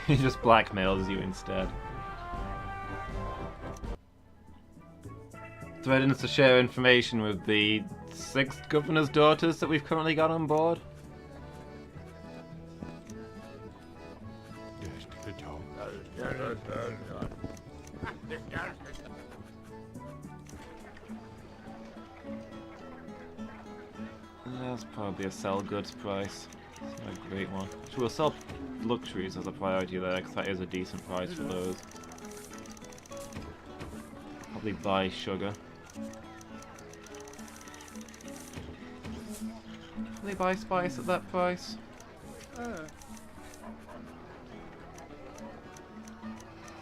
He just blackmails you instead. Threatens to share information with the 6th governor's daughters that we've currently got on board. That's probably a sell goods price. It's not a great one. So we'll sell luxuries as a priority there, because that is a decent price for those. quickly buy sugar. Can they buy spice at that price?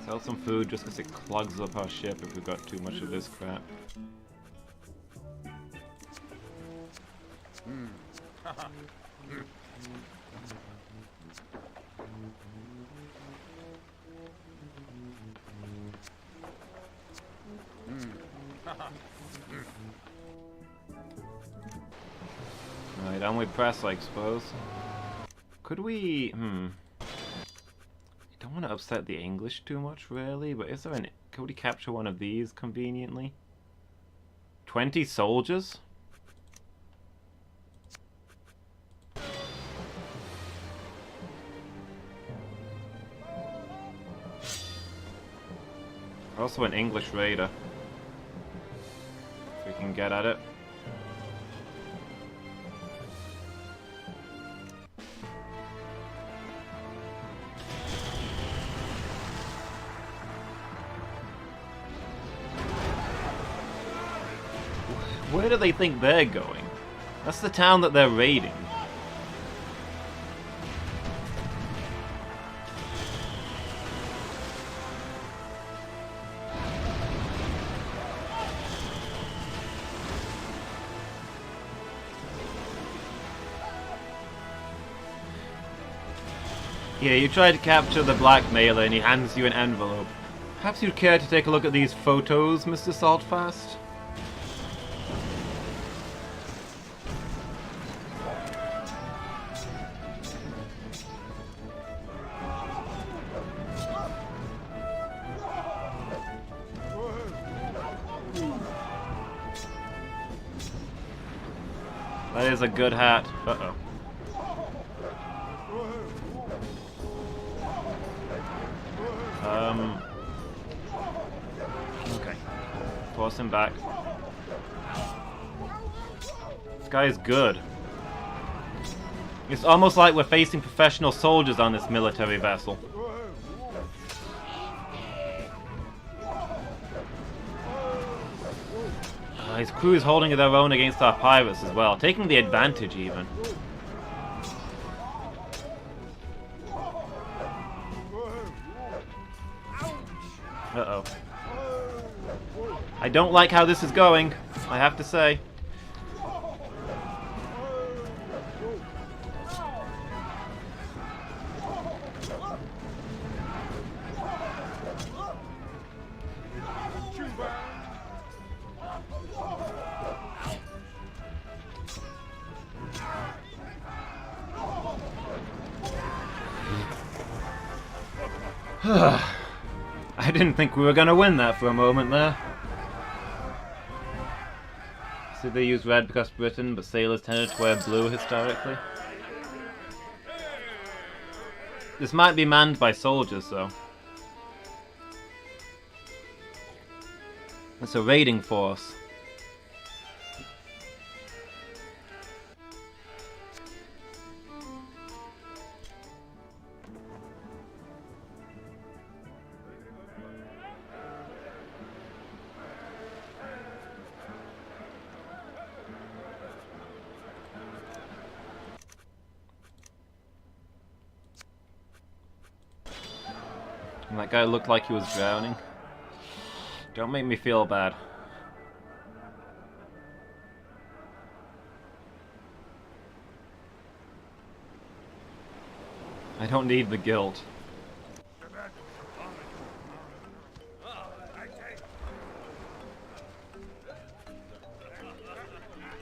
Sell some food just because it clogs up our ship if we've got too much of this crap. Right, on with press, I suppose. Could we... I don't want to upset the English too much, really, but is there an... Could we capture one of these conveniently? 20 soldiers? Also an English raider. If we can get at it. Where do they think they're going? That's the town that they're raiding. Yeah, you try to capture the blackmailer and he hands you an envelope. Perhaps you'd care to take a look at these photos, Mr. SaltFASt? That is a good hat. Uh-oh. Okay. Force him back. This guy is good. It's almost like we're facing professional soldiers on this military vessel. His crew is holding their own against our pirates as well, taking the advantage even. Uh-oh. I don't like how this is going, I have to say. I didn't think we were going to win that for a moment there. So they use red because Britain, but sailors tended to wear blue historically. This might be manned by soldiers, though. It's a raiding force. And that guy looked like he was drowning. Don't make me feel bad. I don't need the guilt.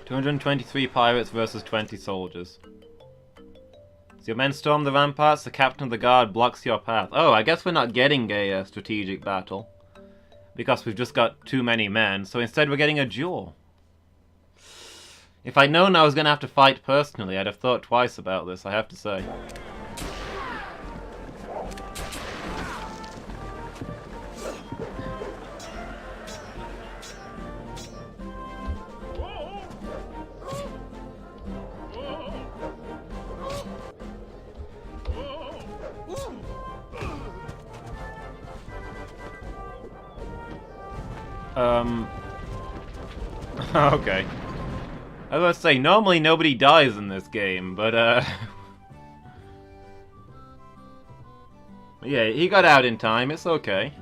223 pirates versus 20 soldiers. As your men storm the ramparts, the captain of the guard blocks your path. Oh, I guess we're not getting a strategic battle. Because we've just got too many men, so instead we're getting a duel. If I'd known I was going to have to fight personally, I'd have thought twice about this, I have to say. Okay. I was gonna say, normally nobody dies in this game, but, yeah, he got out in time, it's okay.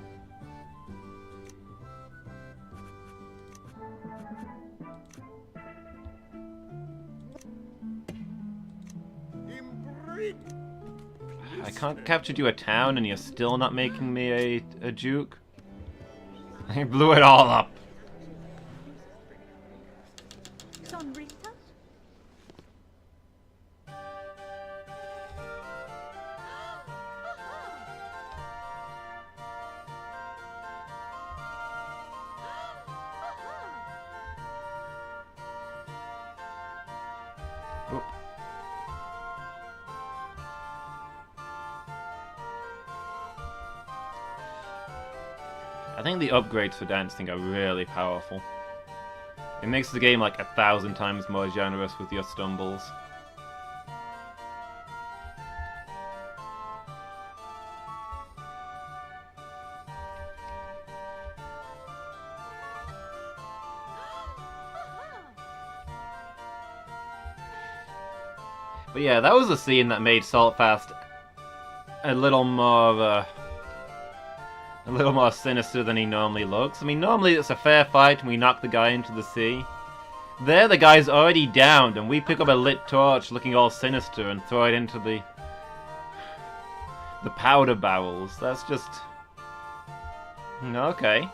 I can't capture you a town and you're still not making me a juke? I blew it all up. Sonrita? Oop. I think the upgrades for dancing are really powerful. It makes the game like 1,000 times more generous with your stumbles. But yeah, that was a scene that made SaltFASt a little more sinister than he normally looks. I mean, normally it's a fair fight and we knock the guy into the sea. There, the guy's already downed, and we pick up a lit torch looking all sinister and throw it into the powder barrels. That's just... okay.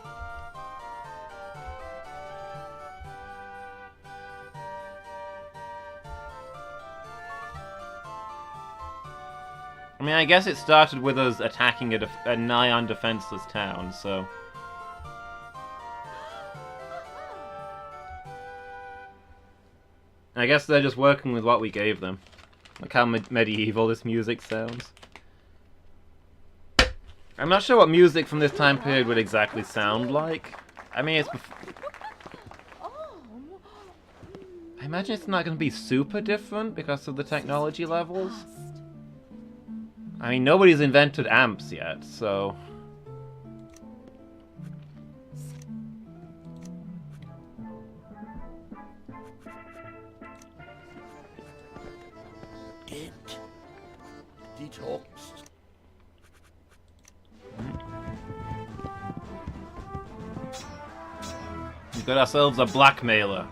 I mean, I guess it started with us attacking a nigh-on defenseless town, so... I guess they're just working with what we gave them. Look how medieval this music sounds. I'm not sure what music from this time period would exactly sound like. I mean, it's... I imagine it's not going to be super different because of the technology levels. I mean, nobody's invented amps yet, so... It detox. We've got ourselves a blackmailer.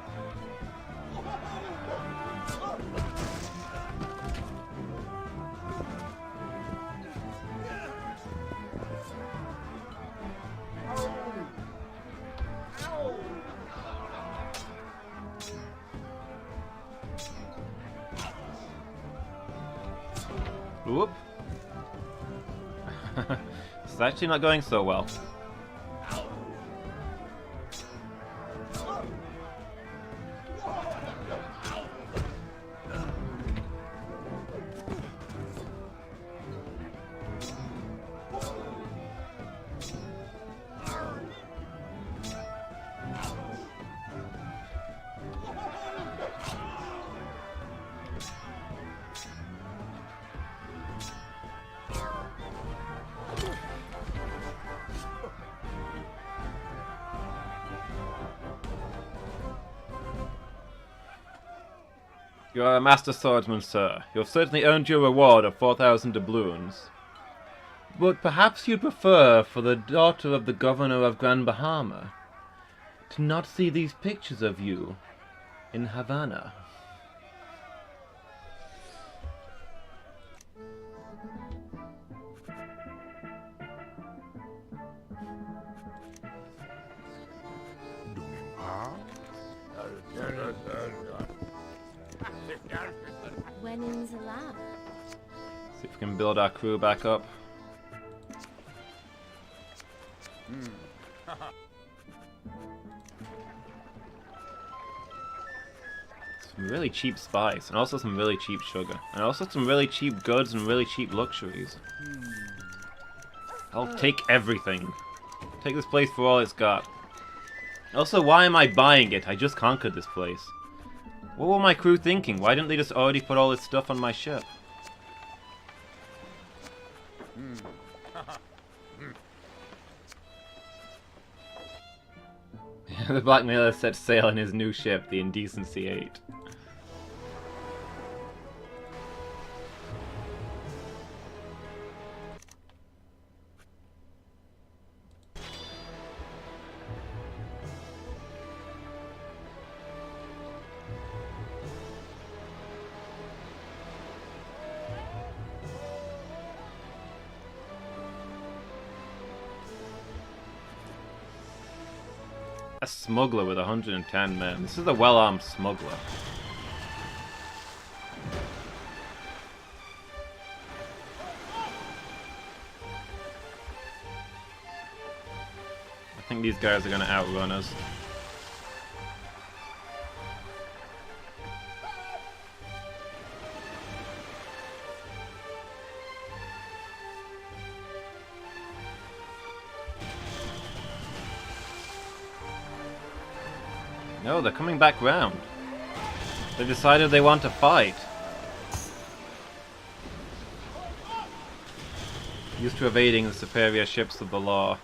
Whoop. It's actually not going so well. You are a master swordsman, sir. You have certainly earned your reward of 4,000 doubloons. But perhaps you'd prefer for the daughter of the governor of Grand Bahama to not see these pictures of you in Havana. When in the lab. See if we can build our crew back up. Some really cheap spice, and also some really cheap sugar. And also some really cheap goods and really cheap luxuries. I'll take everything. Take this place for all it's got. Also, why am I buying it? I just conquered this place. What were my crew thinking? Why didn't they just already put all this stuff on my ship? The blackmailer sets sail in his new ship, the Indecency 8. A smuggler with 110 men. This is a well-armed smuggler. I think these guys are going to outrun us. No, they're coming back round. They decided they want to fight. Used to evading the superior ships of the law.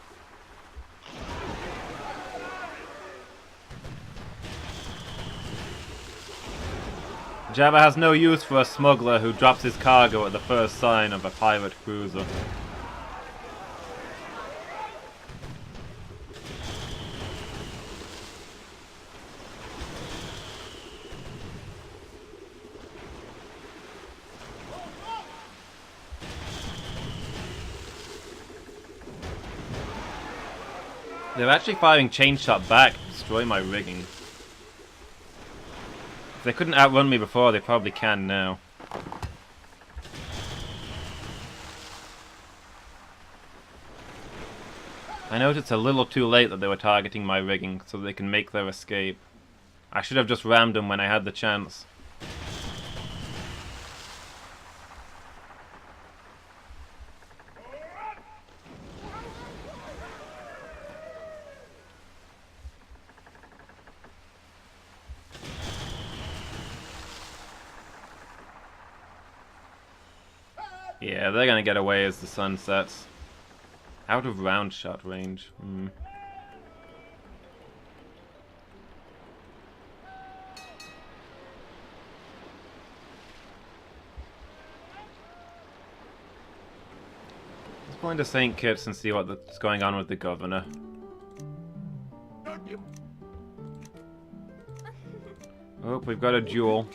Jabba has no use for a smuggler who drops his cargo at the first sign of a pirate cruiser. They're actually firing chain shot back to destroy my rigging. If they couldn't outrun me before, they probably can now. I noticed it's a little too late that they were targeting my rigging so they can make their escape. I should have just rammed them when I had the chance. Yeah, they're gonna get away as the sun sets. Out of round shot range. Let's go into St. Kitts and see what's going on with the governor. Oh, we've got a duel.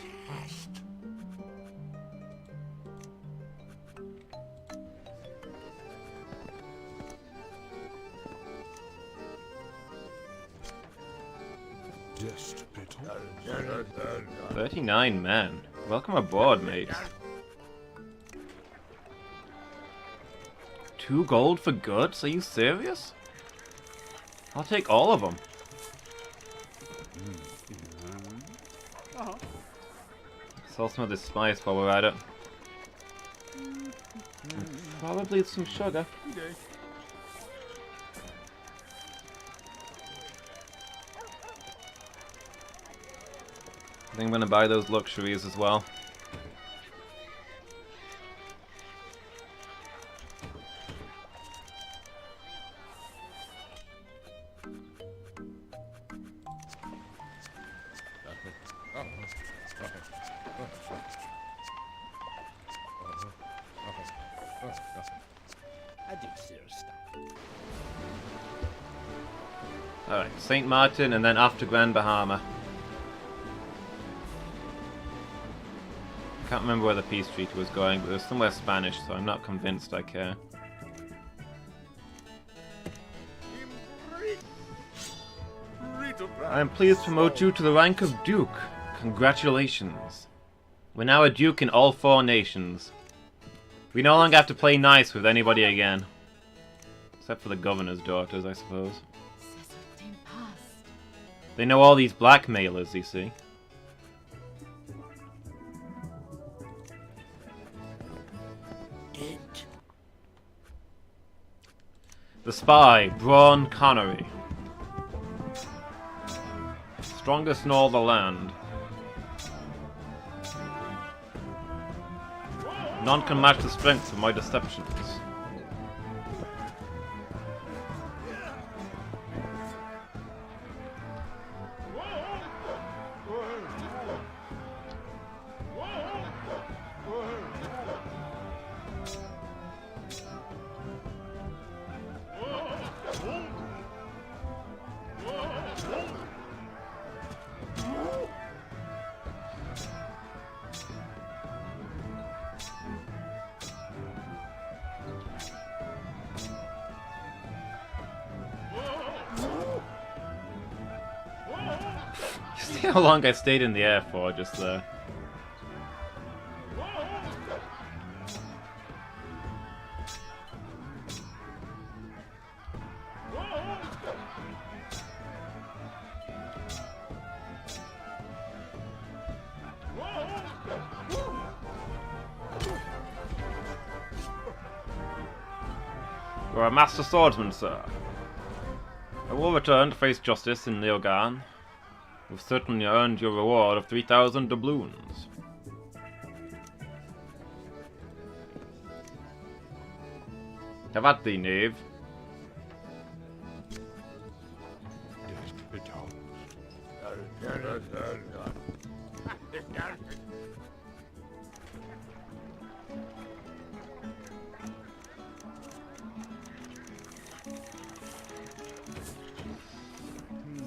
Just bit 39 men. Welcome aboard, mates. 2 gold for goods? Are you serious? I'll take all of them. Sell some of this spice while we're at it. Probably some sugar. I think I'm gonna buy those luxuries as well. Alright, St. Martin and then off to Grand Bahama. Can't remember where the peace treaty was going, but it was somewhere Spanish, so I'm not convinced I care. I am pleased to promote you to the rank of Duke. Congratulations. We're now a Duke in all 4 nations. We no longer have to play nice with anybody again. Except for the governor's daughters, I suppose. They know all these blackmailers, you see. The spy, Braun Connery. Strongest in all the land. None can match the strength of my deceptions. See how long I stayed in the air for just there. You're a master swordsman, sir. I will return to face justice in Leogan. You've certainly earned your reward of 3,000 doubloons. Have at thee, knave.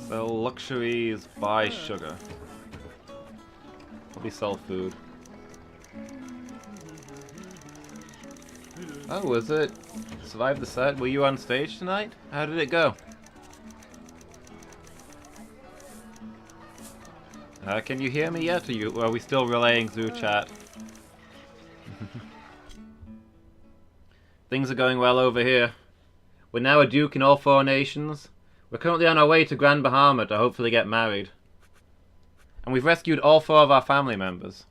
Sell luxuries, buy sugar. Probably sell food. Oh, was it? Survived the set? Were you on stage tonight? How did it go? Can you hear me yet? Or are we still relaying through chat? Things are going well over here. We're now a duke in all 4 nations. We're currently on our way to Grand Bahama to hopefully get married. And we've rescued all 4 of our family members.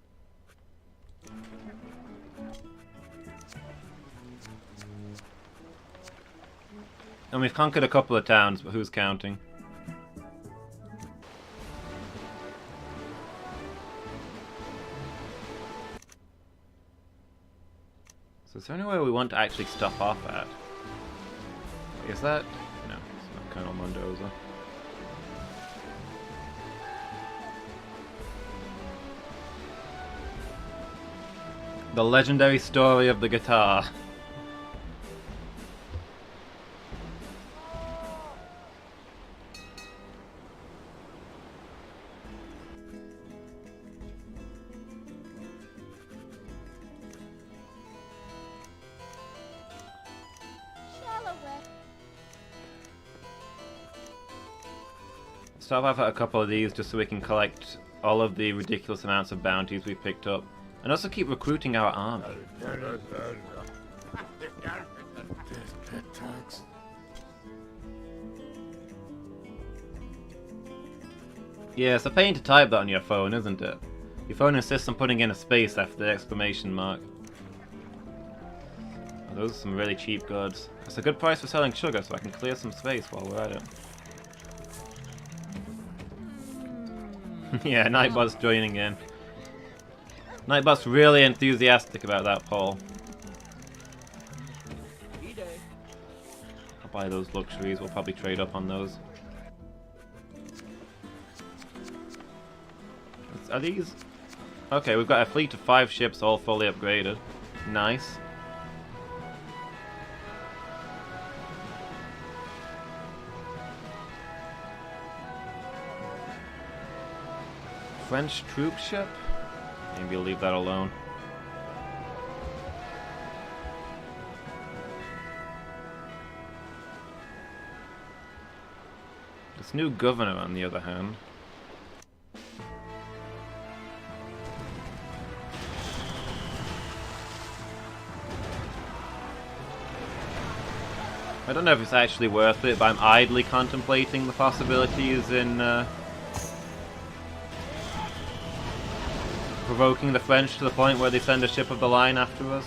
And we've conquered a couple of towns, but who's counting? So is there anywhere we want to actually stop off at? Is that... No, it's not Colonel Mendoza. The legendary story of the guitar. Stop off at a couple of these just so we can collect all of the ridiculous amounts of bounties we picked up. And also keep recruiting our army. Yeah, it's a pain to type that on your phone, isn't it? Your phone insists on putting in a space after the exclamation mark. Oh, those are some really cheap goods. That's a good price for selling sugar, so I can clear some space while we're at it. Yeah, Nightbot's joining in. Nightbot's really enthusiastic about that poll. I'll buy those luxuries, we'll probably trade up on those. Are these... Okay, we've got a fleet of 5 ships all fully upgraded. Nice. French troop ship? Maybe we'll leave that alone. This new governor, on the other hand. I don't know if it's actually worth it, but I'm idly contemplating the possibilities in provoking the French to the point where they send a ship of the line after us.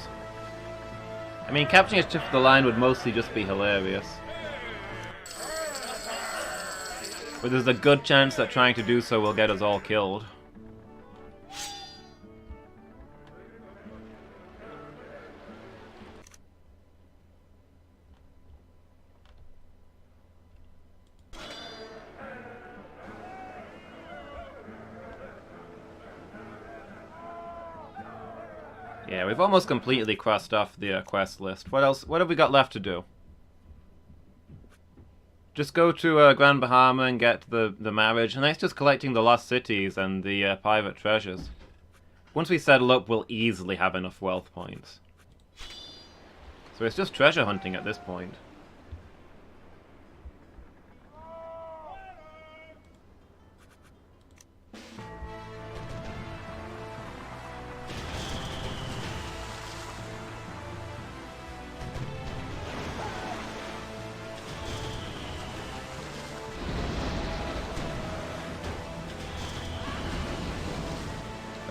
I mean, capturing a ship of the line would mostly just be hilarious. But there's a good chance that trying to do so will get us all killed. Yeah, we've almost completely crossed off the quest list. What else? What have we got left to do? Just go to Grand Bahama and get the marriage, and that's just collecting the lost cities and the pirate treasures. Once we settle up, we'll easily have enough wealth points. So it's just treasure hunting at this point.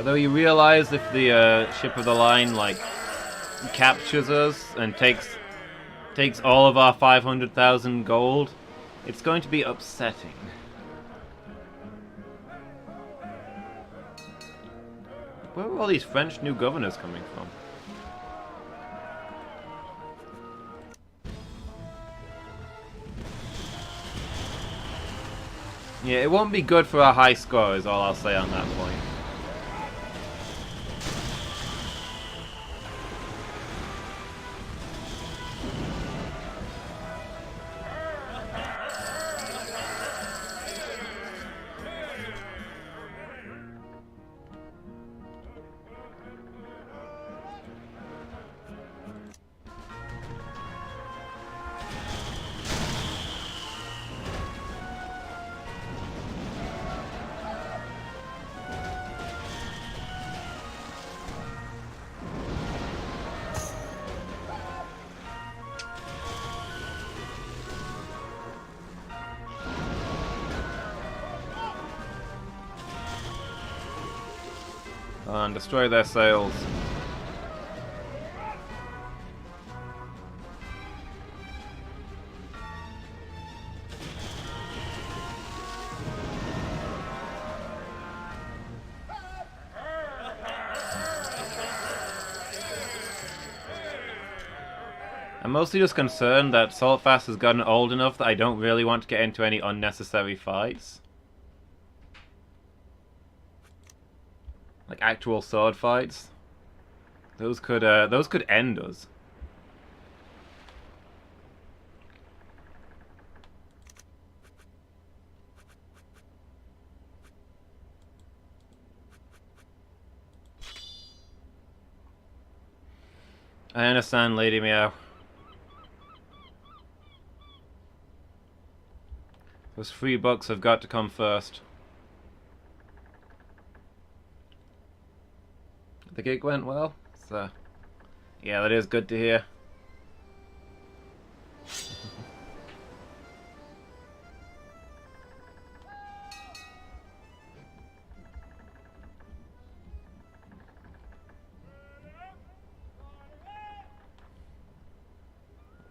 Although you realize if the ship of the line, like, captures us and takes all of our 500,000 gold, it's going to be upsetting. Where are all these French new governors coming from? Yeah, it won't be good for a high score is all I'll say on that point. And destroy their sails. I'm mostly just concerned that SaltFASt has gotten old enough that I don't really want to get into any unnecessary fights. Like actual sword fights. Those could end us. I understand, Lady Meow. Those $3 have got to come first. The gig went well, so yeah, that is good to hear.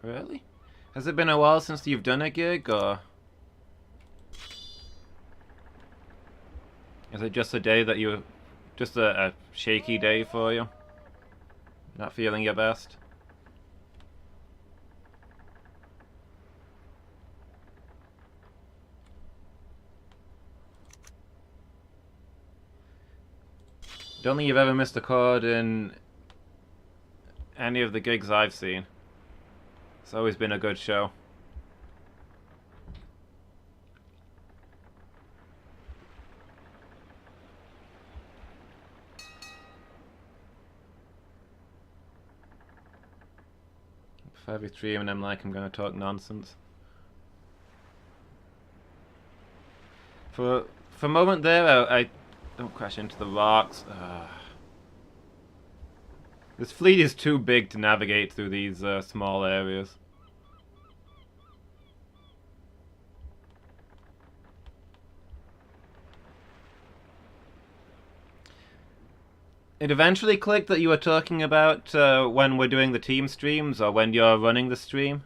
Really? Has it been a while since you've done a gig, or is it just a day that you... just a shaky day for you? Not feeling your best? Don't think you've ever missed a chord in any of the gigs I've seen. It's always been a good show. If every stream and I'm like, I'm gonna talk nonsense. For a moment there, I don't crash into the rocks. This fleet is too big to navigate through these small areas. It eventually clicked that you were talking about when we're doing the team streams, or when you're running the stream.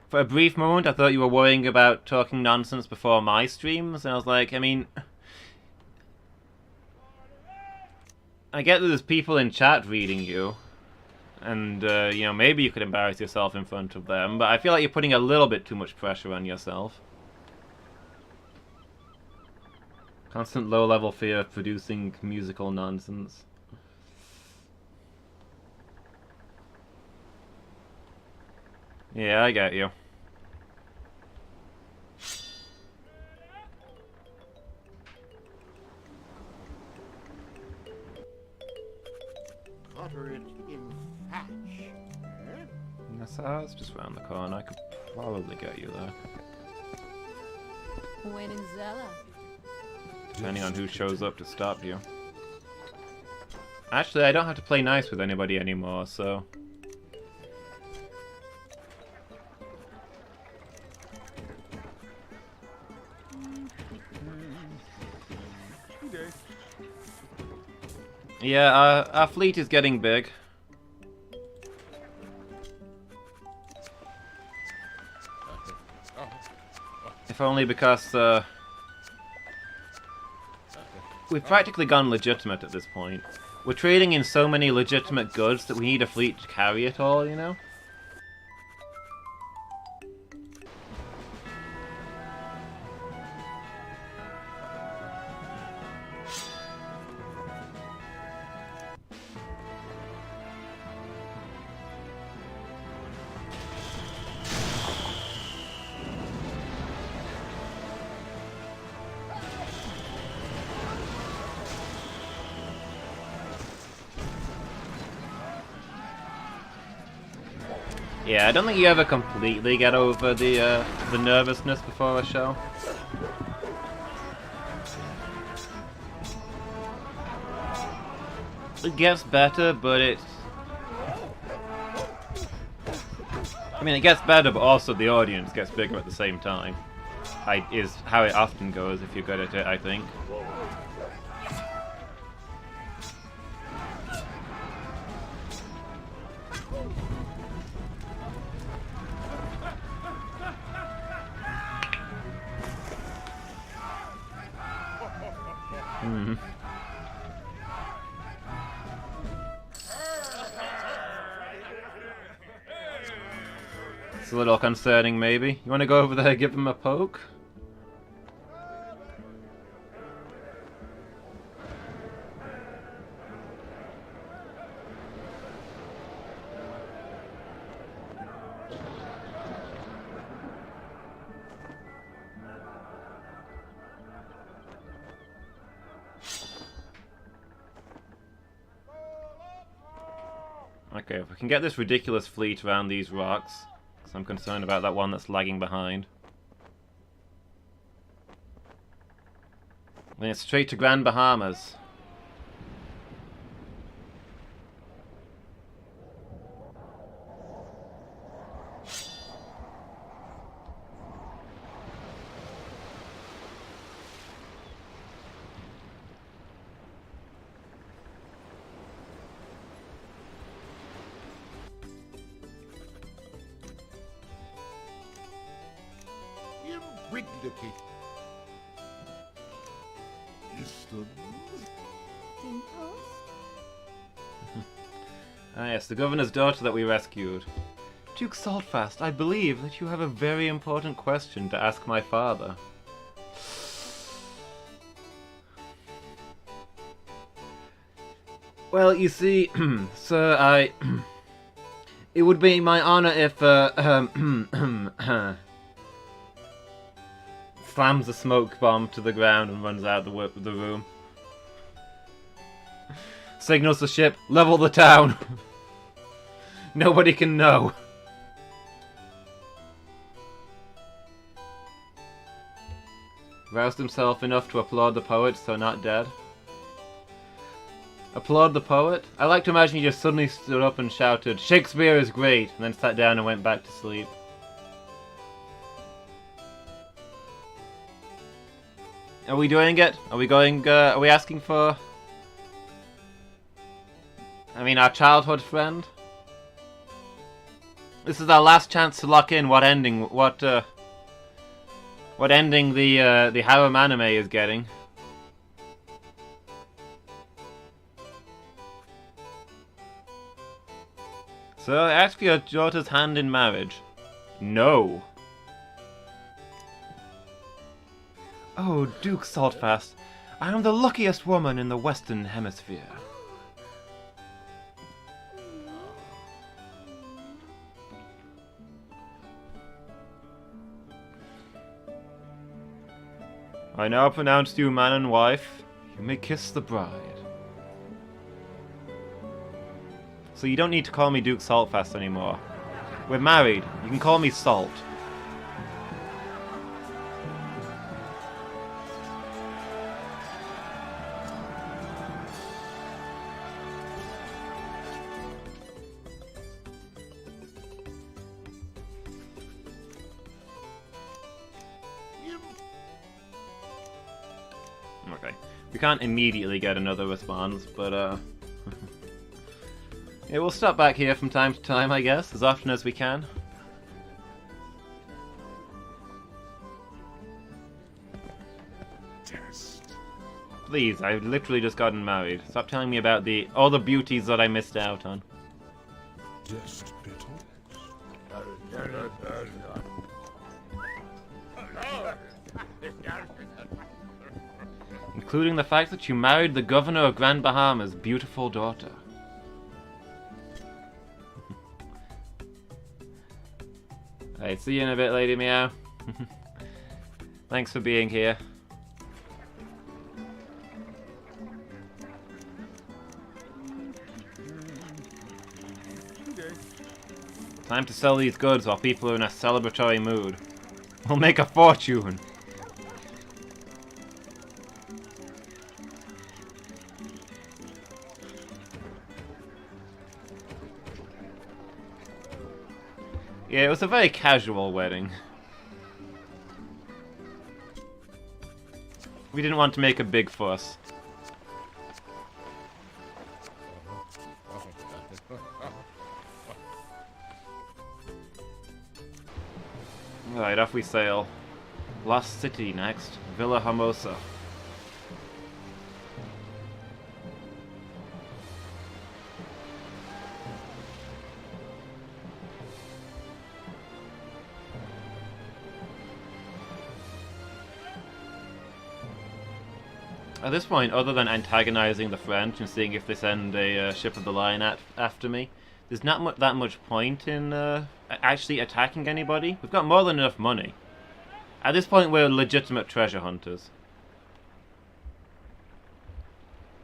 For a brief moment, I thought you were worrying about talking nonsense before my streams, and I was like, I mean... I get that there's people in chat reading you, and, you know, maybe you could embarrass yourself in front of them, but I feel like you're putting a little bit too much pressure on yourself. Constant low-level fear of producing musical nonsense. Yeah, I get you. Butter it in thatch. Yes, it's just round the corner. I could probably get you there. When in Zella. Depending on who shows up to stop you. Actually, I don't have to play nice with anybody anymore, so... Yeah, our fleet is getting big. If only because we've practically gone legitimate at this point. We're trading in so many legitimate goods that we need a fleet to carry it all, you know? Yeah, I don't think you ever completely get over the nervousness before a show. It gets better, but it's... I mean, it gets better, but also the audience gets bigger at the same time. Is how it often goes if you're good at it, I think. It's a little concerning, maybe. You want to go over there and give him a poke? Okay, if we can get this ridiculous fleet around these rocks, because I'm concerned about that one that's lagging behind. Then it's straight to Grand Bahamas. Imbrignity. Dimples? Ah yes, the governor's daughter that we rescued. Duke SaltFASt, I believe that you have a very important question to ask my father. Well, you see, sir, it would be my honor if, slams a smoke bomb to the ground and runs out the room. Signals the ship, level the town. Nobody can know. Roused himself enough to applaud the poet, so not dead. Applaud the poet? I like to imagine he just suddenly stood up and shouted, "Shakespeare is great," and then sat down and went back to sleep. Are we doing it? Are we going, are we asking for... I mean, our childhood friend? This is our last chance to lock in what ending the harem anime is getting. So, ask for your daughter's hand in marriage. No. Oh, Duke SaltFASt, I am the luckiest woman in the Western Hemisphere. I now pronounce you man and wife. You may kiss the bride. So you don't need to call me Duke SaltFASt anymore. We're married. You can call me Salt. Okay. We can't immediately get another response, but, yeah, we'll stop back here from time to time, I guess, as often as we can. Please, I've literally just gotten married. Stop telling me about all the beauties that I missed out on. Just bitter. Including the fact that you married the governor of Grand Bahama's beautiful daughter. Alright, see you in a bit, Lady Meow. Thanks for being here. Time to sell these goods while people are in a celebratory mood. We'll make a fortune! Yeah, it was a very casual wedding. We didn't want to make a big fuss. Alright, off we sail. Lost City next. Villa Hermosa. At this point, other than antagonizing the French and seeing if they send a ship of the line after me, there's not that much point in actually attacking anybody. We've got more than enough money. At this point, we're legitimate treasure hunters.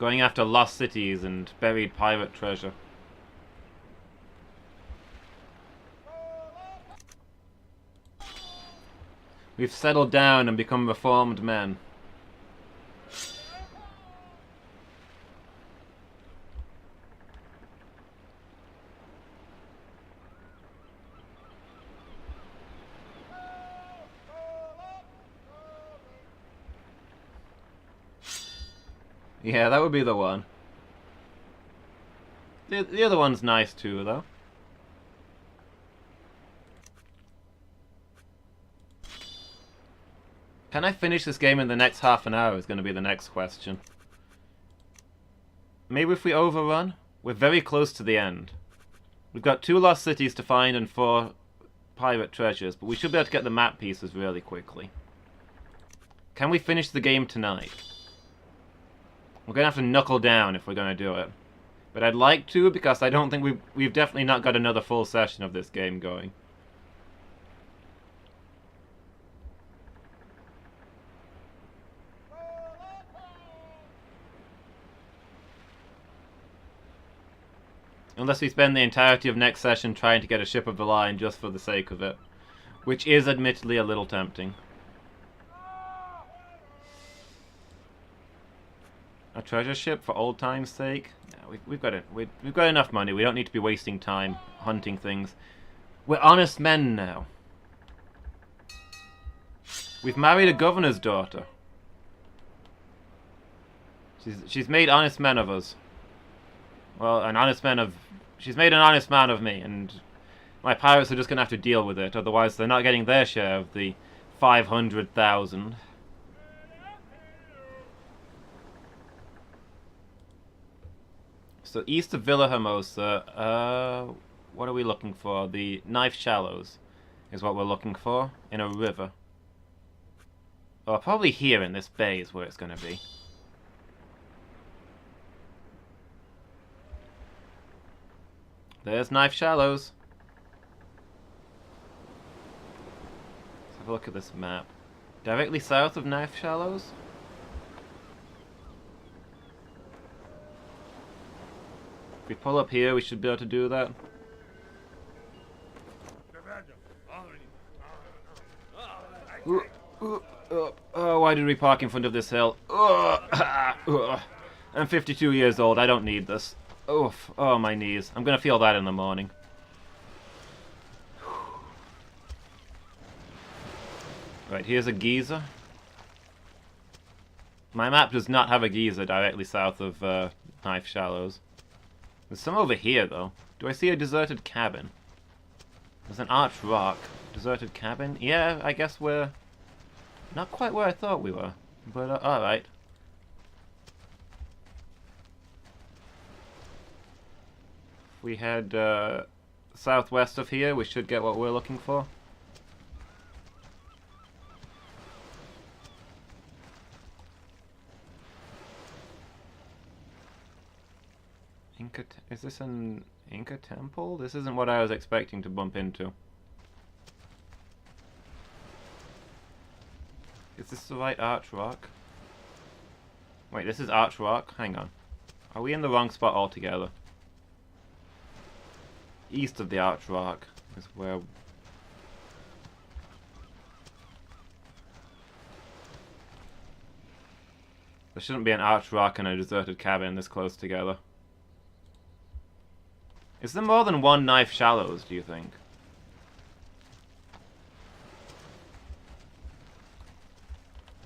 Going after lost cities and buried pirate treasure. We've settled down and become reformed men. Yeah, that would be the one. The other one's nice too, though. Can I finish this game in the next half an hour is going to be the next question. Maybe if we overrun? We're very close to the end. We've got 2 lost cities to find and 4 pirate treasures, but we should be able to get the map pieces really quickly. Can we finish the game tonight? We're going to have to knuckle down if we're going to do it. But I'd like to, because I don't think we've definitely not got another full session of this game going. Unless we spend the entirety of next session trying to get a ship of the line just for the sake of it. Which is admittedly a little tempting. A treasure ship for old time's sake? Yeah, we've got enough money. We don't need to be wasting time hunting things. We're honest men now. We've married a governor's daughter. She's made honest men of us. Well, she's made an honest man of me, and my pirates are just gonna have to deal with it. Otherwise, they're not getting their share of the 500,000. So east of Villa Hermosa, what are we looking for? The Knife Shallows is what we're looking for, in a river. Or probably here in this bay is where it's going to be. There's Knife Shallows. Let's have a look at this map. Directly south of Knife Shallows? If we pull up here, we should be able to do that. Oh, why did we park in front of this hill? I'm 52 years old, I don't need this. Oof, oh my knees. I'm gonna feel that in the morning. Right, here's a geyser. My map does not have a geyser directly south of Knife Shallows. There's some over here, though. Do I see a deserted cabin? There's an arch rock. Deserted cabin? Yeah, I guess we're not quite where I thought we were. But, alright. If we head southwest of here, we should get what we're looking for. Is this an Inca temple? This isn't what I was expecting to bump into. Is this the right arch rock? Wait, this is arch rock? Hang on. Are we in the wrong spot altogether? East of the arch rock is where... There shouldn't be an arch rock and a deserted cabin this close together. Is there more than one Knife Shallows, do you think?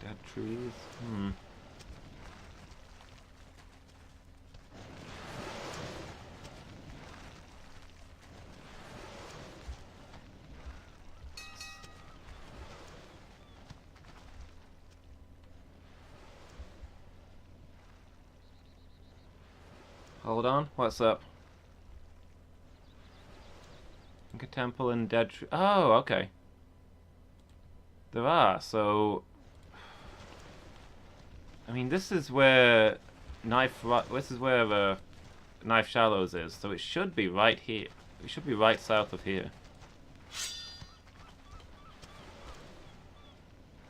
Dead trees? Hold on, what's up? Inca temple and dead tree. Oh, okay. There are, so... I mean, this is where this is where Knife Shallows is, so it should be right here. It should be right south of here.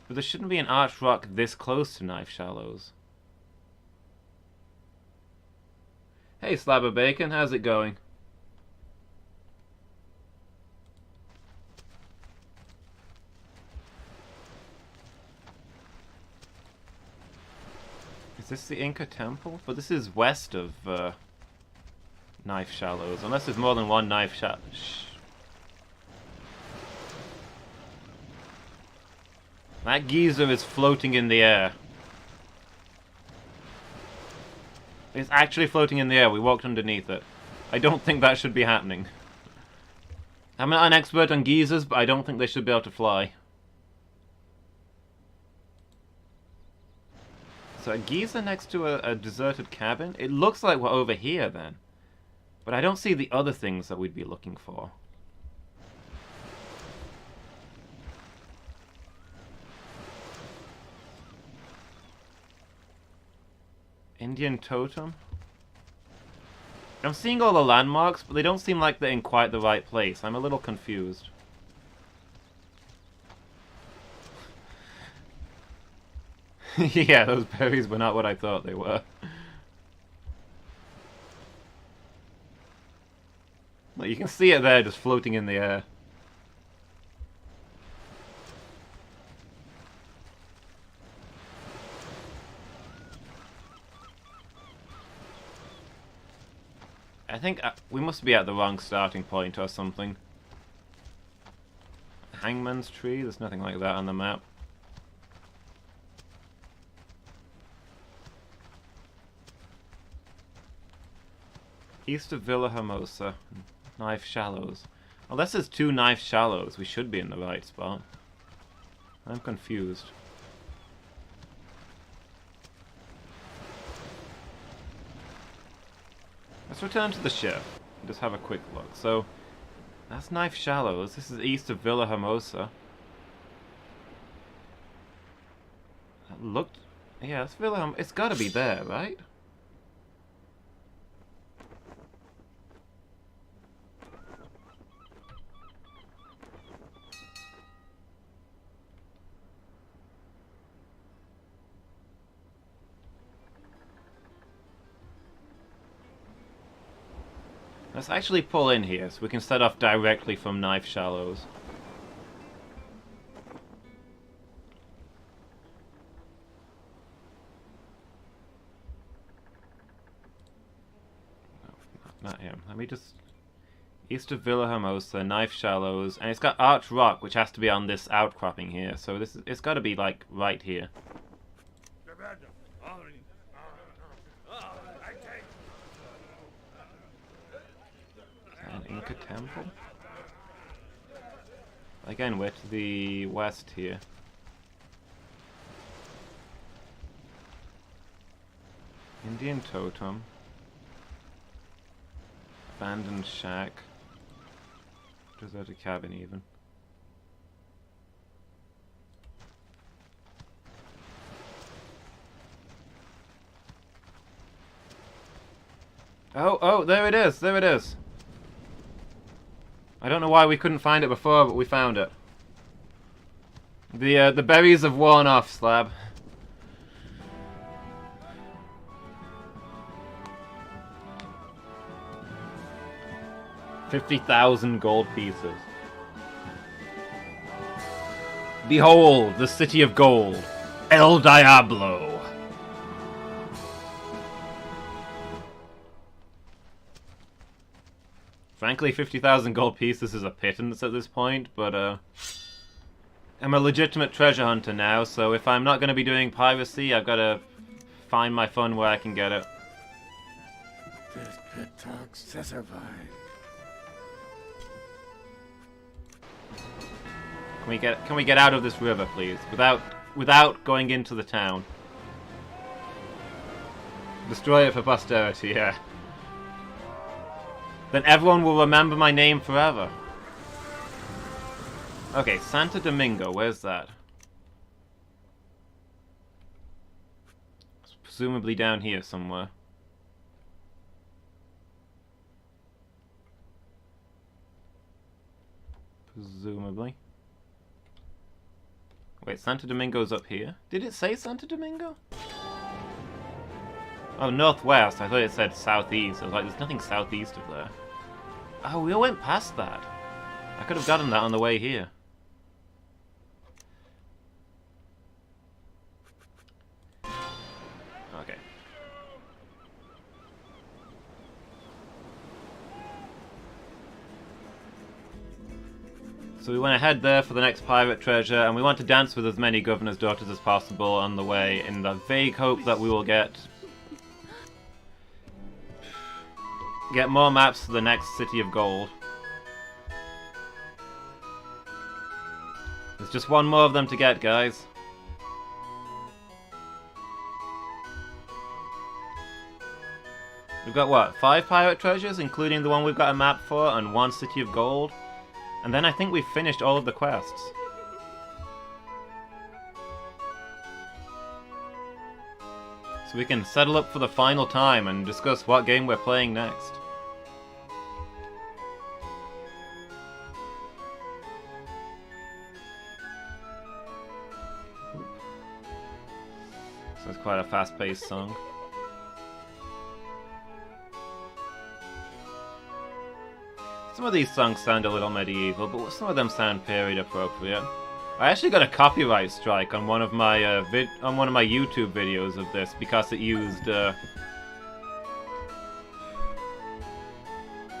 But there shouldn't be an arch rock this close to Knife Shallows. Hey, Slab of Bacon, how's it going? Is this the Inca temple? But this is west of Knife Shallows, unless there's more than one Knife Shallows. That geyser is floating in the air. It's actually floating in the air. We walked underneath it. I don't think that should be happening. I'm not an expert on geysers, but I don't think they should be able to fly. So a geyser next to a deserted cabin? It looks like we're over here then. But I don't see the other things that we'd be looking for. Indian totem? I'm seeing all the landmarks, but they don't seem like they're in quite the right place. I'm a little confused. Yeah, those berries were not what I thought they were. Look, you can see it there just floating in the air. I think we must be at the wrong starting point or something. Hangman's tree? There's nothing like that on the map. East of Villa Hermosa. Knife Shallows. Unless there's two Knife Shallows, we should be in the right spot. I'm confused. Let's return to the ship and just have a quick look. So, that's Knife Shallows. This is east of Villa Hermosa. That looked... Yeah, that's Villa Hermosa. It's gotta be there, right? Let's actually pull in here so we can set off directly from Knife Shallows. No, not him. Let me just... East of Villa Hermosa, Knife Shallows, and it's got Arch Rock, which has to be on this outcropping here. So this is, it's got to be like right here. An Inca temple? Again, we're to the west here. Indian totem. Abandoned shack. Deserted cabin even. Oh, there it is, there it is. I don't know why we couldn't find it before, but we found it. The berries have worn off, Slab. $50,000 gold pieces. Behold, the city of gold, El Diablo. Frankly, 50,000 gold pieces is a pittance at this point, but I'm a legitimate treasure hunter now, so if I'm not going to be doing piracy, I've got to find my fun where I can get it. Can we get out of this river, please, without going into the town? Destroy it for posterity, yeah. Then everyone will remember my name forever. Okay, Santo Domingo, where's that? It's presumably down here somewhere. Presumably. Wait, Santo Domingo's up here? Did it say Santo Domingo? Oh, northwest. I thought it said southeast. I was like, there's nothing southeast of there. Oh, we all went past that. I could have gotten that on the way here. Okay. So we went ahead there for the next pirate treasure, and we want to dance with as many governor's daughters as possible on the way, in the vague hope that we will get more maps to the next City of Gold. There's just one more of them to get, guys. We've got, what, 5 pirate treasures, including the one we've got a map for, and 1 City of Gold. And then I think we've finished all of the quests. So we can settle up for the final time and discuss what game we're playing next. So it's quite a fast-paced song. Some of these songs sound a little medieval, but some of them sound period appropriate. I actually got a copyright strike on one of my YouTube videos of this because it used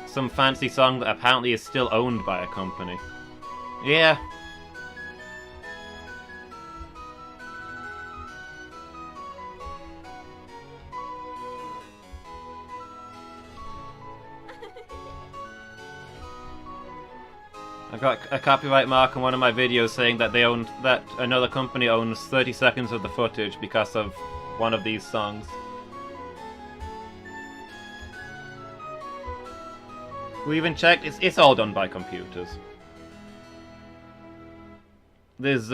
some fancy song that apparently is still owned by a company. Yeah. I got a copyright mark on one of my videos saying that another company owns 30 seconds of the footage because of one of these songs. We even checked, it's all done by computers. There's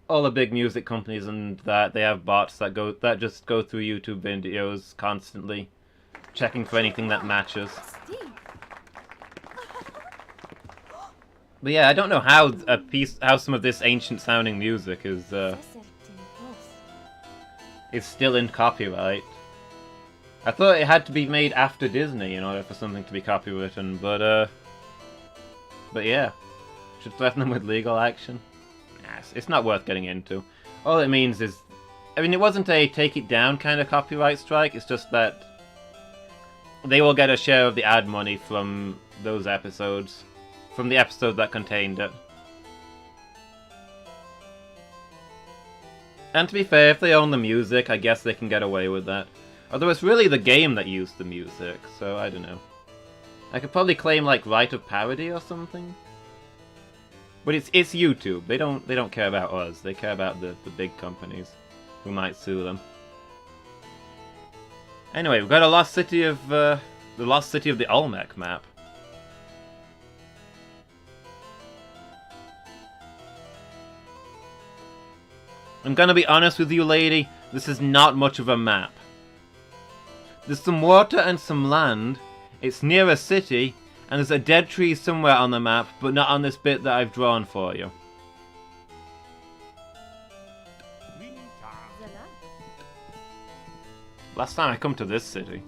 all the big music companies and that they have bots that just go through YouTube videos constantly, checking for anything that matches. But yeah, I don't know how some of this ancient-sounding music is still in copyright. I thought it had to be made after Disney in order for something to be copywritten, but yeah, should threaten them with legal action. Nah, it's not worth getting into. All it means is, I mean, it wasn't a take it down kind of copyright strike. It's just that they will get a share of the ad money from those episodes. From the episode that contained it. And to be fair, if they own the music, I guess they can get away with that. Although it's really the game that used the music, so I don't know. I could probably claim like right of parody or something. But it's YouTube. They don't care about us. They care about the big companies who might sue them. Anyway, we've got a lost city of the lost city of the Olmec map. I'm gonna be honest with you, lady. This is not much of a map. There's some water and some land. It's near a city, and there's a dead tree somewhere on the map, but not on this bit that I've drawn for you. Last time I come to this city.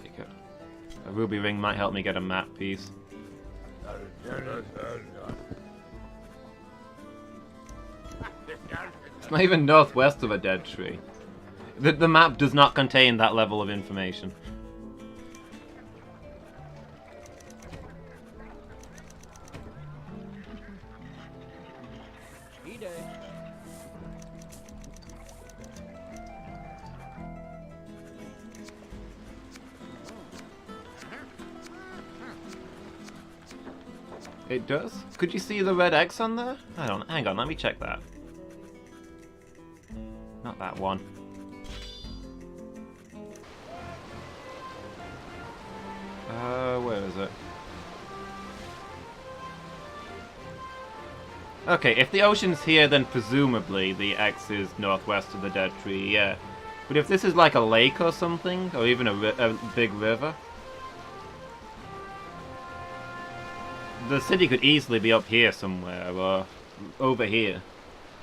Take it. A ruby ring might help me get a map piece. It's not even northwest of a dead tree. The map does not contain that level of information. It does? Could you see the red X on there? I don't. Hang on, let me check that. Not that one. Where is it? Okay, if the ocean's here, then presumably the X is northwest of the dead tree, yeah. But if this is like a lake or something, or even a big river, the city could easily be up here somewhere, or over here.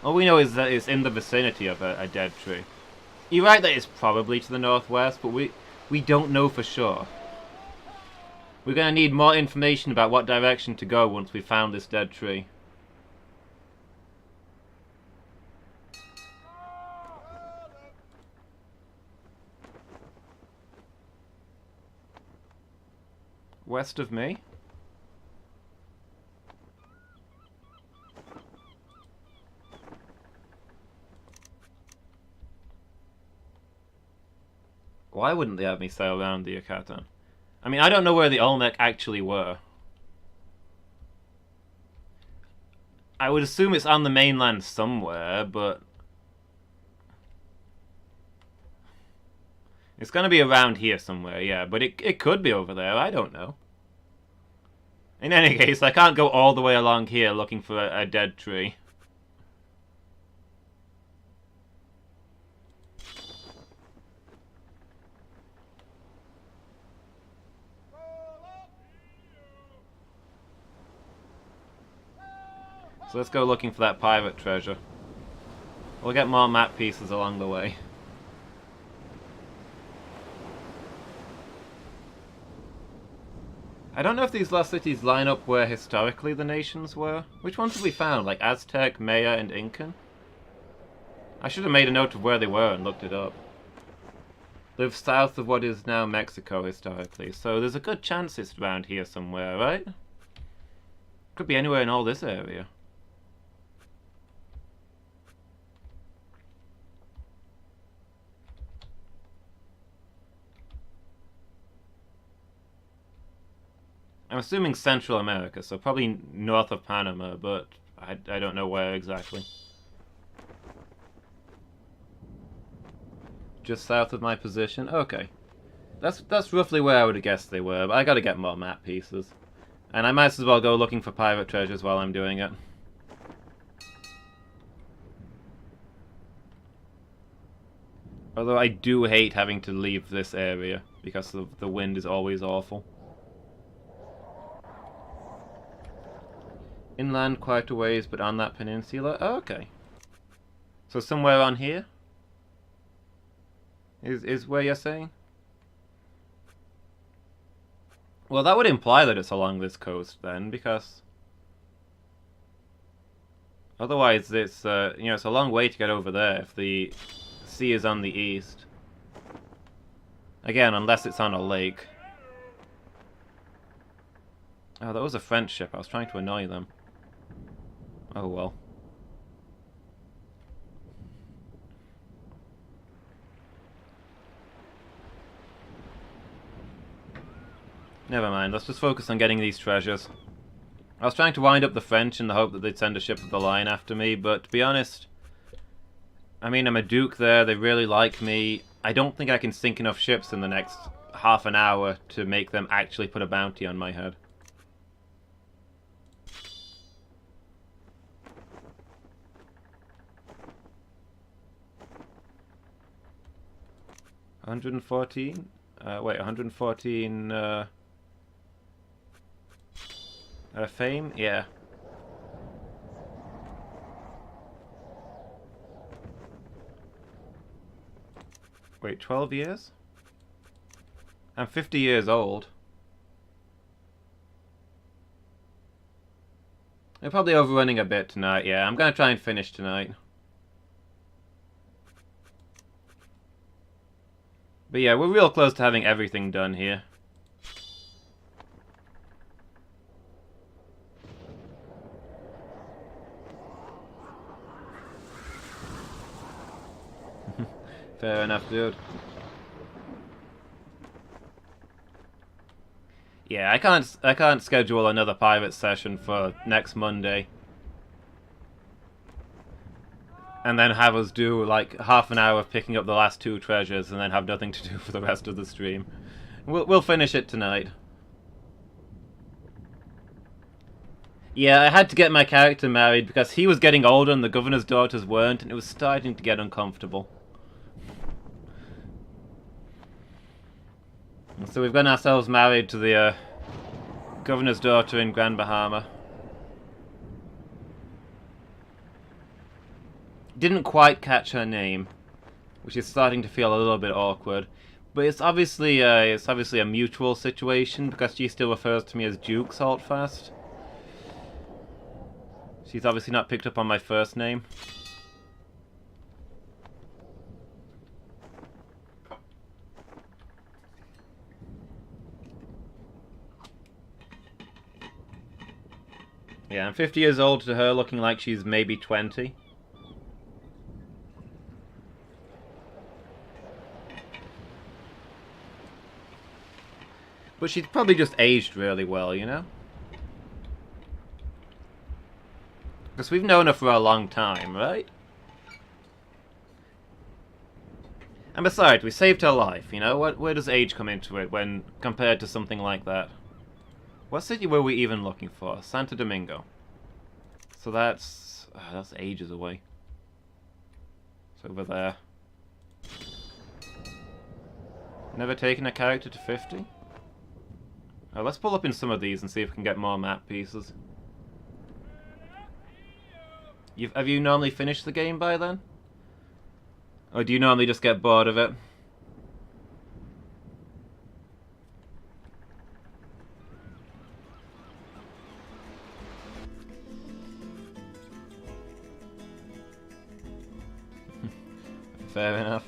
All we know is that it's in the vicinity of a dead tree. You're right that it's probably to the northwest, but we don't know for sure. We're going to need more information about what direction to go once we've found this dead tree. West of me? Why wouldn't they have me sail around the Yucatan? I mean, I don't know where the Olmec actually were. I would assume it's on the mainland somewhere, but it's going to be around here somewhere, yeah. But it could be over there, I don't know. In any case, I can't go all the way along here looking for a dead tree. So let's go looking for that pirate treasure. We'll get more map pieces along the way. I don't know if these lost cities line up where historically the nations were. Which ones have we found? Like Aztec, Maya, and Incan? I should have made a note of where they were and looked it up. Live south of what is now Mexico historically, so there's a good chance it's around here somewhere, right? Could be anywhere in all this area. I'm assuming Central America, so probably north of Panama, but I don't know where exactly. Just south of my position? Okay. That's roughly where I would have guessed they were, but I gotta get more map pieces. And I might as well go looking for pirate treasures while I'm doing it. Although I do hate having to leave this area, because the wind is always awful. Inland quite a ways, but on that peninsula? Oh, okay. So somewhere on here? Is where you're saying? Well, that would imply that it's along this coast then, because otherwise it's you know, it's a long way to get over there if the sea is on the east. Again, unless it's on a lake. Oh, that was a French ship. I was trying to annoy them. Oh well. Never mind, let's just focus on getting these treasures. I was trying to wind up the French in the hope that they'd send a ship of the line after me, but to be honest, I mean, I'm a duke there, they really like me. I don't think I can sink enough ships in the next half an hour to make them actually put a bounty on my head. $114? Wait, 114, fame? Yeah. Wait, 12 years? I'm 50 years old. I'm probably overrunning a bit tonight, yeah. I'm gonna try and finish tonight. But yeah, we're real close to having everything done here. Fair enough, dude. Yeah, I can't schedule another pirate session for next Monday. And then have us do like half an hour of picking up the last 2 treasures and then have nothing to do for the rest of the stream. We'll finish it tonight. Yeah, I had to get my character married because he was getting older and the governor's daughters weren't, and it was starting to get uncomfortable. So we've gotten ourselves married to the governor's daughter in Grand Bahama. Didn't quite catch her name, which is starting to feel a little bit awkward. But it's obviously a mutual situation because she still refers to me as Duke SaltFASt. She's obviously not picked up on my first name. Yeah, I'm 50 years old to her, looking like she's maybe 20. But she's probably just aged really well, you know? Because we've known her for a long time, right? And besides, we saved her life, you know? Where does age come into it when compared to something like that? What city were we even looking for? Santo Domingo. So that's ages away. It's over there. Never taken a character to 50? Let's pull up in some of these and see if we can get more map pieces. Have you normally finished the game by then? Or do you normally just get bored of it? Fair enough.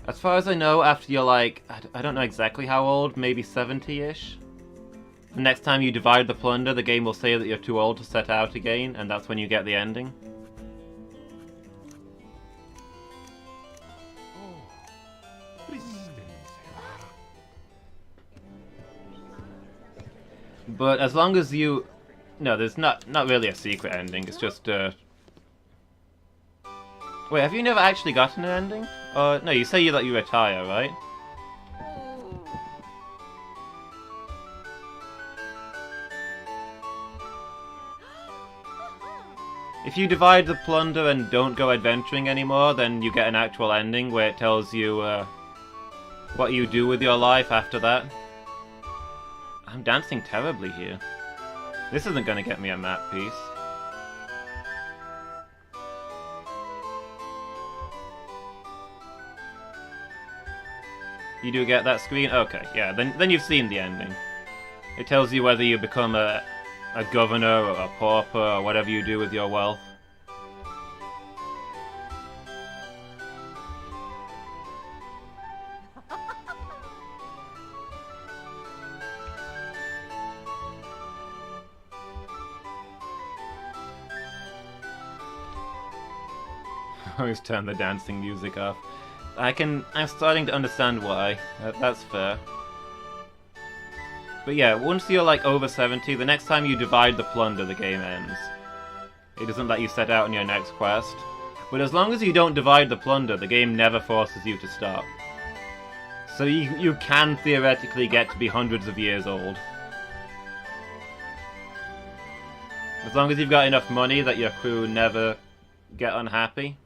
As far as I know, after you're like, I don't know exactly how old, maybe 70-ish. The next time you divide the plunder, the game will say that you're too old to set out again, and that's when you get the ending. But as long as you... No, there's not really a secret ending, it's just, Wait, have you never actually gotten an ending? No, you say that you retire, right? If you divide the plunder and don't go adventuring anymore, then you get an actual ending where it tells you what you do with your life after that. I'm dancing terribly here. This isn't going to get me a map piece. You do get that screen? Okay, yeah, then you've seen the ending. It tells you whether you become a governor or a pauper or whatever you do with your wealth. always turn the dancing music off. I'm starting to understand why. That's fair. But yeah, once you're like over 70, the next time you divide the plunder, the game ends. It doesn't let you set out on your next quest. But as long as you don't divide the plunder, the game never forces you to stop. So you can theoretically get to be hundreds of years old. As long as you've got enough money that your crew never get unhappy.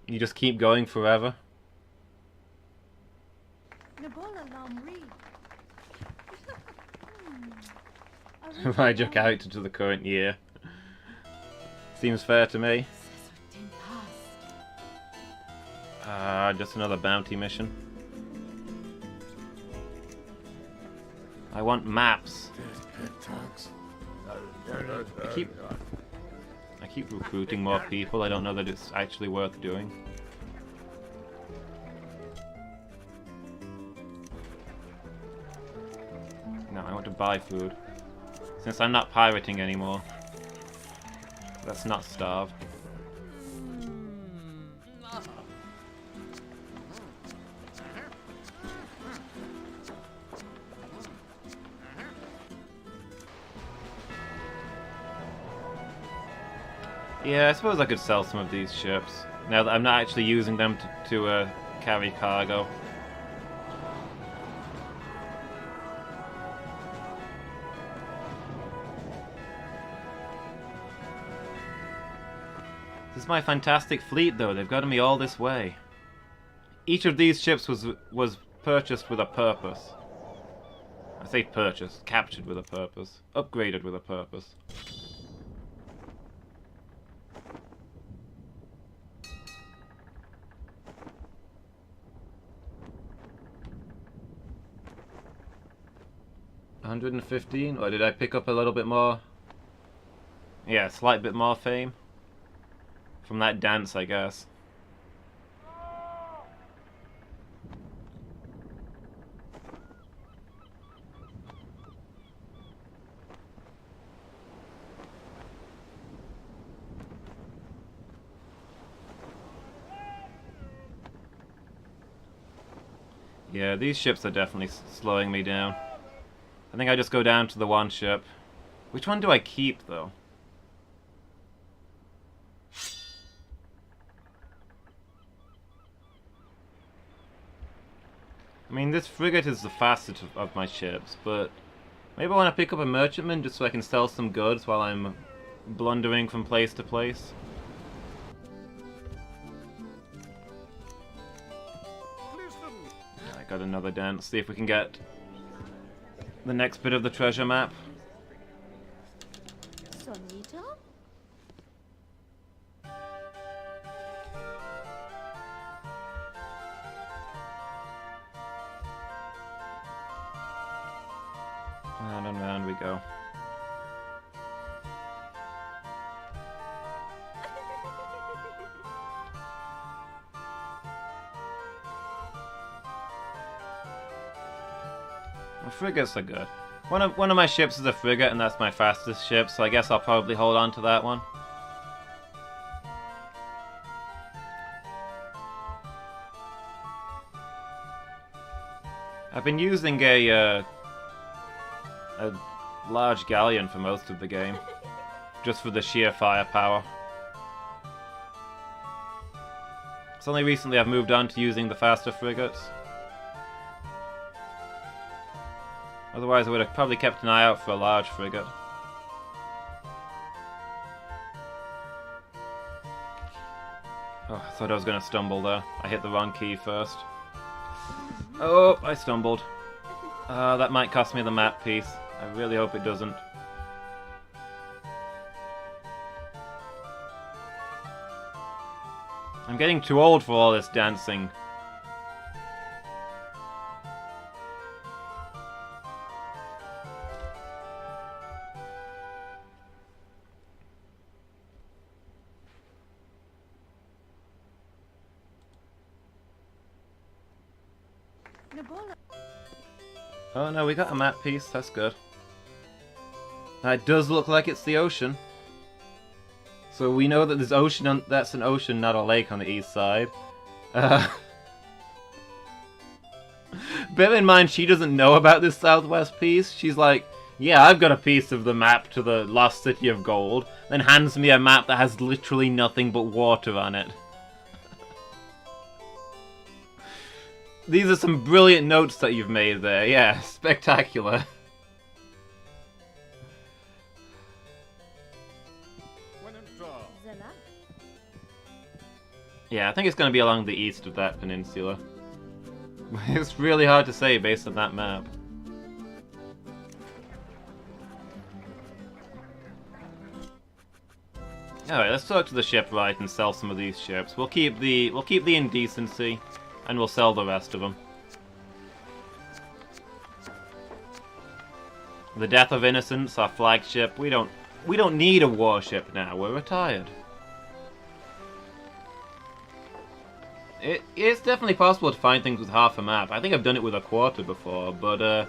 You just keep going forever. Ride your character to the current year. Seems fair to me. Just another bounty mission. I want maps. I keep recruiting more people. I don't know that it's actually worth doing. No, I want to buy food. Since I'm not pirating anymore. Let's not starve. Yeah, I suppose I could sell some of these ships, now that I'm not actually using them to carry cargo. This is my fantastic fleet, though. They've gotten me all this way. Each of these ships was purchased with a purpose. I say purchased, captured with a purpose, upgraded with a purpose. $115, or did I pick up a little bit more? Yeah, a slight bit more fame. From that dance, I guess. Yeah, these ships are definitely slowing me down. I think I just go down to the one ship. Which one do I keep, though? I mean, this frigate is the fastest of my ships, but maybe I want to pick up a merchantman just so I can sell some goods while I'm blundering from place to place. I got another dance. See if we can get the next bit of the treasure map. Sonita? Round and round we go. Frigates are good. One of my ships is a frigate, and that's my fastest ship, so I guess I'll probably hold on to that one. I've been using a large galleon for most of the game, just for the sheer firepower. It's only recently I've moved on to using the faster frigates. Otherwise I would have probably kept an eye out for a large frigate. Oh, I thought I was going to stumble there. I hit the wrong key first. Oh, I stumbled. That might cost me the map piece. I really hope it doesn't. I'm getting too old for all this dancing. Oh no, we got a map piece, that's good. That does look like it's the ocean. So we know that there's ocean on, that's an ocean, not a lake on the east side. Bear in mind, she doesn't know about this southwest piece. She's like, yeah, I've got a piece of the map to the lost city of gold, then hands me a map that has literally nothing but water on it. These are some brilliant notes that you've made there. Yeah, spectacular. Yeah, I think it's going to be along the east of that peninsula. It's really hard to say based on that map. Alright, let's talk to the shipwright and sell some of these ships. We'll keep the indecency, and we'll sell the rest of them. The Death of Innocence, our flagship. We don't need a warship now. We're retired. It's definitely possible to find things with half a map. I think I've done it with a quarter before, but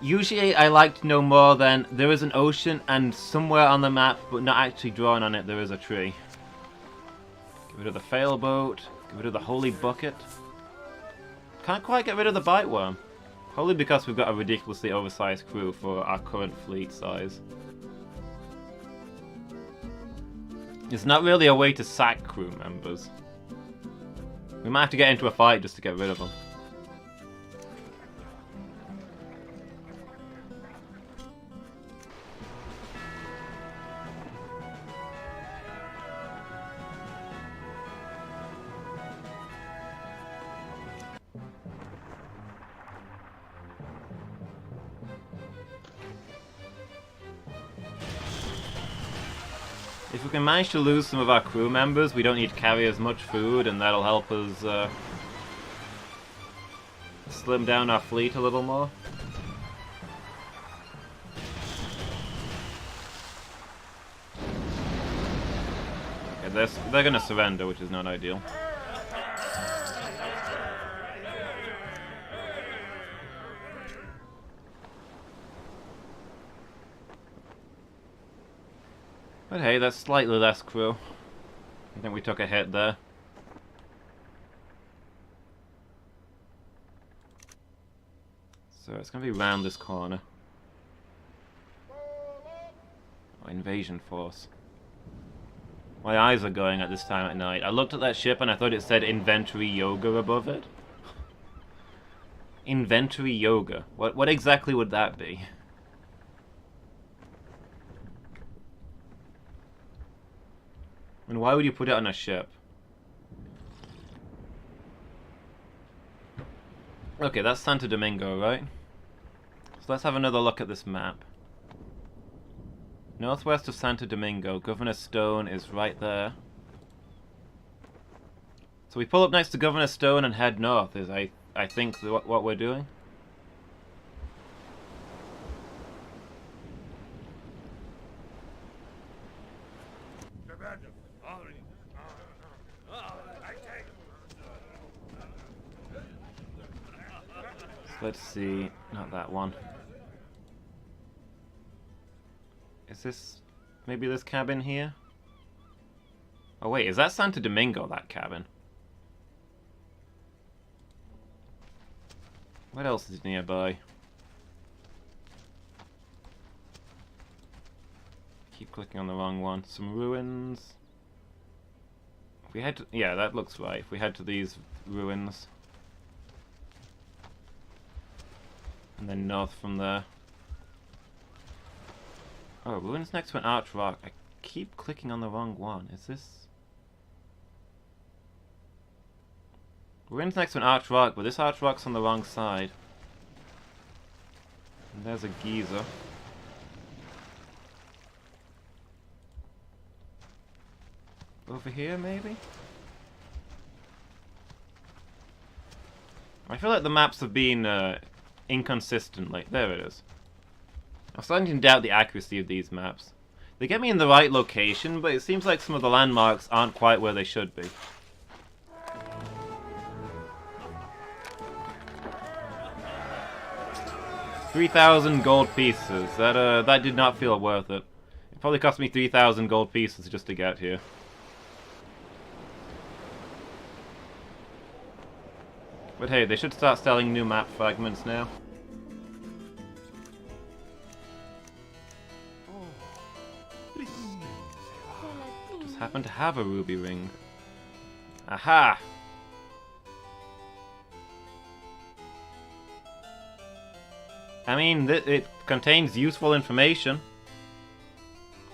usually I like to know more than there is an ocean and somewhere on the map, but not actually drawn on it, there is a tree. Get rid of the failboat. Get rid of the holy bucket. Can't quite get rid of the bite worm. Probably because we've got a ridiculously oversized crew for our current fleet size. It's not really a way to sack crew members. We might have to get into a fight just to get rid of them. If we can manage to lose some of our crew members, we don't need to carry as much food, and that'll help us slim down our fleet a little more. Okay, they're gonna surrender, which is not ideal. But hey, that's slightly less crew. I think we took a hit there. So it's going to be round this corner. Oh, invasion force. My eyes are going at this time at night. I looked at that ship and I thought it said inventory yoga above it. Inventory yoga. What exactly would that be? And why would you put it on a ship? Okay, that's Santo Domingo, right? So let's have another look at this map. Northwest of Santo Domingo, Governor Stone is right there. So we pull up next to Governor Stone and head north, is I think what we're doing. Let's see, not that one. Is this maybe this cabin here? Oh wait, is that Santo Domingo, that cabin? What else is nearby? Keep clicking on the wrong one. Some ruins. If we head to, yeah, that looks right. If we head to these ruins. And then north from there. Oh, ruins next to an arch rock. I keep clicking on the wrong one. Is this... Ruins next to an arch rock, but this arch rock's on the wrong side. And there's a geyser. Over here, maybe? I feel like the maps have been inconsistent. Like, there it is. I'm starting to doubt the accuracy of these maps. They get me in the right location, but it seems like some of the landmarks aren't quite where they should be. $3,000 gold pieces. That did not feel worth it. Probably cost me 3,000 gold pieces just to get here. But hey, they should start selling new map fragments now. Just happen to have a ruby ring. Aha! I mean, it contains useful information.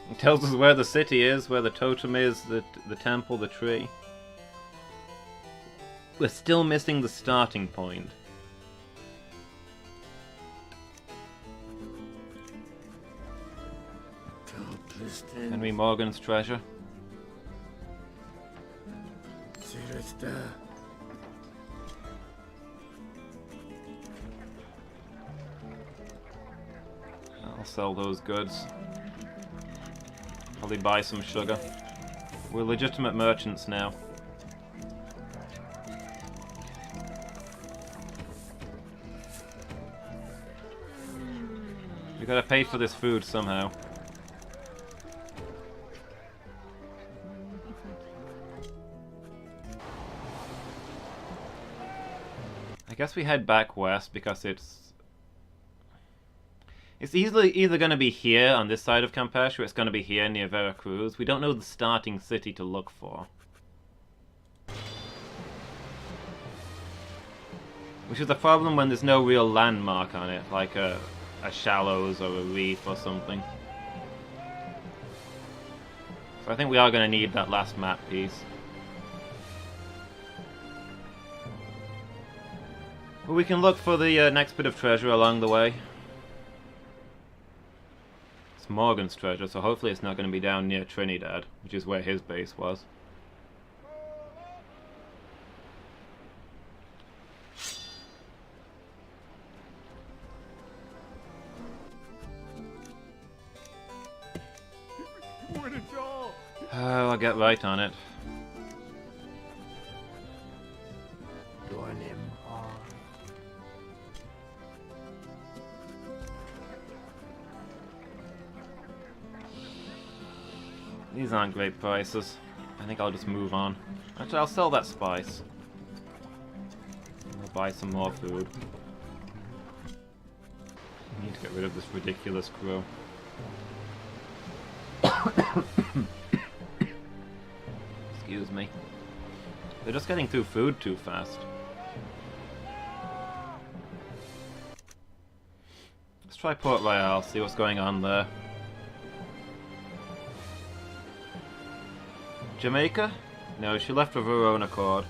It tells us where the city is, where the totem is, the temple, the tree. We're still missing the starting point. Henry Morgan's treasure. I'll sell those goods. Probably buy some sugar. We're legitimate merchants now. We gotta pay for this food somehow. I guess we head back west because it's easily either going to be here on this side of Campeche or it's going to be here near Veracruz. We don't know the starting city to look for. Which is a problem when there's no real landmark on it, like a shallows or a reef or something. So I think we are going to need that last map piece. But we can look for the next bit of treasure along the way. It's Morgan's treasure, so hopefully it's not going to be down near Trinidad, which is where his base was. Oh, I'll get right on it. These aren't great prices. I think I'll just move on. Actually, I'll sell that spice. I'll buy some more food. I need to get rid of this ridiculous crew. Excuse me. They're just getting through food too fast. Let's try Port Royal, see what's going on there. Jamaica? No, she left of her own accord.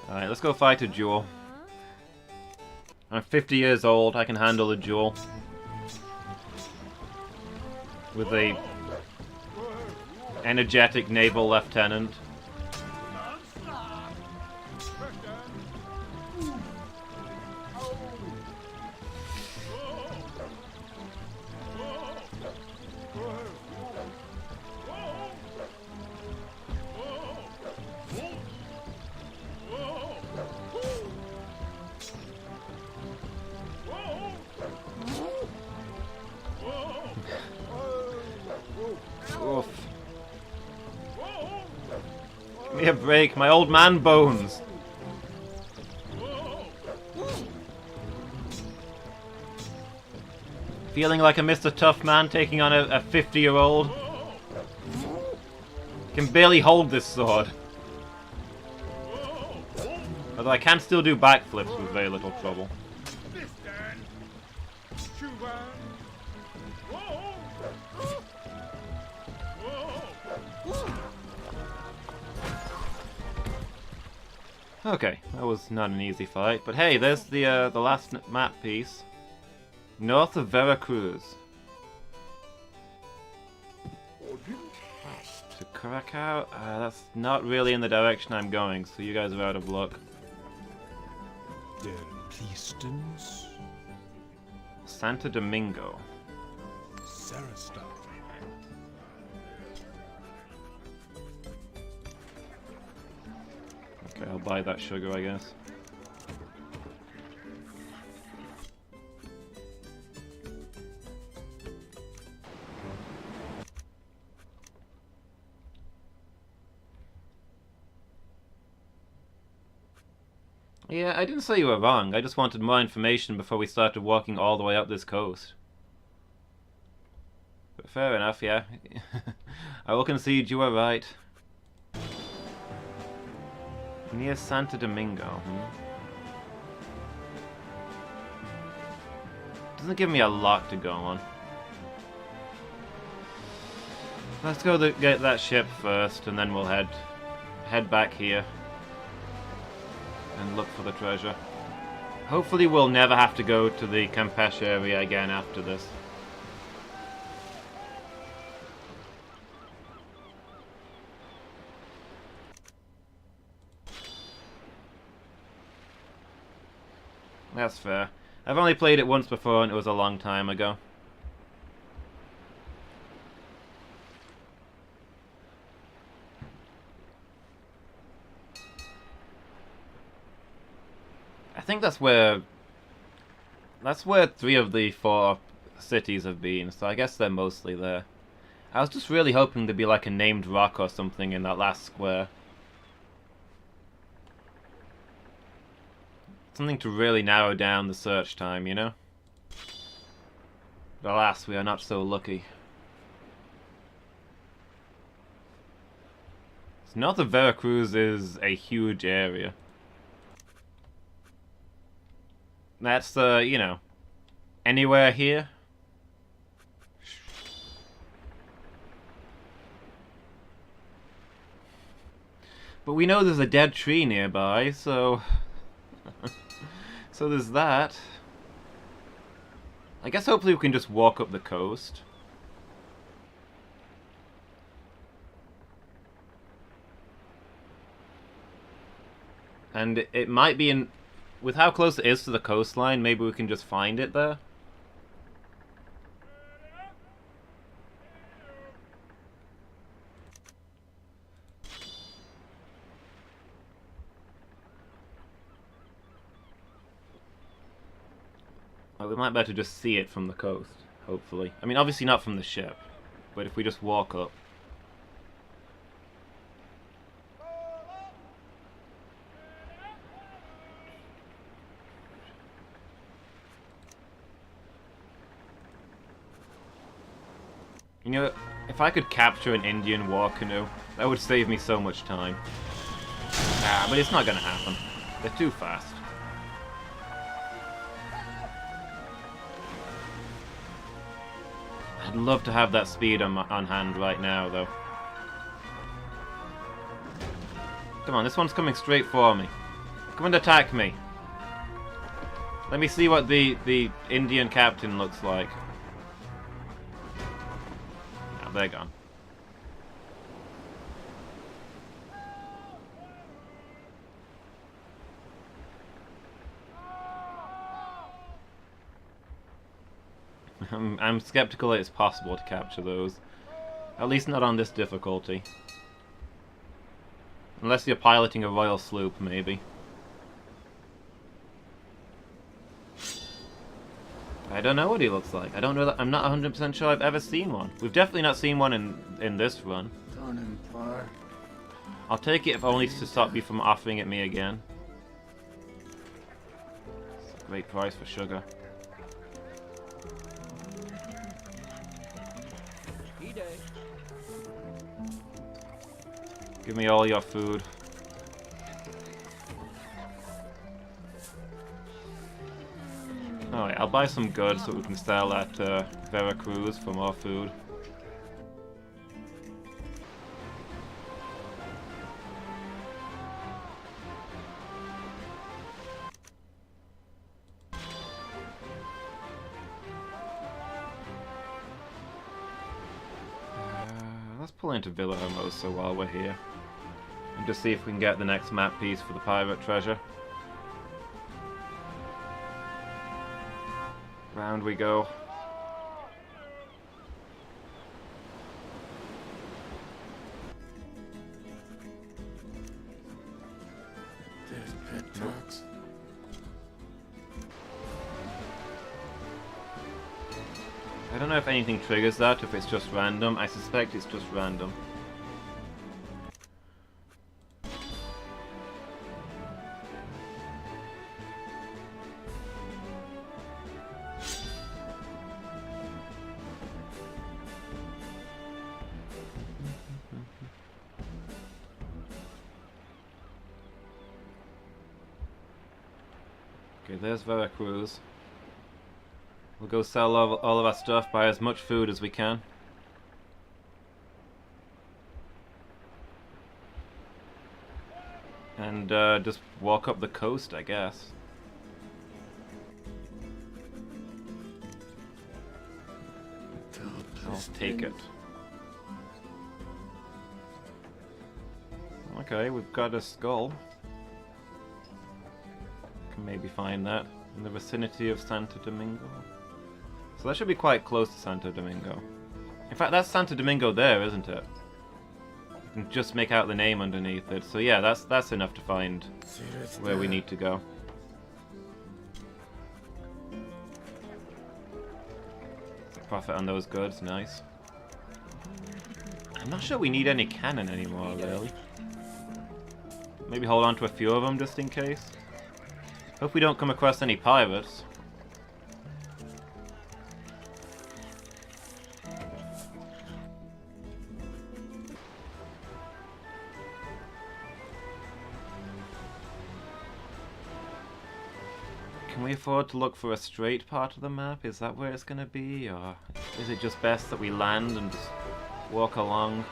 Alright, let's go fight a duel. I'm 50 years old, I can handle a duel. With a energetic naval lieutenant. Give me a break, my old man bones. Feeling like a Mr. Tough Man taking on a 50-year-old. Can barely hold this sword. Although I can still do backflips with very little trouble. Okay, that was not an easy fight, but hey, there's the last map piece. North of Veracruz. To Curacao? That's not really in the direction I'm going, so you guys are out of luck. Den Pleastons, Santo Domingo. Sarastar. Okay, I'll buy that sugar, I guess. Yeah, I didn't say you were wrong. I just wanted more information before we started walking all the way up this coast. But fair enough, yeah. I will concede you were right. Near Santo Domingo, Doesn't give me a lot to go on. Let's go get that ship first, and then we'll head back here and look for the treasure. Hopefully we'll never have to go to the Campeche area again after this. That's fair. I've only played it once before and it was a long time ago. I think that's where 3 of the 4 cities have been, so I guess they're mostly there. I was just really hoping there'd be like a named rock or something in that last square. Something to really narrow down the search time, you know? But alas, we are not so lucky. So north of Veracruz is a huge area. That's, you know, anywhere here. But we know there's a dead tree nearby, so... So there's that. I guess hopefully we can just walk up the coast. And it might be in... With how close it is to the coastline, maybe we can just find it there. Well, we might be able to just see it from the coast, hopefully. I mean, obviously not from the ship, but if we just walk up. You know, if I could capture an Indian war canoe, that would save me so much time. But it's not gonna happen. They're too fast. I'd love to have that speed on hand right now, though. Come on, this one's coming straight for me. Come and attack me. Let me see what the Indian captain looks like. Oh, they're gone. I'm skeptical it's possible to capture those. At least not on this difficulty. Unless you're piloting a royal sloop, maybe. I don't know what he looks like. I don't know that. I'm not 100% sure I've ever seen one. We've definitely not seen one in this run. I'll take it if only to stop you from offering it me again. It's a great price for sugar. Give me all your food. Alright, I'll buy some goods so we can sell at Veracruz for more food. pull into Villa Hermosa while we're here. And just see if we can get the next map piece for the pirate treasure. Round we go. There's pet dogs. I don't know if anything triggers that, if it's just random. I suspect it's just random. Okay, there's Veracruz. We'll go sell all of our stuff, buy as much food as we can. And just walk up the coast, I guess. I'll take it. Okay, we've got a skull. Can maybe find that in the vicinity of Santo Domingo. So that should be quite close to Santo Domingo. In fact, that's Santo Domingo there, isn't it? You can just make out the name underneath it. So yeah, that's enough to find where we need to go. Profit on those goods, nice. I'm not sure we need any cannon anymore, really. Maybe hold on to a few of them just in case. Hope we don't come across any pirates. Can we afford to look for a straight part of the map? Is that where it's gonna be? Or is it just best that we land and just walk along?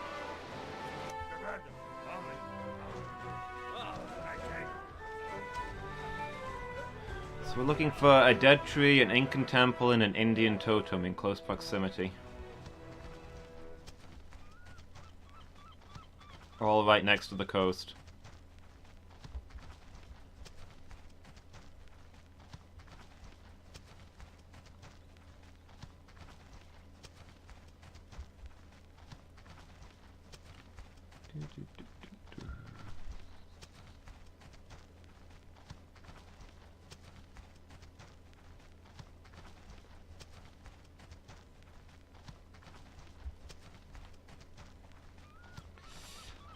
So we're looking for a dead tree, an Incan temple, and an Indian totem in close proximity. All right next to the coast.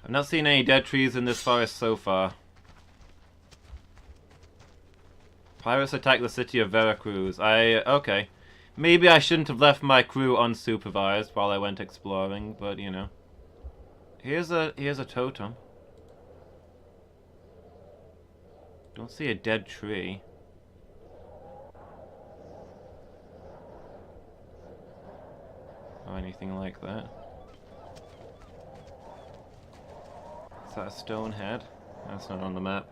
I've not seen any dead trees in this forest so far. Pirates attack the city of Veracruz. Okay. Maybe I shouldn't have left my crew unsupervised while I went exploring, but you know. Here's a totem. Don't see a dead tree. Or anything like that. Is that a stone head? That's not on the map.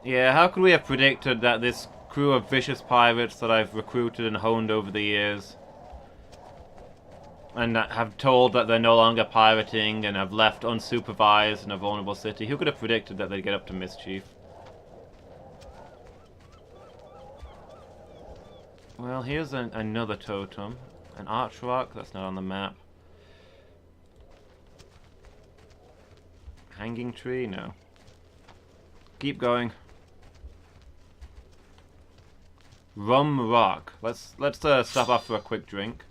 Yeah, how could we have predicted that this crew of vicious pirates that I've recruited and honed over the years, and that have told that they're no longer pirating and have left unsupervised in a vulnerable city, who could have predicted that they'd get up to mischief? Well, here's another totem. An arch rock, that's not on the map. Hanging tree? No. Keep going. Rum rock. Let's stop off for a quick drink.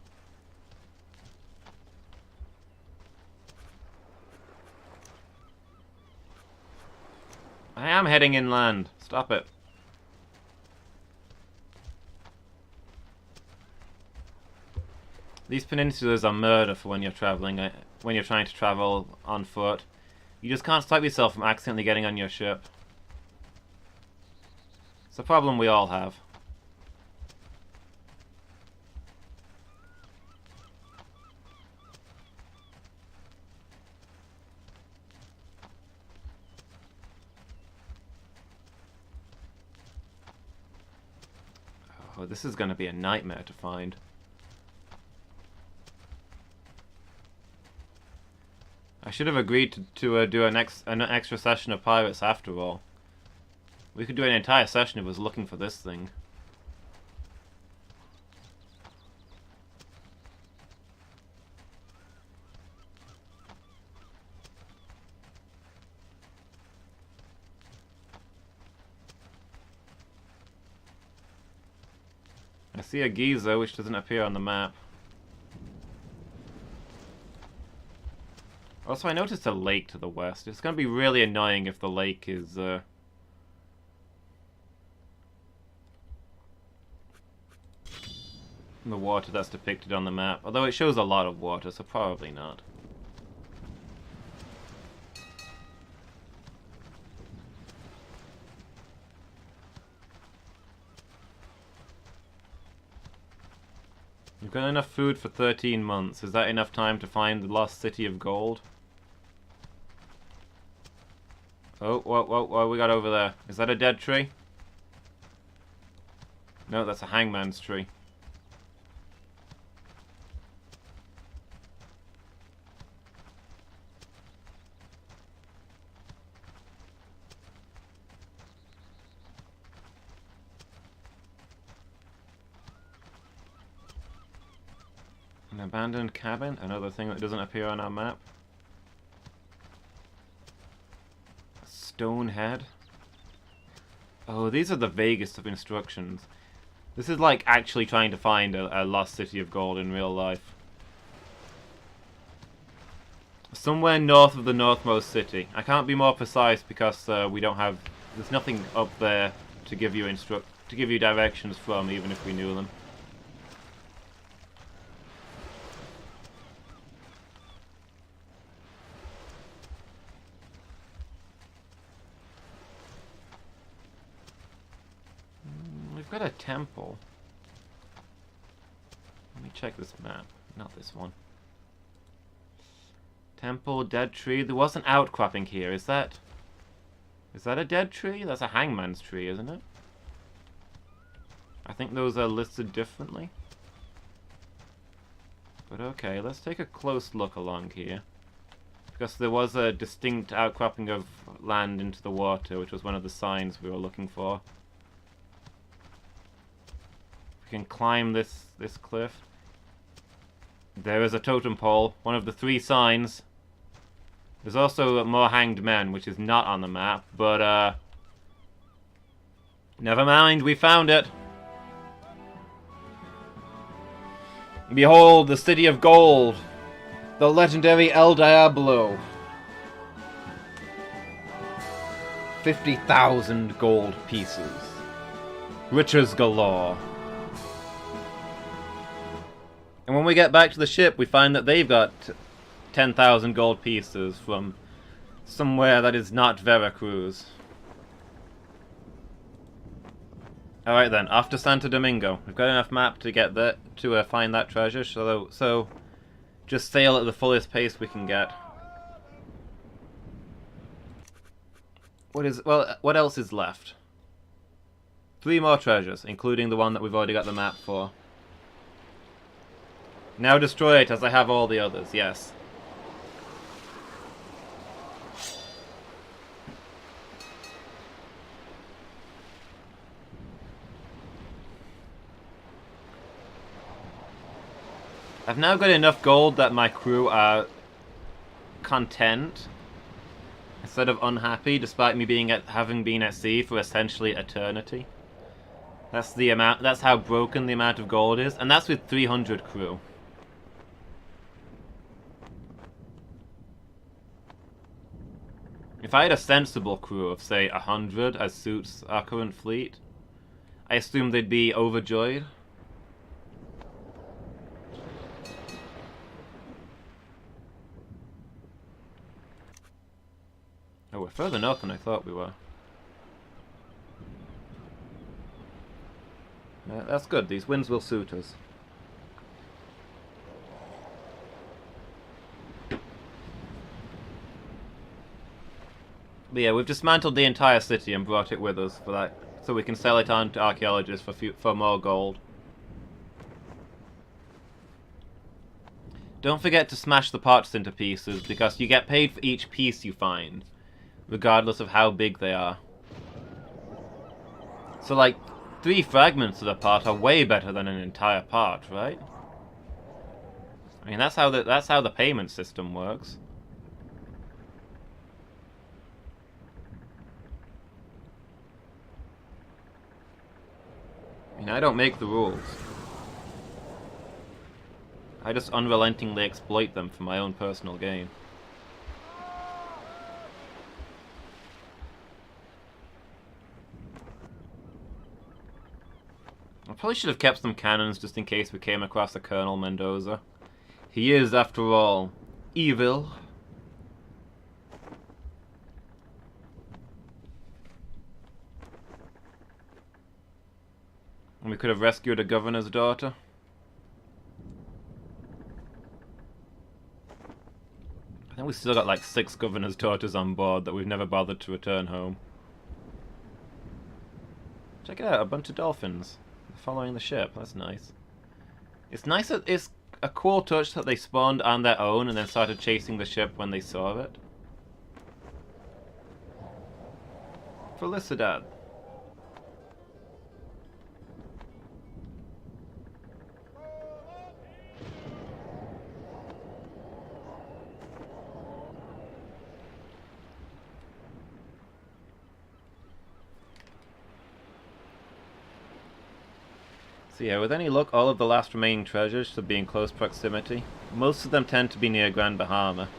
I am heading inland. Stop it. These peninsulas are murder for when you're traveling. When you're trying to travel on foot. You just can't stop yourself from accidentally getting on your ship. It's a problem we all have. Oh, this is going to be a nightmare to find. I should have agreed to do an extra session of Pirates after all. We could do an entire session if I was looking for this thing. I see a Giza, which doesn't appear on the map. Also, I noticed a lake to the west. It's going to be really annoying if the lake is, in the water that's depicted on the map. Although it shows a lot of water, so probably not. You've got enough food for 13 months. Is that enough time to find the lost city of gold? Oh, what we got over there? Is that a dead tree? No, that's a hangman's tree. An abandoned cabin? Another thing that doesn't appear on our map. A stone head? Oh, these are the vaguest of instructions. This is like actually trying to find a lost city of gold in real life. Somewhere north of the northmost city. I can't be more precise because we don't have... There's nothing up there to give you directions from, even if we knew them. We've got a temple. Let me check this map. Not this one. Temple, dead tree. There was an outcropping here. Is that a dead tree? That's a hangman's tree, isn't it? I think those are listed differently. But okay, let's take a close look along here. Because there was a distinct outcropping of land into the water, which was one of the signs we were looking for. We can climb this cliff. There is a totem pole, one of the 3 signs. There's also more hanged men, which is not on the map, but never mind, we found it. Behold, the city of gold, the legendary El Diablo. 50,000 gold pieces. Riches galore. And when we get back to the ship, we find that they've got 10,000 gold pieces from somewhere that is not Veracruz. Alright then, off to Santo Domingo. We've got enough map to get there, to find that treasure, so just sail at the fullest pace we can get. What else is left? 3 more treasures, including the one that we've already got the map for. Now destroy it, as I have all the others, yes. I've now got enough gold that my crew are content, instead of unhappy, despite me having been at sea for essentially eternity. That's the amount. That's how broken the amount of gold is, and that's with 300 crew. If I had a sensible crew of, say, 100, as suits our current fleet, I assume they'd be overjoyed. Oh, we're further north than I thought we were. That's good, these winds will suit us. But yeah, we've dismantled the entire city and brought it with us for that, so we can sell it on to archaeologists for more gold. Don't forget to smash the pots into pieces, because you get paid for each piece you find, regardless of how big they are. So, like, 3 fragments of the pot are way better than an entire pot, right? I mean, that's how the payment system works. I mean, I don't make the rules. I just unrelentingly exploit them for my own personal gain. I probably should have kept some cannons just in case we came across a Colonel Mendoza. He is, after all, evil. And we could have rescued a governor's daughter. I think we've still got like 6 governor's daughters on board that we've never bothered to return home. Check it out, a bunch of dolphins following the ship. That's nice. It's nice that it's a cool touch that they spawned on their own and then started chasing the ship when they saw it. Felicidad. So yeah, with any luck, all of the last remaining treasures should be in close proximity. Most of them tend to be near Grand Bahama.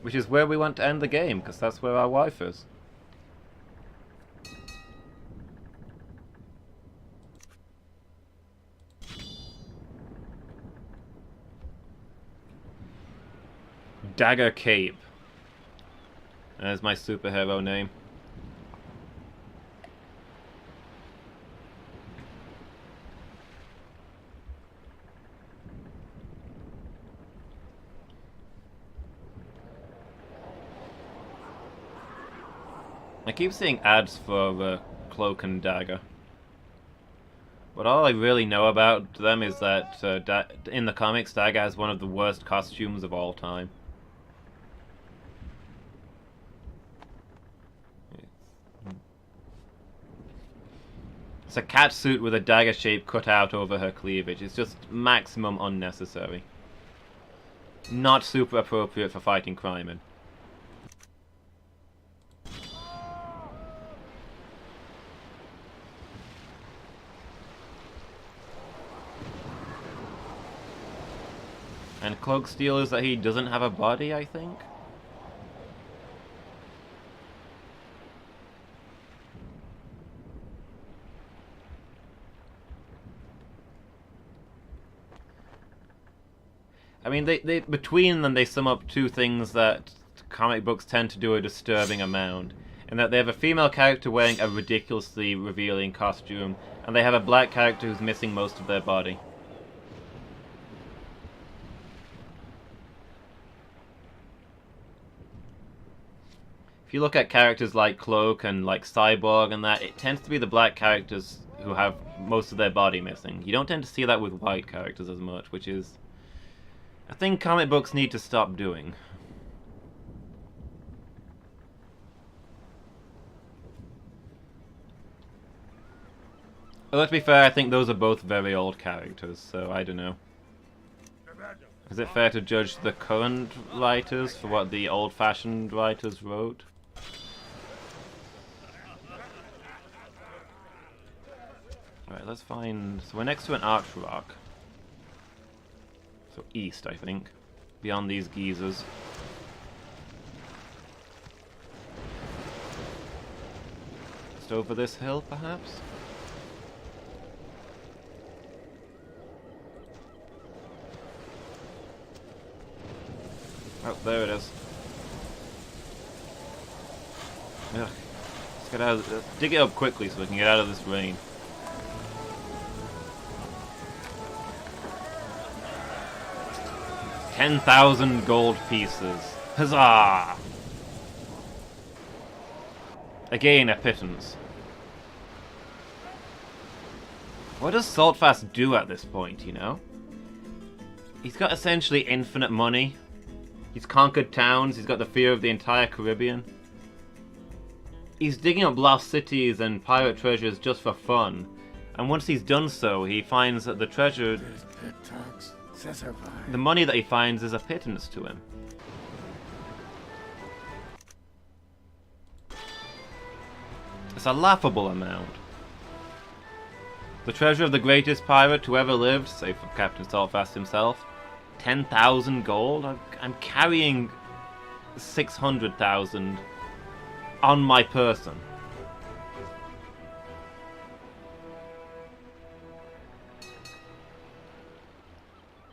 Which is where we want to end the game, because that's where our wife is. Dagger Cape. There's my superhero name. I keep seeing ads for Cloak and Dagger. But all I really know about them is that in the comics, Dagger has one of the worst costumes of all time. It's a cat suit with a dagger shape cut out over her cleavage. It's just maximum unnecessary. Not super appropriate for fighting crime in. And Cloak's deal is that he doesn't have a body, I think? I mean, they between them, they sum up 2 things that comic books tend to do a disturbing amount. And that they have a female character wearing a ridiculously revealing costume, and they have a black character who's missing most of their body. If you look at characters like Cloak and like Cyborg and that, it tends to be the black characters who have most of their body missing. You don't tend to see that with white characters as much, which is a thing comic books need to stop doing. Although to be fair, I think those are both very old characters, so I don't know. Is it fair to judge the current writers for what the old-fashioned writers wrote? Alright, let's find... So we're next to an arch rock. So east, I think. Beyond these geysers. Just over this hill, perhaps? Oh, there it is. Ugh. Let's get out of dig it up quickly so we can get out of this rain. $10,000 gold pieces. Huzzah! Again, a pittance. What does SaltFASt do at this point, you know? He's got essentially infinite money. He's conquered towns, he's got the fear of the entire Caribbean. He's digging up lost cities and pirate treasures just for fun. And once he's done so, he finds that the treasure... the money that he finds is a pittance to him. It's a laughable amount. The treasure of the greatest pirate who ever lived, say for Captain SaltFASt himself, 10,000 gold? I'm carrying 600,000 on my person. I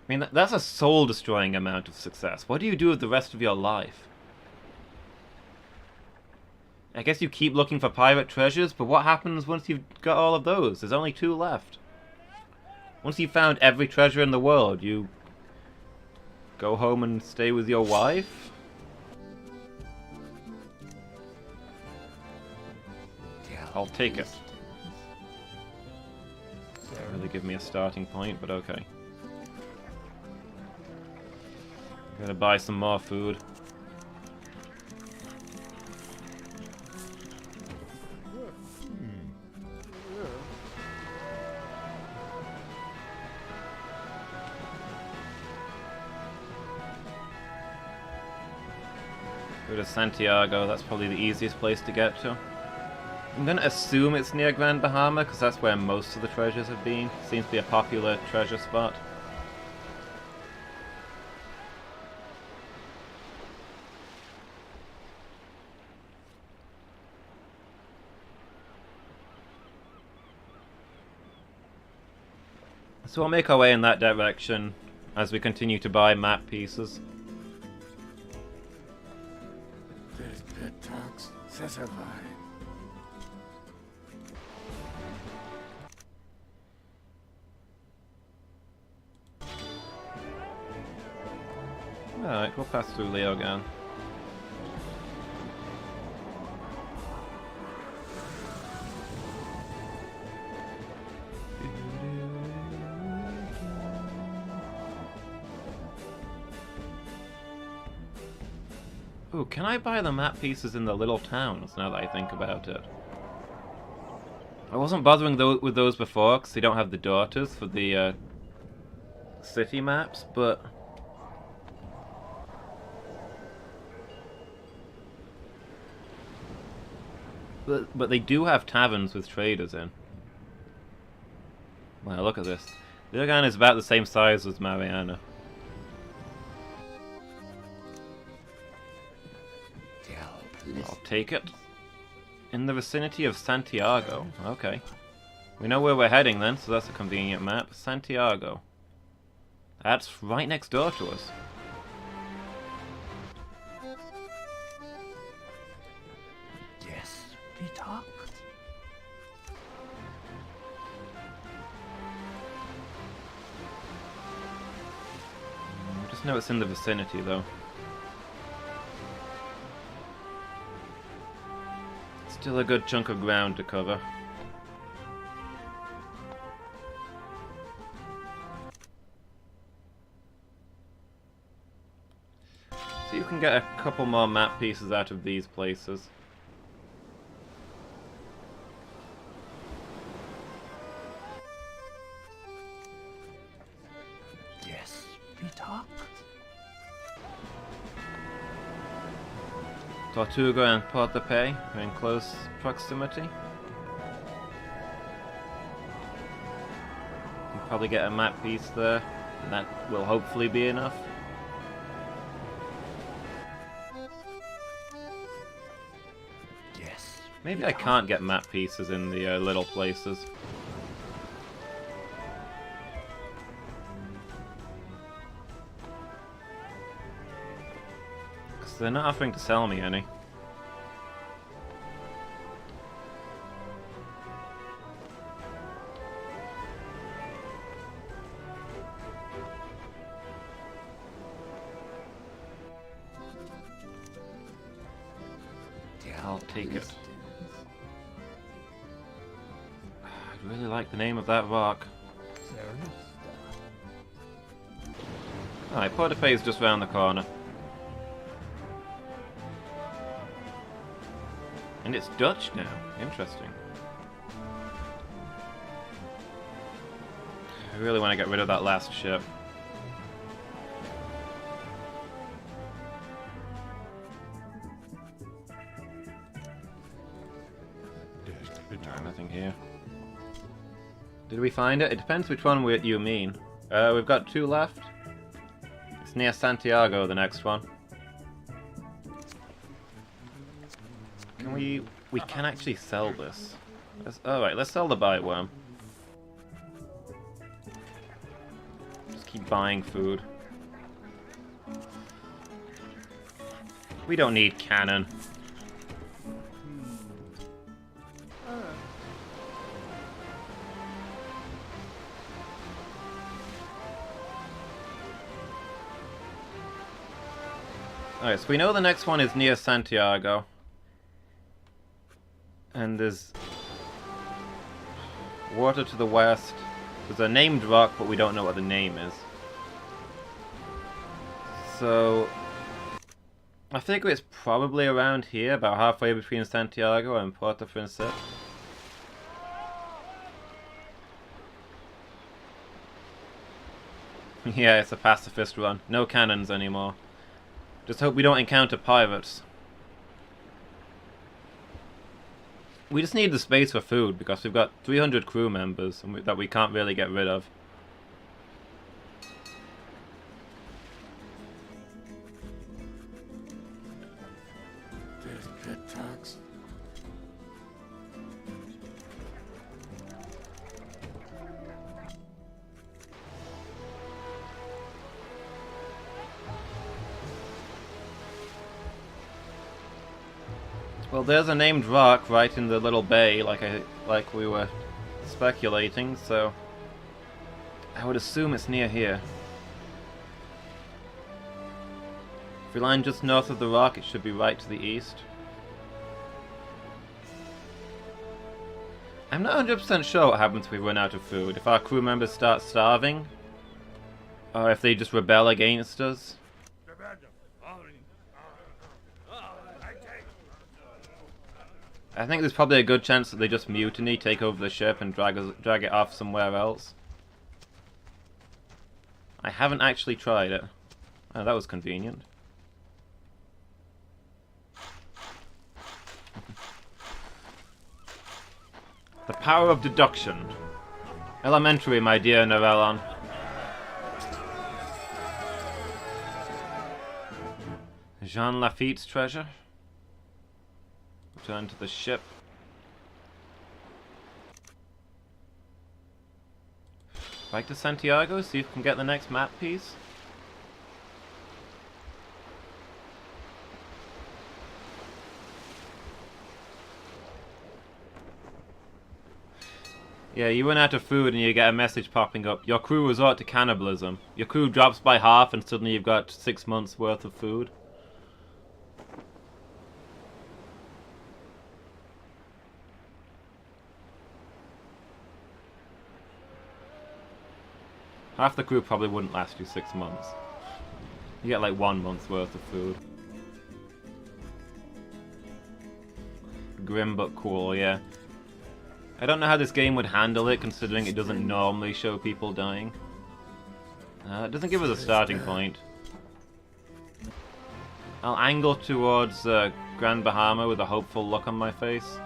mean, that's a soul-destroying amount of success. What do you do with the rest of your life? I guess you keep looking for pirate treasures, but what happens once you've got all of those? There's only 2 left. Once you've found every treasure in the world, you go home and stay with your wife? I'll take it. Doesn't really give me a starting point, but okay. Gotta buy some more food. Go to Santiago, that's probably the easiest place to get to. I'm gonna assume it's near Grand Bahama, because that's where most of the treasures have been. Seems to be a popular treasure spot. So we'll make our way in that direction as we continue to buy map pieces. Alright, we'll pass through Leo again. Ooh, can I buy the map pieces in the little towns, now that I think about it? I wasn't bothering with those before, because they don't have the daughters for the city maps, but... But they do have taverns with traders in. Wow, look at this. The other is about the same size as Mariana. I'll take it. In the vicinity of Santiago. Okay. We know where we're heading then, so that's a convenient map. Santiago. That's right next door to us. Yes, we talk. Just know it's in the vicinity though. Still a good chunk of ground to cover. So you can get a couple more map pieces out of these places. Yes, we talk. Tortuga and Portape are in close proximity. You can probably get a map piece there, and that will hopefully be enough. Yes. Maybe I can't get map pieces in the little places. They're not offering to sell me any. Yeah, I'll take it. I really like the name of that rock. Alright, Port de Paix is just round the corner. And it's Dutch now. Interesting. I really want to get rid of that last ship. No, nothing here. Did we find it? It depends which one you mean. We've got 2 left. It's near Santiago, the next one. Can we... We can actually sell this. Alright, let's sell the bite worm. Just keep buying food. We don't need cannon. Alright, so we know the next one is near Santiago. And there's water to the west. There's a named rock, but we don't know what the name is. So I think it's probably around here, about halfway between Santiago and Puerto Princesa. Yeah, it's a pacifist run. No cannons anymore. Just hope we don't encounter pirates. We just need the space for food, because we've got 300 crew members that we can't really get rid of. Well, there's a named rock right in the little bay, like we were speculating, so I would assume it's near here. If we land just north of the rock, it should be right to the east. I'm not 100% sure what happens if we run out of food. If our crew members start starving, or if they just rebel against us. I think there's probably a good chance that they just mutiny, take over the ship, and drag it off somewhere else. I haven't actually tried it. Oh, that was convenient. The power of deduction. Elementary, my dear Narellon. Jean Lafitte's treasure. Return to the ship. Back to Santiago, see if we can get the next map piece. Yeah, you run out of food and you get a message popping up. Your crew resort to cannibalism. Your crew drops by half and suddenly you've got 6 months worth of food. Half the crew probably wouldn't last you 6 months. You get like 1 month's worth of food. Grim but cool, yeah. I don't know how this game would handle it, considering it doesn't normally show people dying. It doesn't give us a starting point. I'll angle towards Grand Bahama with a hopeful look on my face.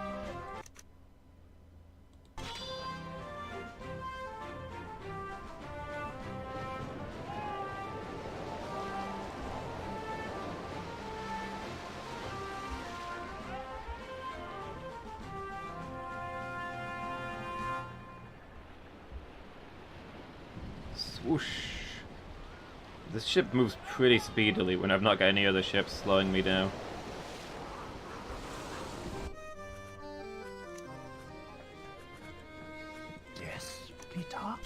Swoosh. This ship moves pretty speedily when I've not got any other ships slowing me down. Yes, we talk.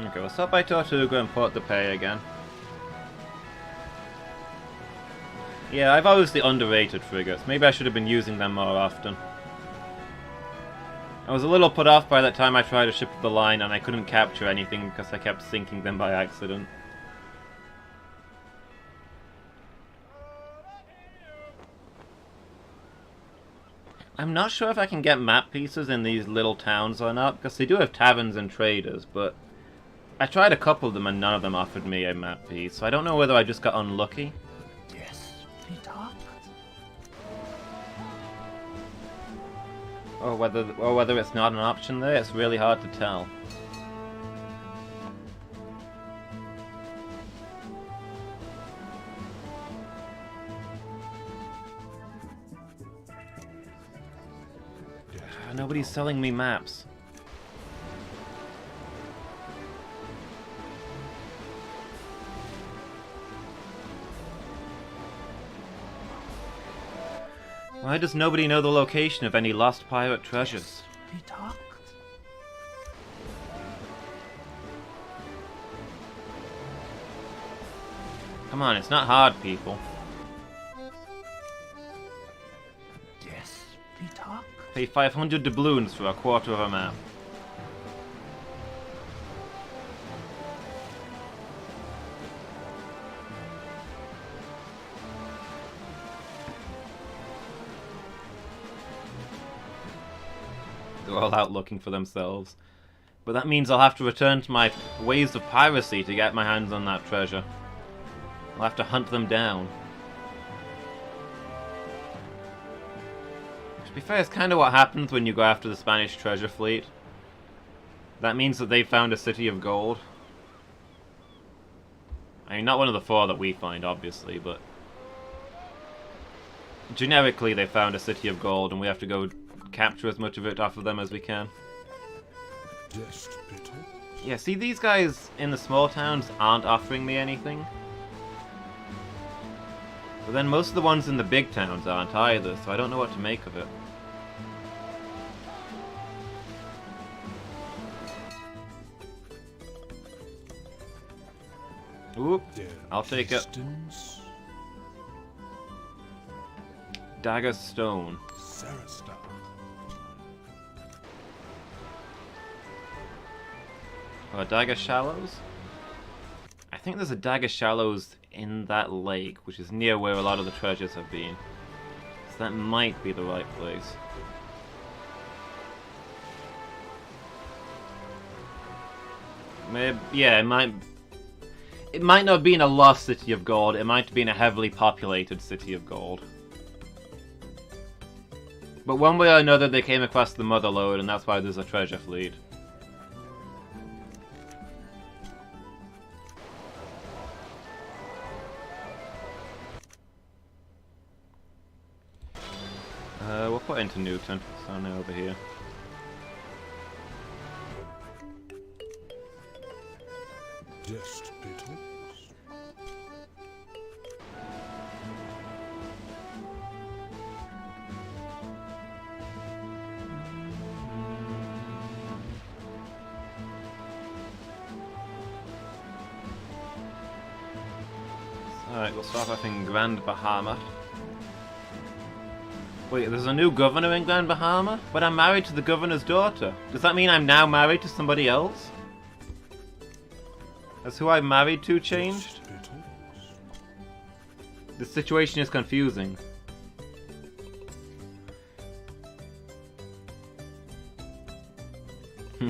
Okay, we'll stop by Tortuga and Port de Paix again. Yeah, I've obviously underrated frigates. Maybe I should have been using them more often. I was a little put off by that time I tried to ship the line and I couldn't capture anything because I kept sinking them by accident. I'm not sure if I can get map pieces in these little towns or not, because they do have taverns and traders, but I tried a couple of them and none of them offered me a map piece, so I don't know whether I just got unlucky. Yes, Peter. Or whether it's not an option there. It's really hard to tell. Nobody's selling me maps. Why does nobody know the location of any lost pirate treasures? Peter. Come on, it's not hard, people. Yes, Peter. Pay 500 doubloons for a quarter of a map. They're all out looking for themselves. But that means I'll have to return to my ways of piracy to get my hands on that treasure. I'll have to hunt them down. To be fair, it's kind of what happens when you go after the Spanish treasure fleet. That means that they found a city of gold. I mean, not one of the 4 that we find, obviously, but generically they found a city of gold and we have to go capture as much of it off of them as we can. Yeah, see, these guys in the small towns aren't offering me anything. But then most of the ones in the big towns aren't either, so I don't know what to make of it. Oop, I'll take it. Dagger Stone. Or Dagger Shallows? I think there's a Dagger Shallows in that lake, which is near where a lot of the treasures have been. So that might be the right place. Maybe, yeah, it might not have been a lost city of gold, it might have been a heavily populated city of gold. But one way or another they came across the Mother Lode, and that's why there's a treasure fleet. We'll put into Newton, so now over here. Alright, we'll start off in Grand Bahama. Wait, there's a new governor in Grand Bahama? But I'm married to the governor's daughter. Does that mean I'm now married to somebody else? Has who I'm married to changed? The situation is confusing.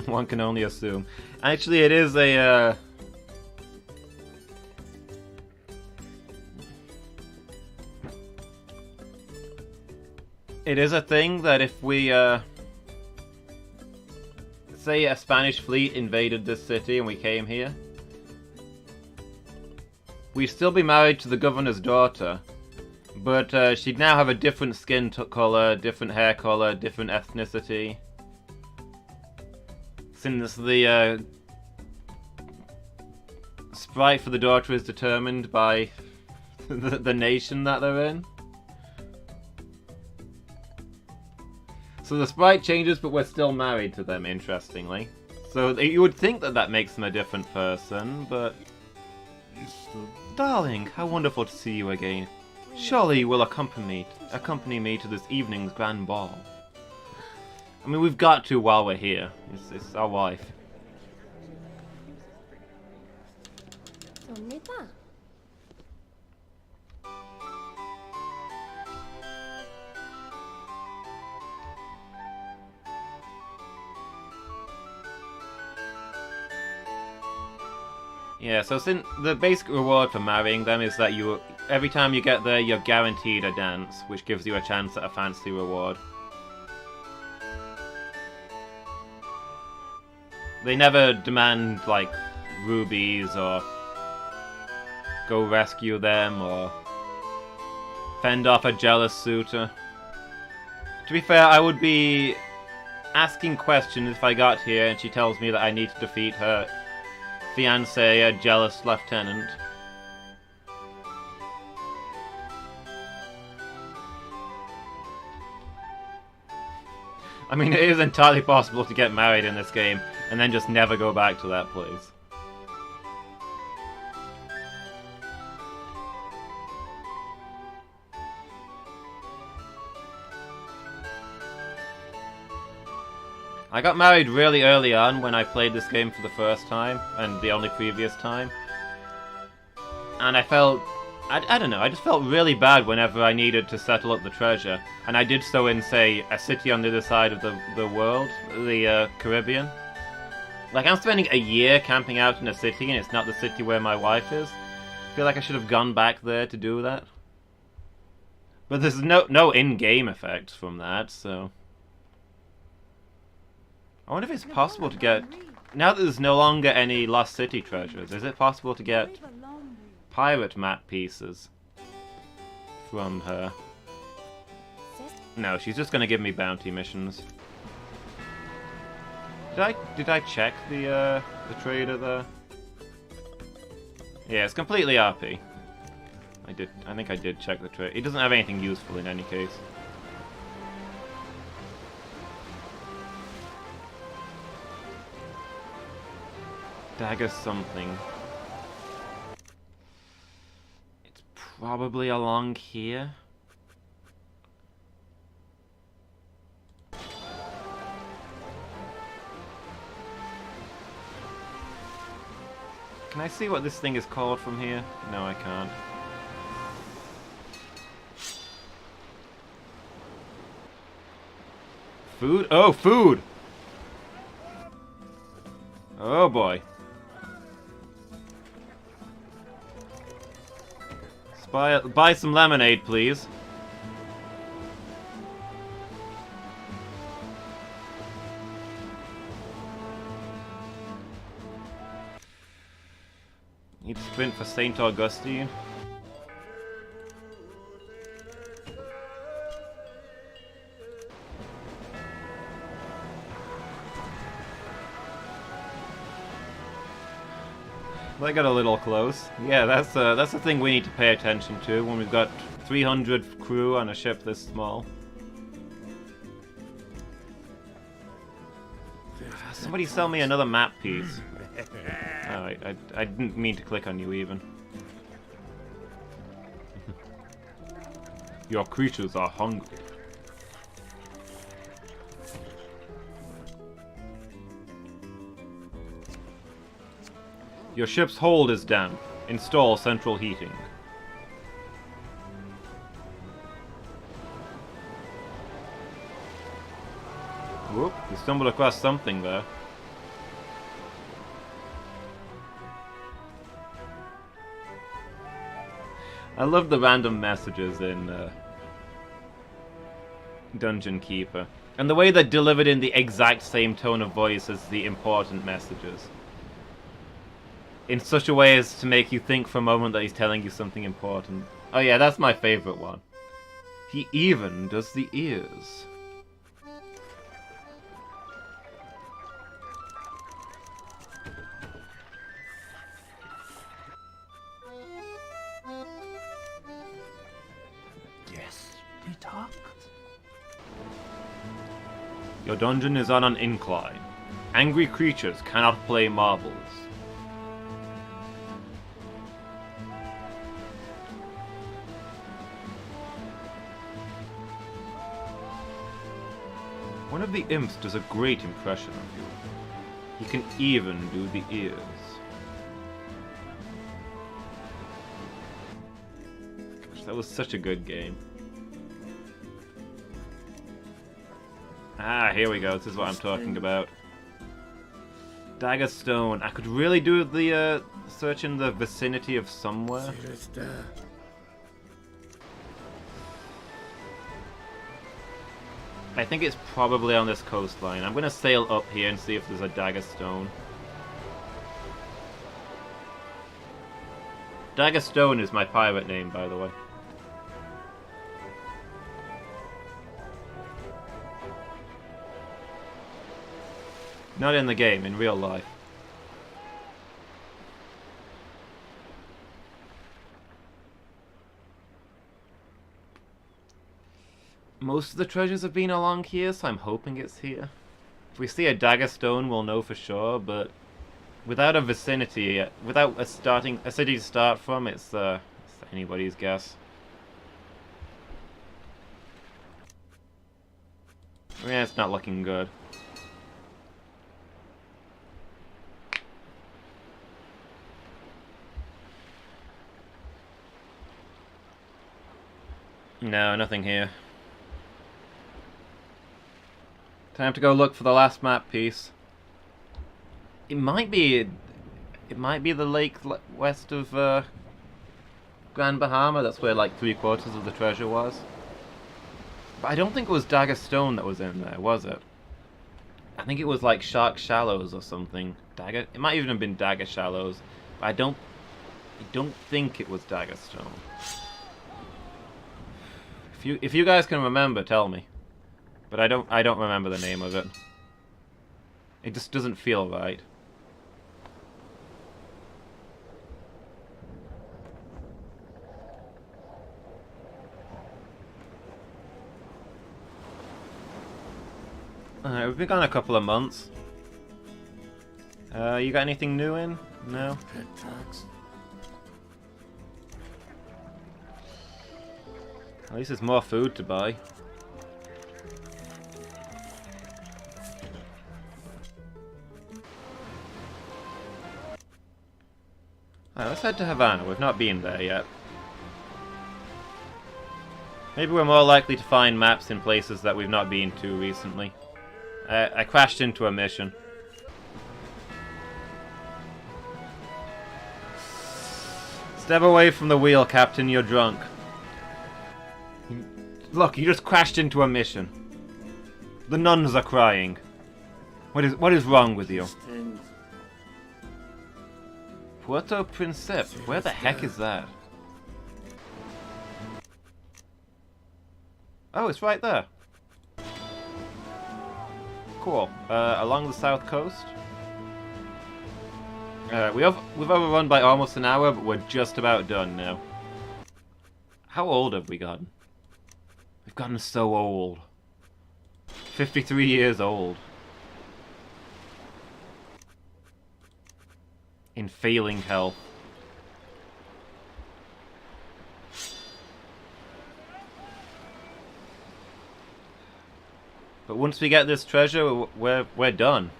One can only assume. Actually, it is a, it is a thing that if we, say a Spanish fleet invaded this city and we came here, we'd still be married to the governor's daughter, but she'd now have a different skin color, different hair color, different ethnicity. Since the sprite for the daughter is determined by the nation that they're in. So the sprite changes, but we're still married to them, interestingly. So you would think that that makes them a different person, but... Darling, how wonderful to see you again. Surely you will accompany me to this evening's grand ball. I mean, we've got to while we're here. It's our wife. Ce n'est pas. Yeah, so since the basic reward for marrying them is that every time you get there, you're guaranteed a dance, which gives you a chance at a fancy reward. They never demand, like, rubies or go rescue them or fend off a jealous suitor. To be fair, I would be asking questions if I got here and she tells me that I need to defeat her fiancé, a jealous lieutenant. I mean, it is entirely possible to get married in this game and then just never go back to that place. I got married really early on when I played this game for the first time, and the only previous time. And I felt... I don't know, I just felt really bad whenever I needed to settle up the treasure. And I did so in, say, a city on the other side of the world, the Caribbean. Like, I'm spending a year camping out in a city, and it's not the city where my wife is. I feel like I should have gone back there to do that. But there's no in-game effects from that, so... I wonder if it's possible to get... Now that there's no longer any Lost City treasures, is it possible to get pirate map pieces from her? No, she's just gonna give me bounty missions. Did I check the trader there? Yeah, it's completely RP. I think I did check the trade. It doesn't have anything useful in any case. Dagger something. It's probably along here. Can I see what this thing is called from here? No, I can't. Food? Oh, food! Oh boy. Buy some lemonade, please. Need to sprint for St. Augustine. That got a little close. Yeah, that's the thing we need to pay attention to when we've got 300 crew on a ship this small. Somebody sell me another map piece. Oh, I didn't mean to click on you even. Your creatures are hungry. Your ship's hold is damp. Install central heating. Whoop, you stumbled across something there. I love the random messages in Dungeon Keeper. And the way they're delivered in the exact same tone of voice as the important messages. In such a way as to make you think for a moment that he's telling you something important. Oh yeah, that's my favorite one. He even does the ears. Yes, we talk. Your dungeon is on an incline. Angry creatures cannot play marbles. One of the imps does a great impression of you. He can even do the ears. Gosh, that was such a good game. Ah, here we go. This is what I'm talking about. Dagger Stone. I could really do the search in the vicinity of somewhere. I think it's probably on this coastline. I'm going to sail up here and see if there's a Dagger Stone. Dagger Stone is my pirate name, by the way. Not in the game, in real life. Most of the treasures have been along here, so I'm hoping it's here. If we see a Dagger Stone, we'll know for sure, but without a vicinity, without a city to start from, it's anybody's guess. Yeah, it's not looking good. No, nothing here. Time to go look for the last map piece. It might be the lake west of Grand Bahama. That's where like 3/4 of the treasure was. But I don't think it was Dagger Stone that was in there, was it? I think it was like Shark Shallows or something. Dagger. It might even have been Dagger Shallows. But I don't think it was Dagger Stone. If you guys can remember, tell me. But I don't remember the name of it. It just doesn't feel right. Alright, we've been gone a couple of months. You got anything new in? No? At least there's more food to buy. Alright, let's head to Havana. We've not been there yet. Maybe we're more likely to find maps in places that we've not been to recently. I crashed into a mission. Step away from the wheel, Captain. You're drunk. Look, you just crashed into a mission. The nuns are crying. What is wrong with you? Puerto Principe. Where the heck is that? Oh, it's right there. Cool. Along the south coast. We've overrun by almost an hour, but we're just about done now. How old have we gotten? We've gotten so old. 53 years old. In failing health. But once we get this treasure, we're done.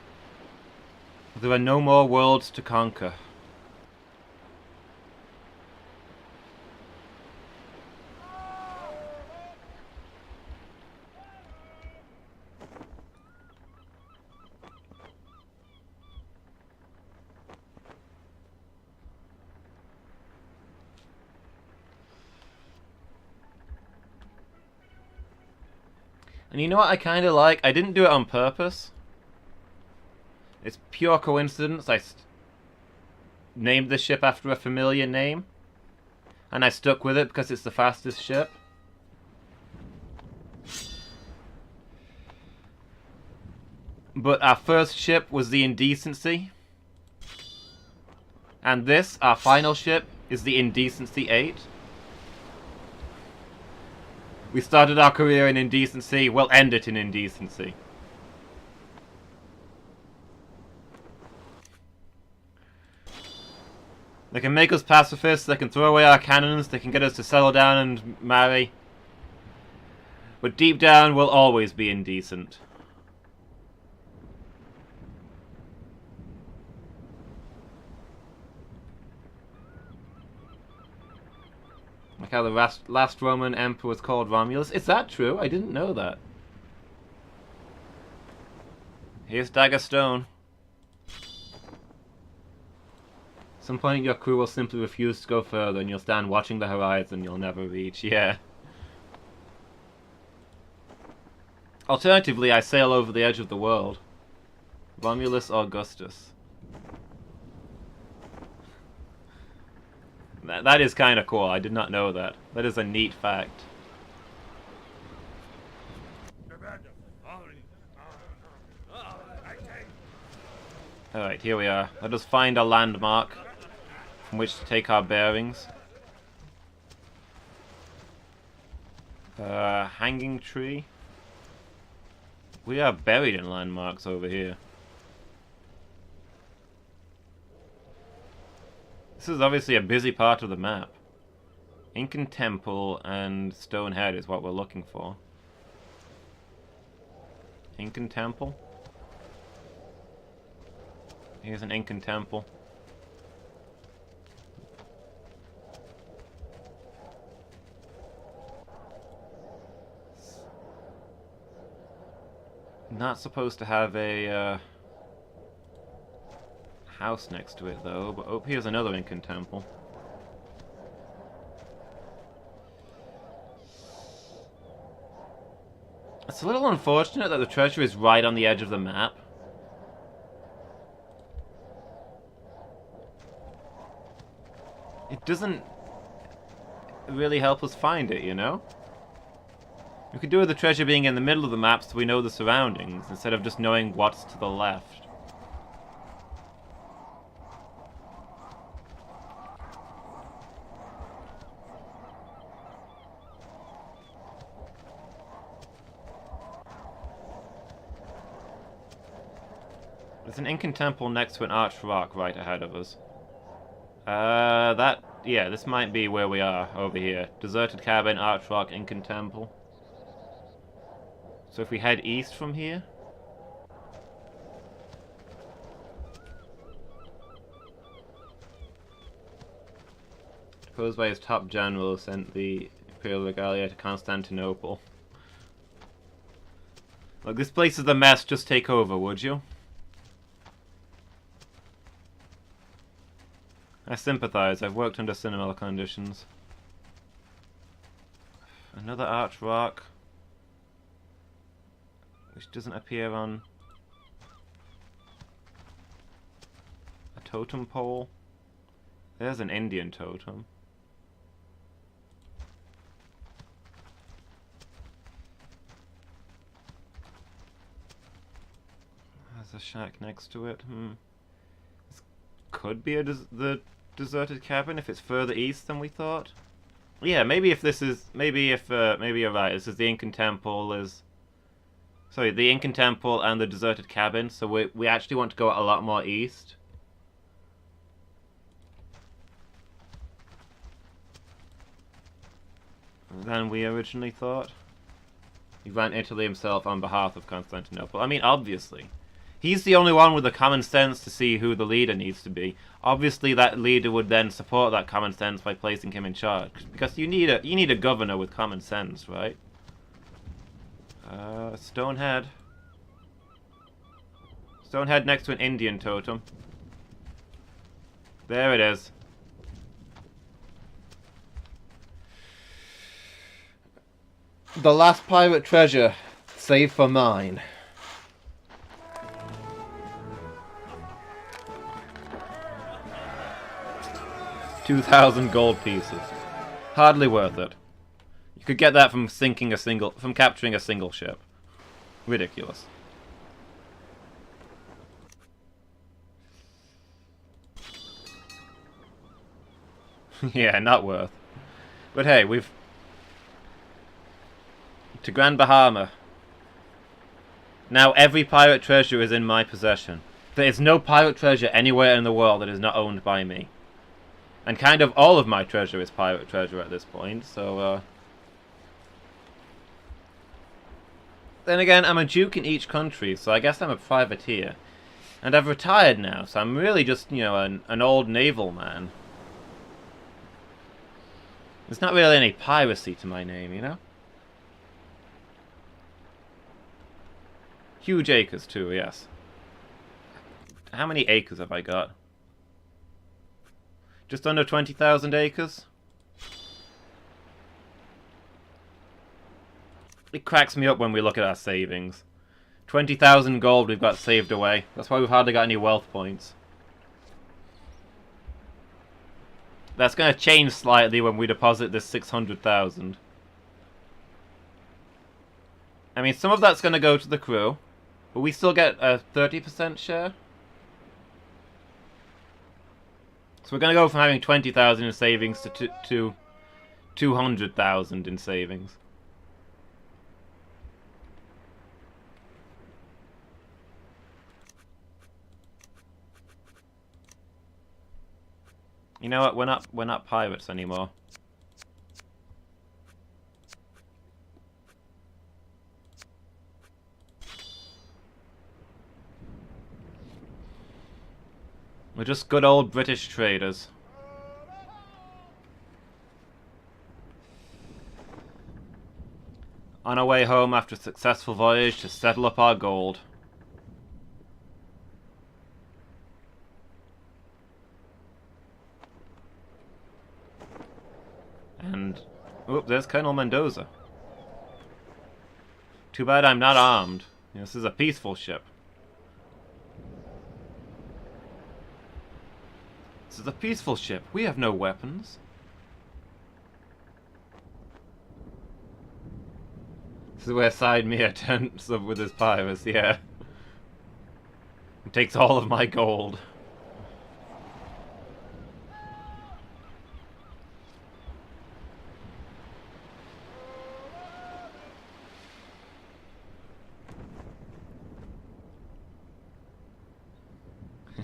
There are no more worlds to conquer. And you know what I kind of like? I didn't do it on purpose. It's pure coincidence. I named the ship after a familiar name. And I stuck with it because it's the fastest ship. But our first ship was the Indecency. And this, our final ship, is the Indecency 8. We started our career in Indecency, we'll end it in Indecency. They can make us pacifists, they can throw away our cannons, they can get us to settle down and marry. But deep down, we'll always be indecent. Like how the last Roman emperor was called Romulus. Is that true? I didn't know that. Here's Dagger Stone. At some point your crew will simply refuse to go further and you'll stand watching the horizon you'll never reach. Yeah. Alternatively, I sail over the edge of the world. Romulus Augustus. That is kind of cool. I did not know that. That is a neat fact. Alright, here we are. Let us find a landmark from which to take our bearings. Hanging tree. We are buried in landmarks over here. This is obviously a busy part of the map. Incan Temple and Stone Head is what we're looking for. Incan Temple? Here's an Incan Temple. Not supposed to have a house next to it though, but oh, here's another Incan Temple. It's a little unfortunate that the treasure is right on the edge of the map. It doesn't really help us find it, you know? We could do with the treasure being in the middle of the map so we know the surroundings, instead of just knowing what's to the left. There's an Incan temple next to an arched rock right ahead of us. Yeah, this might be where we are, over here. Deserted cabin, arched rock, Incan temple. So if we head east from here... Proposed by his top general, sent the Imperial Regalia to Constantinople. Look, this place is a mess, just take over, would you? I sympathize, I've worked under similar conditions. Another arch rock. Which doesn't appear on a totem pole. There's an Indian totem. There's a shack next to it. This could be the deserted cabin if it's further east than we thought. Yeah, maybe if this is maybe you're right. This is the Incan temple. Sorry, the Incan temple and the deserted cabin. So we actually want to go a lot more east. Than we originally thought. He ran Italy himself on behalf of Constantinople. I mean, obviously. He's the only one with the common sense to see who the leader needs to be. Obviously, that leader would then support that common sense by placing him in charge. Because you need a governor with common sense, right? Stonehead. Stonehead next to an Indian totem. There it is. The last pirate treasure, save for mine. 2,000 gold pieces. Hardly worth it. You could get that from capturing a single ship. Ridiculous. Yeah, not worth. But hey, to Grand Bahama. Now every pirate treasure is in my possession. There is no pirate treasure anywhere in the world that is not owned by me. And kind of all of my treasure is pirate treasure at this point, so, Then again, I'm a duke in each country, so I guess I'm a privateer. And I've retired now, so I'm really just, you know, an old naval man. There's not really any piracy to my name, you know? Huge acres too, yes. How many acres have I got? Just under 20,000 acres? It cracks me up when we look at our savings. 20,000 gold we've got saved away. That's why we've hardly got any wealth points. That's going to change slightly when we deposit this 600,000. I mean, some of that's going to go to the crew. But we still get a 30% share. So we're going to go from having 20,000 in savings to 200,000 in savings. You know what? We're not pirates anymore. We're just good old British traders. On our way home after a successful voyage to settle up our gold. And... oh, there's Colonel Mendoza. Too bad I'm not armed. This is a peaceful ship. This is a peaceful ship. We have no weapons. This is where Sid Meier turns up with his pirates, yeah. He takes all of my gold.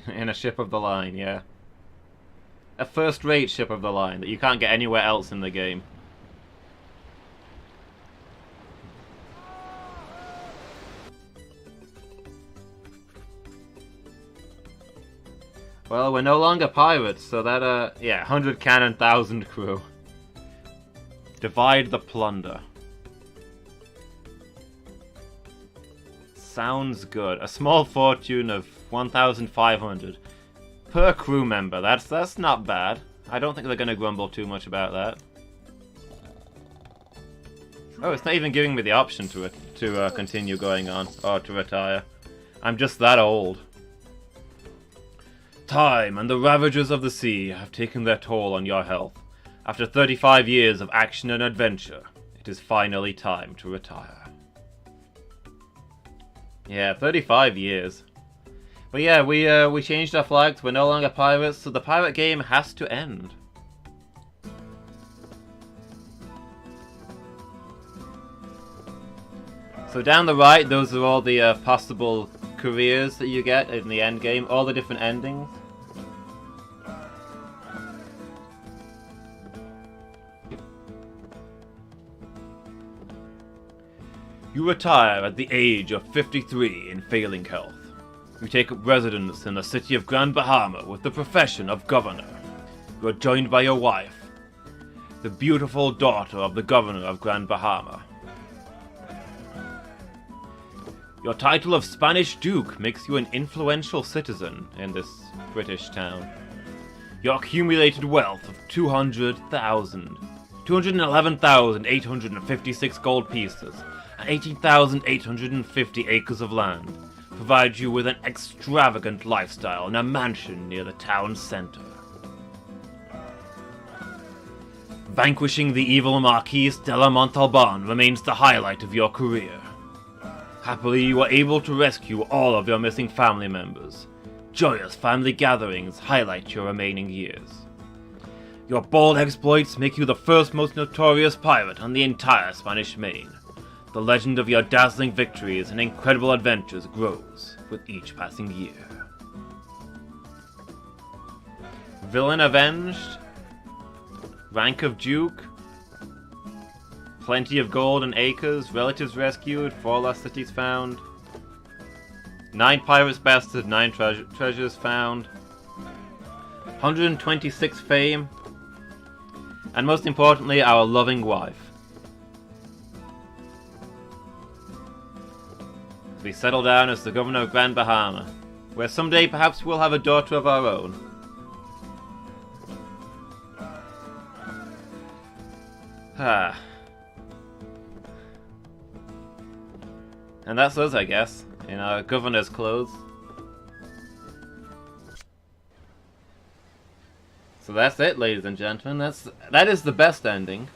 In a ship of the line, yeah. A first-rate ship of the line that you can't get anywhere else in the game. Well, we're no longer pirates, so that, yeah, 100 cannon, 1,000 crew. Divide the plunder. Sounds good. A small fortune of 1,500 per crew member. That's not bad. I don't think they're going to grumble too much about that. Oh, it's not even giving me the option to continue going on or to retire. I'm just that old. Time and the ravages of the sea have taken their toll on your health. After 35 years of action and adventure, it is finally time to retire. Yeah, 35 years. But yeah, we changed our flags. We're no longer pirates, so the pirate game has to end. So down the right, those are all the possible careers that you get in the end game, all the different endings. You retire at the age of 53 in failing health. You take up residence in the city of Grand Bahama with the profession of governor. You are joined by your wife, the beautiful daughter of the governor of Grand Bahama. Your title of Spanish Duke makes you an influential citizen in this British town. Your accumulated wealth of 211,856 gold pieces and 18,850 acres of land provides you with an extravagant lifestyle in a mansion near the town center. Vanquishing the evil Marquis de la Montalban remains the highlight of your career. Happily, you are able to rescue all of your missing family members. Joyous family gatherings highlight your remaining years. Your bold exploits make you the first most notorious pirate on the entire Spanish Main. The legend of your dazzling victories and incredible adventures grows with each passing year. Villain avenged. Rank of Duke. Plenty of gold and acres. Relatives rescued. 4 lost cities found. 9 pirates bested. 9 treasures found. 126 fame. And most importantly, our loving wife. We settle down as the governor of Grand Bahama, where someday perhaps we'll have a daughter of our own. Ah. And that's us, I guess, in our governor's clothes. So that's it, ladies and gentlemen. That is the best ending.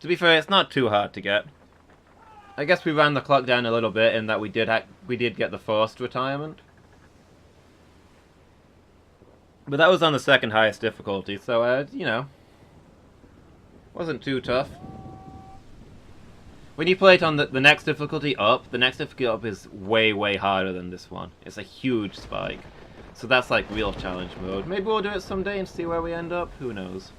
To be fair, it's not too hard to get. I guess we ran the clock down a little bit in that we did get the forced retirement. But that was on the second highest difficulty, so you know, wasn't too tough. When you play it on the next difficulty up, the next difficulty up is way, way harder than this one. It's a huge spike. So that's like real challenge mode. Maybe we'll do it someday and see where we end up. Who knows?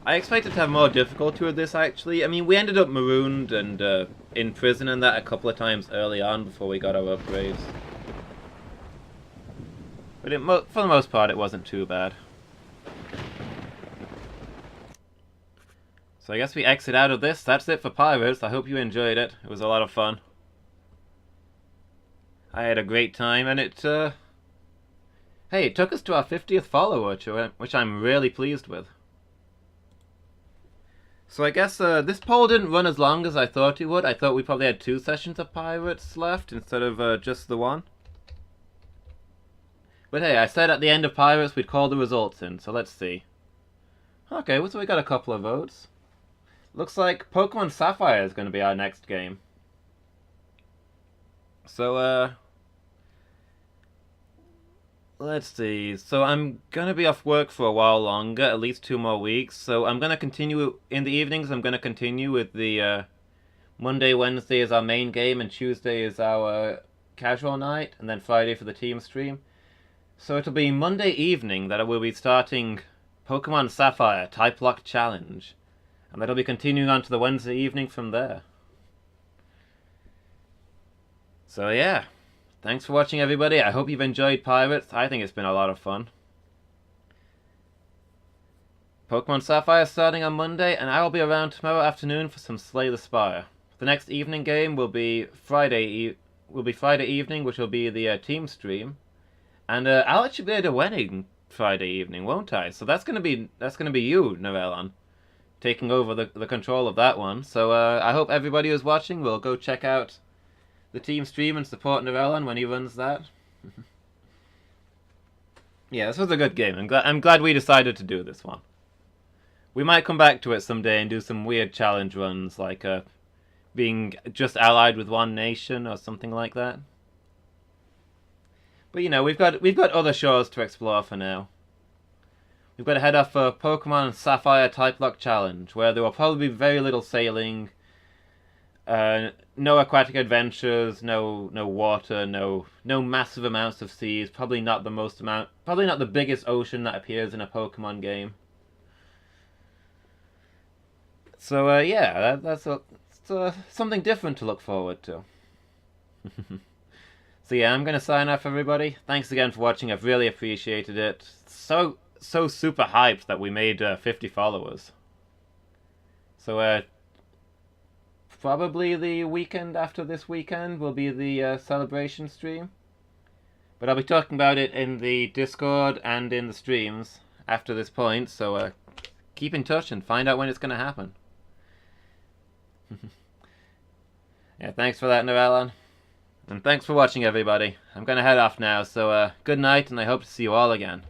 I expected to have more difficulty with this, actually. I mean, we ended up marooned and in prison and that a couple of times early on before we got our upgrades. But for the most part, it wasn't too bad. So I guess we exit out of this. That's it for Pirates. I hope you enjoyed it. It was a lot of fun. I had a great time, and it took us to our 50th follower, which I'm really pleased with. So I guess this poll didn't run as long as I thought it would. I thought we probably had 2 sessions of Pirates left instead of just the one. But hey, I said at the end of Pirates we'd call the results in, so let's see. Okay, so we got a couple of votes. Looks like Pokemon Sapphire is going to be our next game. So, let's see. So I'm going to be off work for a while longer, at least 2 more weeks. So I'm going to continue, in the evenings, I'm going to continue with the Monday, Wednesday is our main game, and Tuesday is our casual night, and then Friday for the team stream. So it'll be Monday evening that I will be starting Pokemon Sapphire Type Lock Challenge. And that'll be continuing on to the Wednesday evening from there. So yeah, thanks for watching everybody. I hope you've enjoyed Pirates. I think it's been a lot of fun. Pokemon Sapphire starting on Monday, and I will be around tomorrow afternoon for some Slay the Spire. The next evening game will be Friday evening, which will be the team stream. And I'll actually be at a wedding Friday evening, won't I? So that's gonna be you, Narellon, taking over the control of that one. So I hope everybody who's watching will go check out the team stream and support Narellon when he runs that. Yeah, this was a good game. I'm glad we decided to do this one. We might come back to it someday and do some weird challenge runs, like being just allied with one nation or something like that. But you know, we've got other shores to explore for now. We've got to head off for Pokemon Sapphire Type Lock Challenge, where there will probably be very little sailing, no aquatic adventures, no water, no massive amounts of seas. Probably not the biggest ocean that appears in a Pokemon game. So yeah, that's something different to look forward to. So yeah, I'm gonna sign off, everybody. Thanks again for watching. I've really appreciated it. So super hyped that we made 50 followers. So probably the weekend after this weekend will be the celebration stream. But I'll be talking about it in the Discord and in the streams after this point, so keep in touch and find out when it's going to happen. Yeah, thanks for that, Narellon. And thanks for watching, everybody. I'm going to head off now, so good night, and I hope to see you all again.